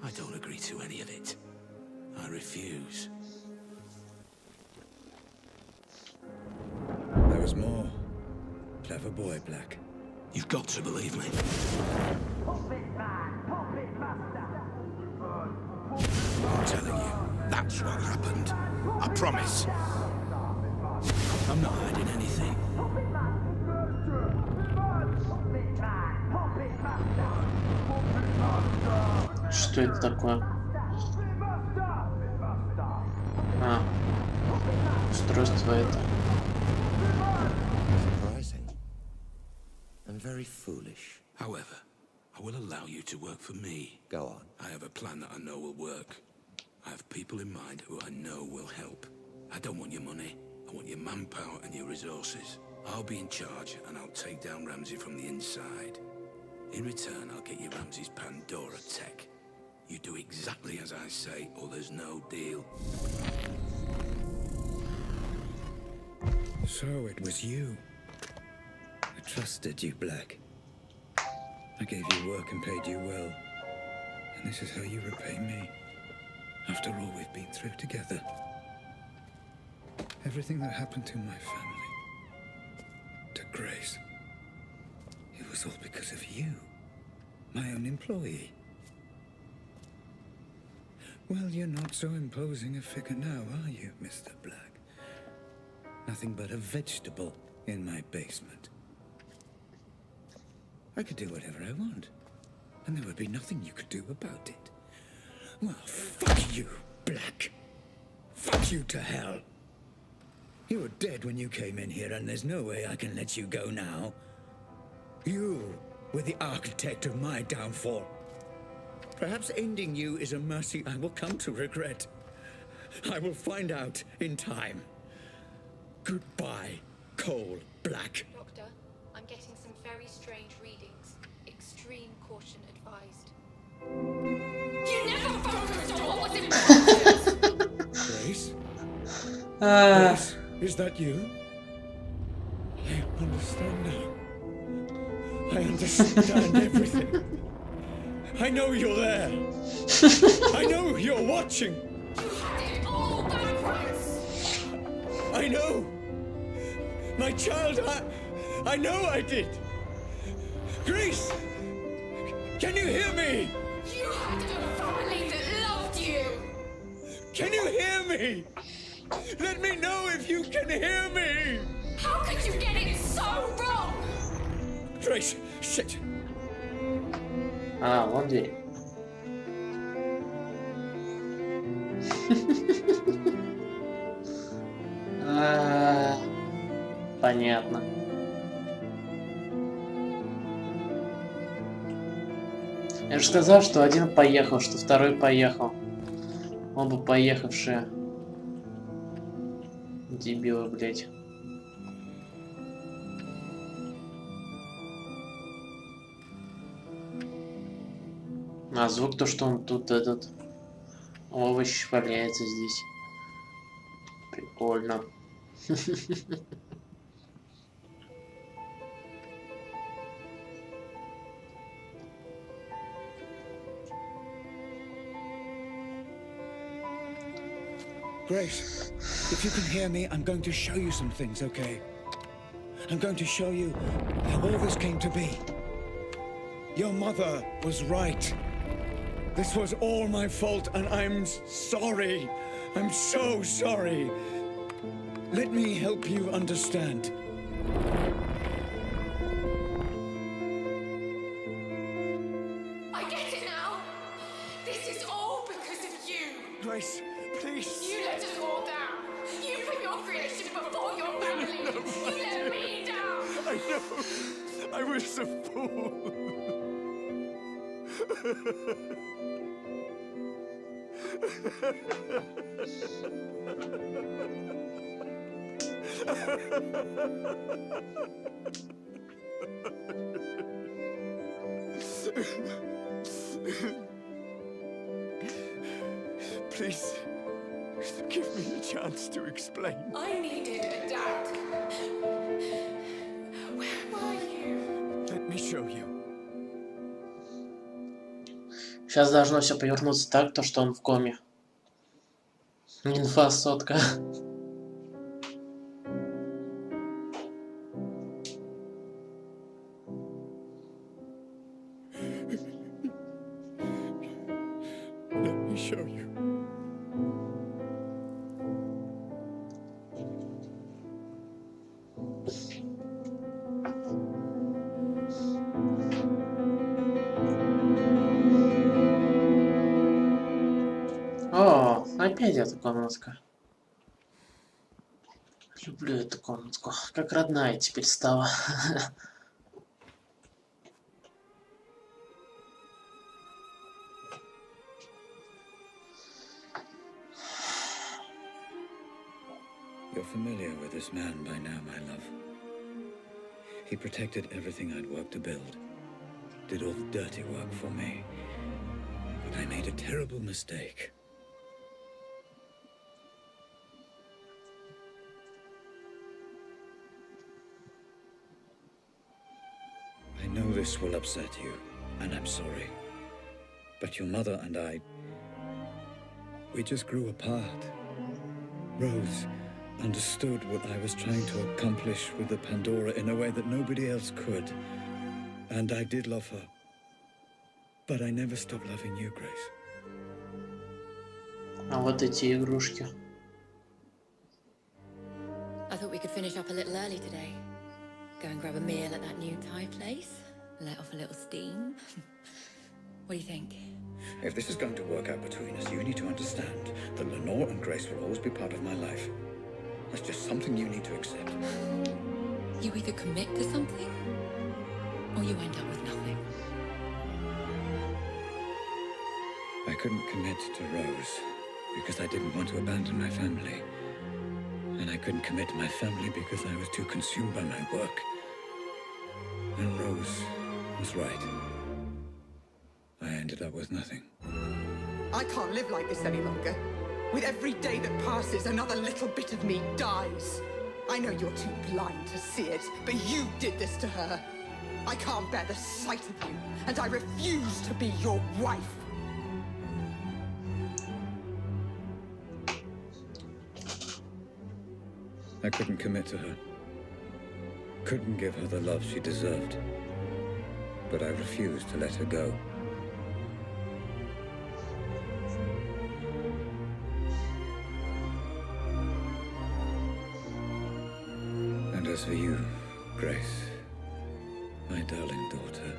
I don't agree to any of it. I refuse. There was more. Clever boy, Black. You've got to believe me. I'm telling you, that's what happened. I promise. I'm not hiding anything. Что это такое? А, устройство это. Surprising. And very foolish. However, I will allow you to work for me. Go on. I have a plan that I know will work. I have people in mind who I know will help. I don't want your money. I want your manpower and your resources. I'll be in charge and I'll take down Ramsey from the inside. In return, I'll get you Ramsey's Pandora tech. You do exactly as I say, or there's no deal. So it was you. I trusted you, Black. I gave you work and paid you well. And this is how you repay me. After all we've been through together. Everything that happened to my family. To Grace. It was all because of you. My own employee. Well, you're not so imposing a figure now, are you, Mr. Black? Nothing but a vegetable in my basement. I could do whatever I want, and there would be nothing you could do about it. Well, fuck you, Black. Fuck you to hell. You were dead when you came in here, and there's no way I can let you go now. You were the architect of my downfall. Perhaps ending you is a mercy I will come to regret. I will find out in time. Goodbye, Coal Black. Doctor, I'm getting some very strange readings. Extreme caution advised. You never focused on what was important! Grace? Grace, is that you? I understand now. I understand everything. I know you're there. I know you're watching. You had it all backwards! I know. My child, I know I did. Grace, can you hear me? You had a family that loved you! Can you hear me? Let me know if you can hear me. How could you get it so wrong? Grace, shit. А, вон дверь. Понятно. Я же сказал, что один поехал, что второй поехал. Оба поехавшие. Дебилы, блядь. А звук то, что он тут этот овощ валяется здесь. Прикольно. Grace, if you can hear me, I'm going to show you some things, okay? I'm going to show you how all this came to be. Your mother was right. This was all my fault, and I'm sorry. I'm so sorry. Let me help you understand. I get it now! This is all because of you! Grace, please. You let us all down! You put your creation before your family! You let me down! I know. I was a fool. Please, give me a chance to explain. I needed a dad. Where were you? Let me show you. Сейчас должно все повернуться так, то что он в коме. Инфа сотка. Let me show you. О, опять эта комнатка. Люблю эту комнатку. Как родная теперь стала. You're familiar with this man by now, my love. He protected everything I'd worked to build. Did all the dirty work for me. But I made a terrible mistake. I know this will upset you, and I'm sorry. But your mother and I, we just grew apart. Rose understood what I was trying to accomplish with the Pandora in a way that nobody else could. And I did love her. But I never stopped loving you, Grace. А вот эти игрушки. I thought we could finish up a little early today. Go and grab a meal at that new Thai place. Let off a little steam. What do you think? If this is going to work out between us, you need to understand that Lenore and Grace will always be part of my life. was just something you need to accept. You either commit to something, or you end up with nothing. I couldn't commit to Rose because I didn't want to abandon my family. And I couldn't commit to my family because I was too consumed by my work. And Rose was right. I ended up with nothing. I can't live like this any longer. With every day that passes, another little bit of me dies. I know you're too blind to see it, but you did this to her. I can't bear the sight of you, and I refuse to be your wife. I couldn't commit to her. Couldn't give her the love she deserved. But I refused to let her go. And as for you, Grace, my darling daughter,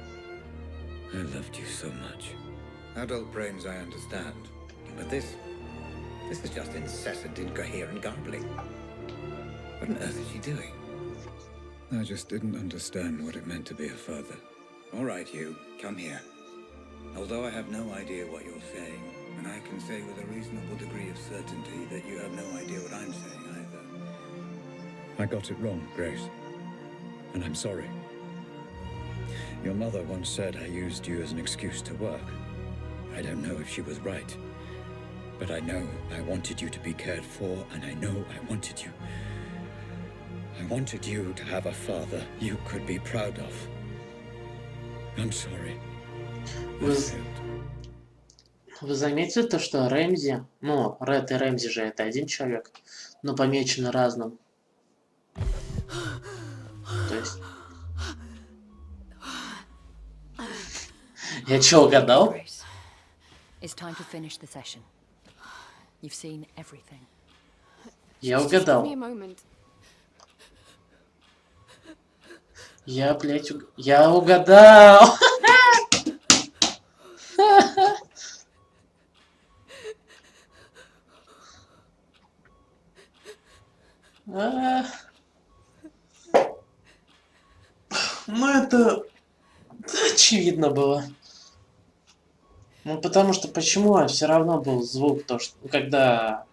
I loved you so much. Adult brains, I understand. But this is just incessant, incoherent garbling. What on earth is she doing? I just didn't understand what it meant to be a father. All right, you, come here. Although I have no idea what you're saying, and I can say with a reasonable degree of certainty that you have no idea what I'm saying either. I got it wrong, Grace. And I'm sorry. Your mother once said I used you as an excuse to work. I don't know if she was right. But I know I wanted you to be cared for, and I know I wanted you. I wanted you to have a father you could be proud of. I'm sorry. Вы заметили то, что Рэмзи, ну, Ред и Рэмзи же это один человек, но помечены разным. То есть... Я чё, угадал? It's time to finish the session. You've seen everything. Я угадал. Я, блядь, я угадал! Ну, это очевидно было. Ну, потому что почему все равно был звук, то, что когда...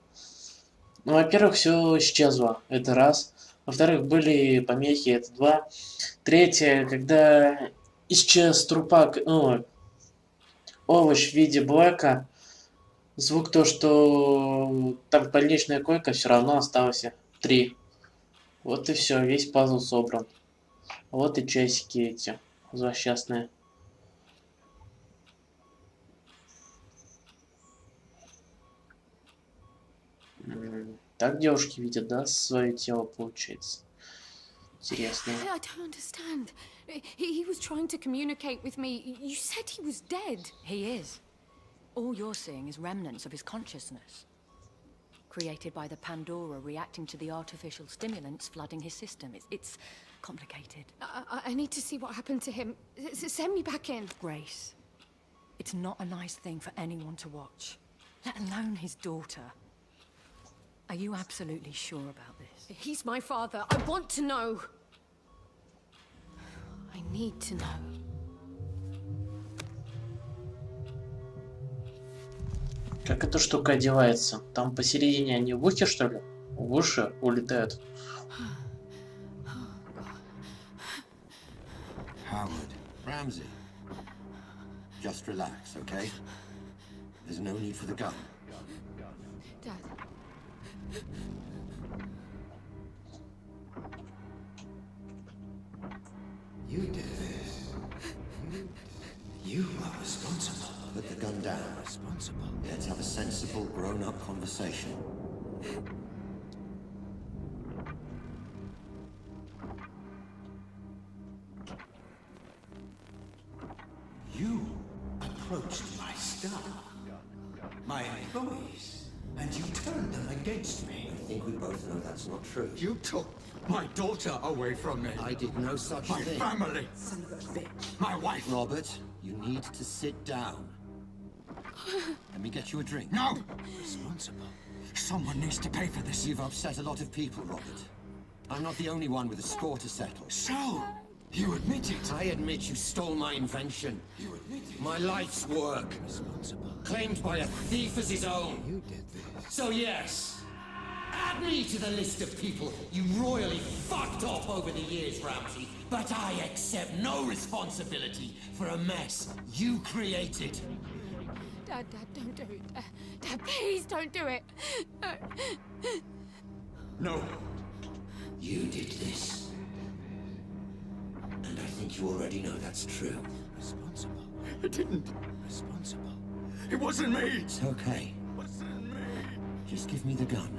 Ну, во-первых, все исчезло, это раз. Во-вторых, были помехи, это два. Третье, когда исчез трупак, ну, овощ в виде Блэка, звук то, что там больничная койка, все равно остался. 3. Вот и все, весь пазл собран. Вот и часики эти злосчастные. Так девушки видят, да, свое тело, получается. Интересно. I don't understand. He was trying to communicate with me. You said he was dead. He is. All you're seeing is remnants of his consciousness. Created by the Pandora reacting to the artificial stimulants flooding his system. It's complicated. I need to see what happened to him. Send me back in. Grace, it's not a nice thing for anyone to watch. Let alone his daughter. Are you absolutely sure about this? He's my father. I want to know. I need to know. Как эта штука одевается? Там посередине они в ухе, что ли? В уши улетают. Howard, Ramsey, just relax, okay? There's no need for the gun. Dad. You did this. You are responsible. Put the gun down. Responsible. Let's have a sensible, grown-up conversation. You approached my staff, my employees, and you turned them against me. I think we both know that's not true. You took my daughter away from me. I did no such thing. My family. Son of a bitch. My wife. Robert, you need to sit down. Let me get you a drink. No! Responsible. Someone needs to pay for this. You've upset a lot of people, Robert. I'm not the only one with a score to settle. So, you admit it? I admit you stole my invention. You admit it? My life's work. Responsible. Claimed by a thief as his own. You did this. So yes, add me to the list of people you royally fucked off over the years, Ramsey. But I accept no responsibility for a mess you created. Dad, don't do it. Dad, please don't do it. No. You did this. And I think you already know that's true. Responsible. I didn't. Responsible. It wasn't me. It's okay. It wasn't me. Just give me the gun.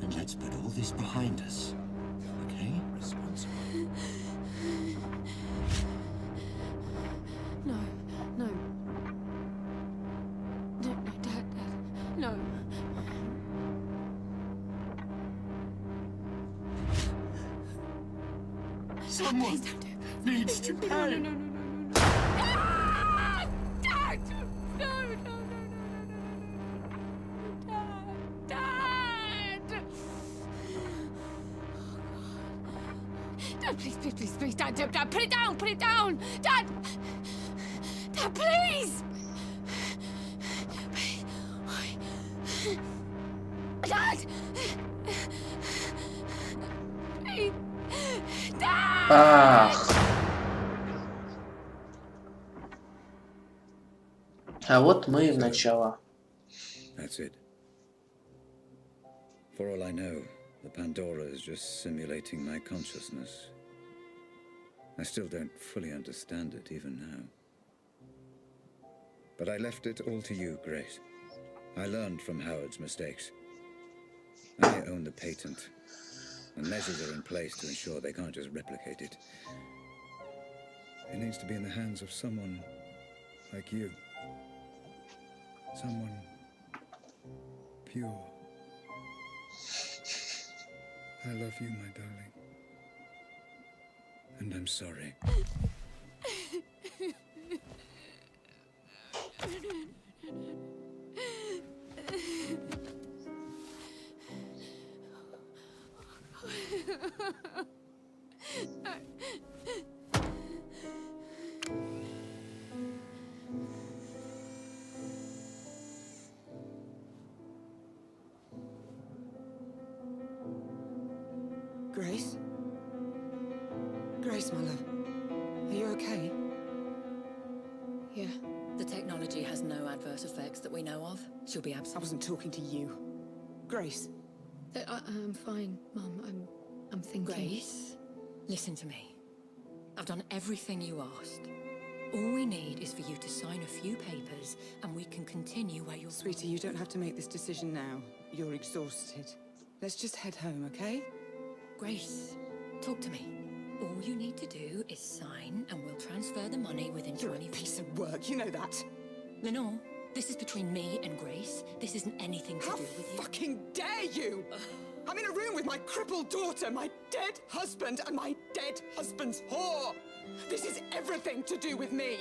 And let's put all this behind us. Okay? Responsible. No. No, Dad, no. Someone needs to pay. No. Ah! Dad! No. Dad! Dad, please, Dad, put it down, Dad! Dad, please! Dad! Please! Dad! Ах. А вот мы и в начало. That's it. For all I know, the Pandora is just simulating my consciousness. I still don't fully understand it even now. But I left it all to you, Grace. I learned from Howard's mistakes. I own the patent, and measures are in place to ensure they can't just replicate it. It needs to be in the hands of someone like you. Someone pure. I love you, my darling. And I'm sorry. Grace? Grace, my love. Are you okay? Yeah. The technology has no adverse effects that we know of. She'll be absolutely... I wasn't talking to you. Grace. I'm fine, Mum. I'm thinking. Grace, listen to me. I've done everything you asked. All we need is for you to sign a few papers, and we can continue where you're... Sweetie, you don't have to make this decision now. You're exhausted. Let's just head home, okay? Grace, talk to me. All you need to do is sign, and we'll transfer the money within 20... You're a piece of work, you know that. Lenore, this is between me and Grace. This isn't anything to do with you. How fucking dare you! I'm in a room with my crippled daughter, my dead husband, and my dead husband's whore! This is everything to do with me!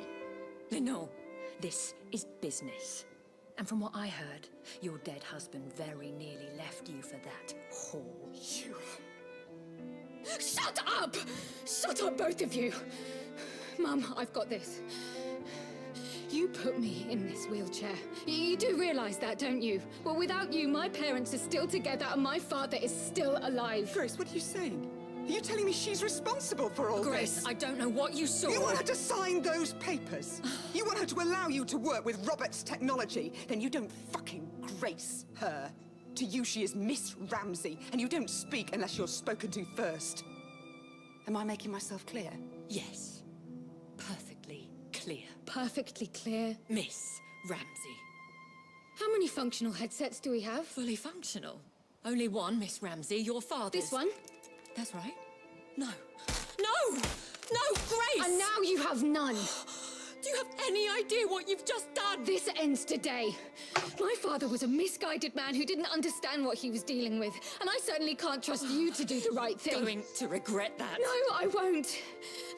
Lenore, this is business. And from what I heard, your dead husband very nearly left you for that whore. You... Shut up! Shut up, both of you! Mum, I've got this. You put me in this wheelchair. You do realize that, don't you? Well, without you, my parents are still together and my father is still alive. Grace, what are you saying? Are you telling me she's responsible for all Grace, this? I don't know what you saw. You want her to sign those papers? You want her to allow you to work with Robert's technology? Then you don't fucking grace her. To you, she is Miss Ramsey, and you don't speak unless you're spoken to first. Am I making myself clear? Yes. Perfectly clear. Perfectly clear. Miss Ramsey. How many functional headsets do we have? Fully functional. Only one, Miss Ramsey, your father's. This one? That's right. No. No! No, Grace! And now you have none. Do you have any idea what you've just done? This ends today. My father was a misguided man who didn't understand what he was dealing with, and I certainly can't trust you to do the right thing. Going to regret that. No, I won't.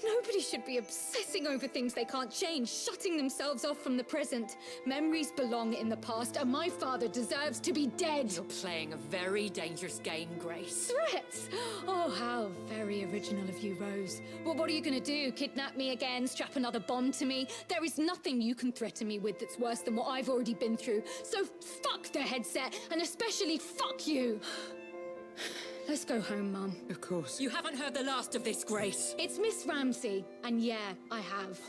Nobody should be obsessing over things they can't change, shutting themselves off from the present. Memories belong in the past, and my father deserves to be dead. You're playing a very dangerous game, Grace. Threats? Oh, how very original of you, Rose. Well, what are you gonna do? Kidnap me again? Strap another bomb to me? There is nothing you can threaten me with that's worse than what I've already been through. So fuck the headset, and especially fuck you. Let's go home, Mum. Of course. You haven't heard the last of this, Grace. It's Miss Ramsey, and yeah, I have.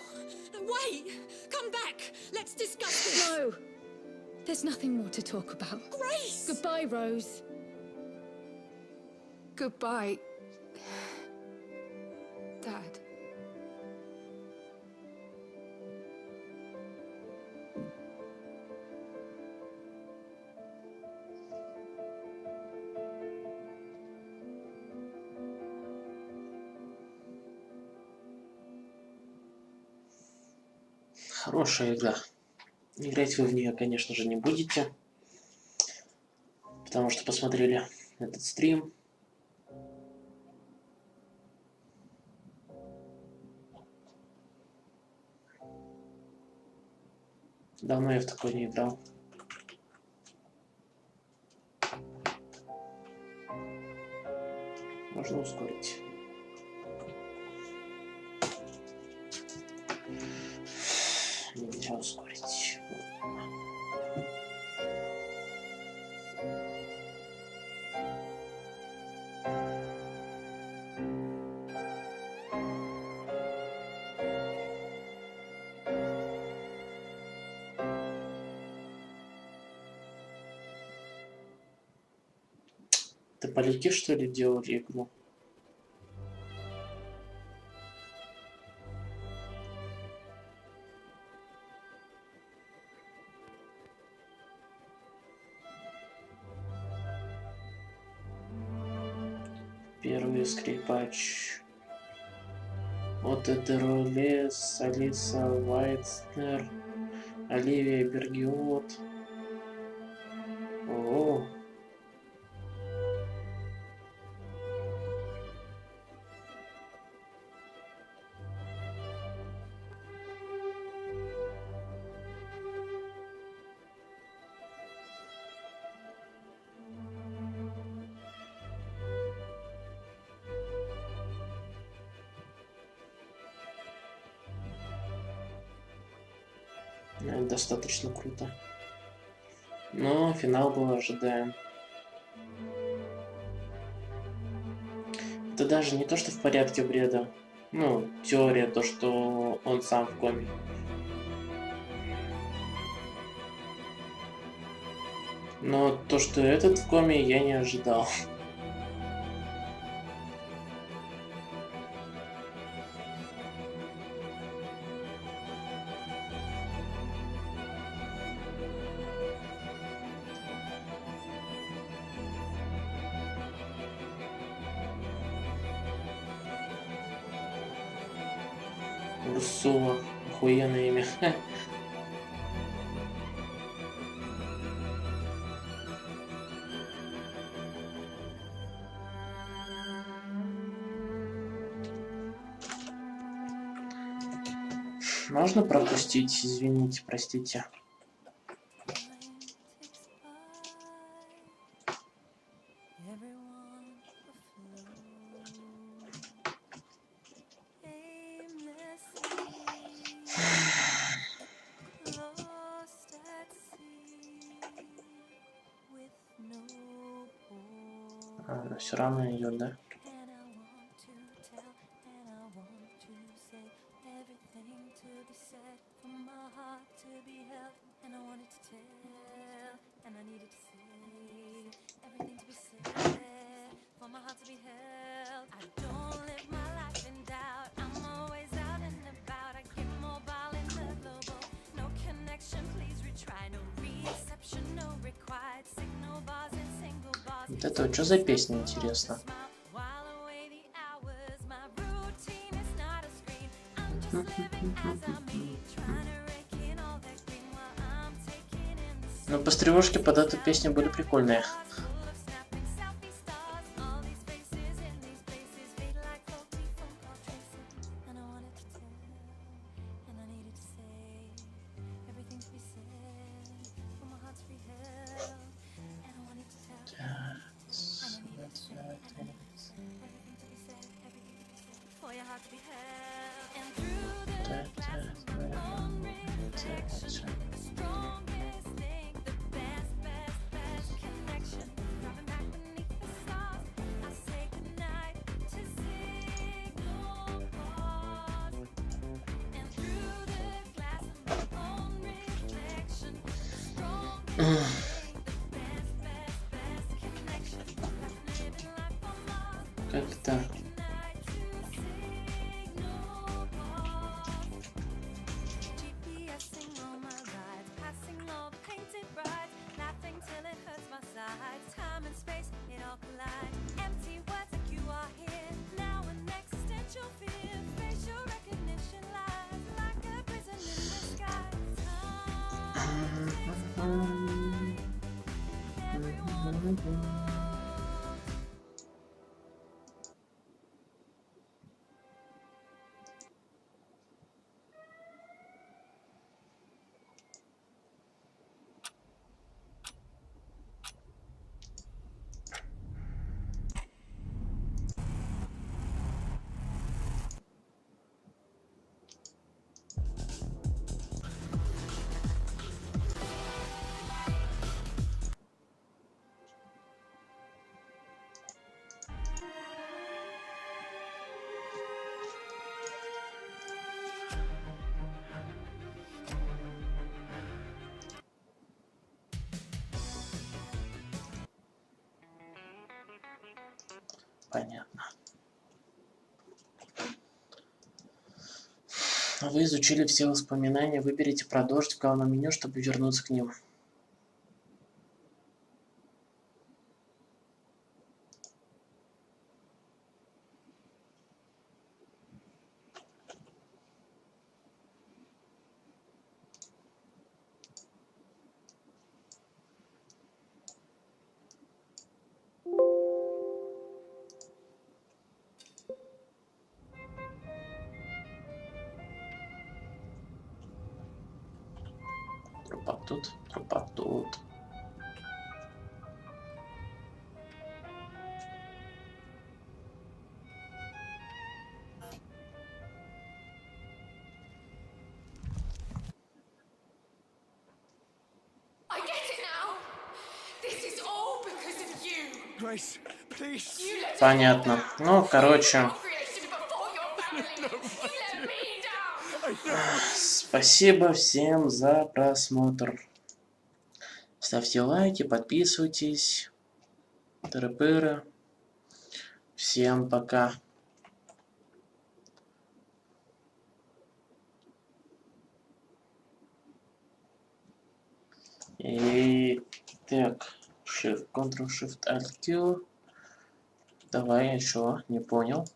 Wait! Come back! Let's discuss this! No! There's nothing more to talk about. Grace! Goodbye, Rose. Goodbye, Dad. Хорошая игра. Играть вы в нее, конечно же, не будете, потому что посмотрели этот стрим. Давно я в такой не играл. Можно ускорить. Нельзя ускорить. Ты поляки, что ли, делали игру? Первый скрипач. Вот это Ролес, Алиса Вайцнер, Оливия Бергиот. О. Достаточно круто. Но финал был ожидаем. Это даже не то, что в порядке бреда. Ну, теория, то, что он сам в коме. Но то, что этот в коме, я не ожидал. Урсула. Охуенное имя. Можно пропустить? Извините, простите. Она все равно идет, да? Вот это вот что за песня, интересно? Но постревожки под эту песню были прикольные. Как-то. Понятно. Вы изучили все воспоминания. Выберите «Продолжить» в главном меню, чтобы вернуться к ним. Трупа тут. I get it now. This is all because of you. Grace, please. Понятно. Ну, короче. Спасибо всем за просмотр. Ставьте лайки, подписывайтесь. Тыры-пыры. Всем пока. И так, Shift, Ctrl, Shift, Alt, Q. Давай еще, не понял.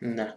Да.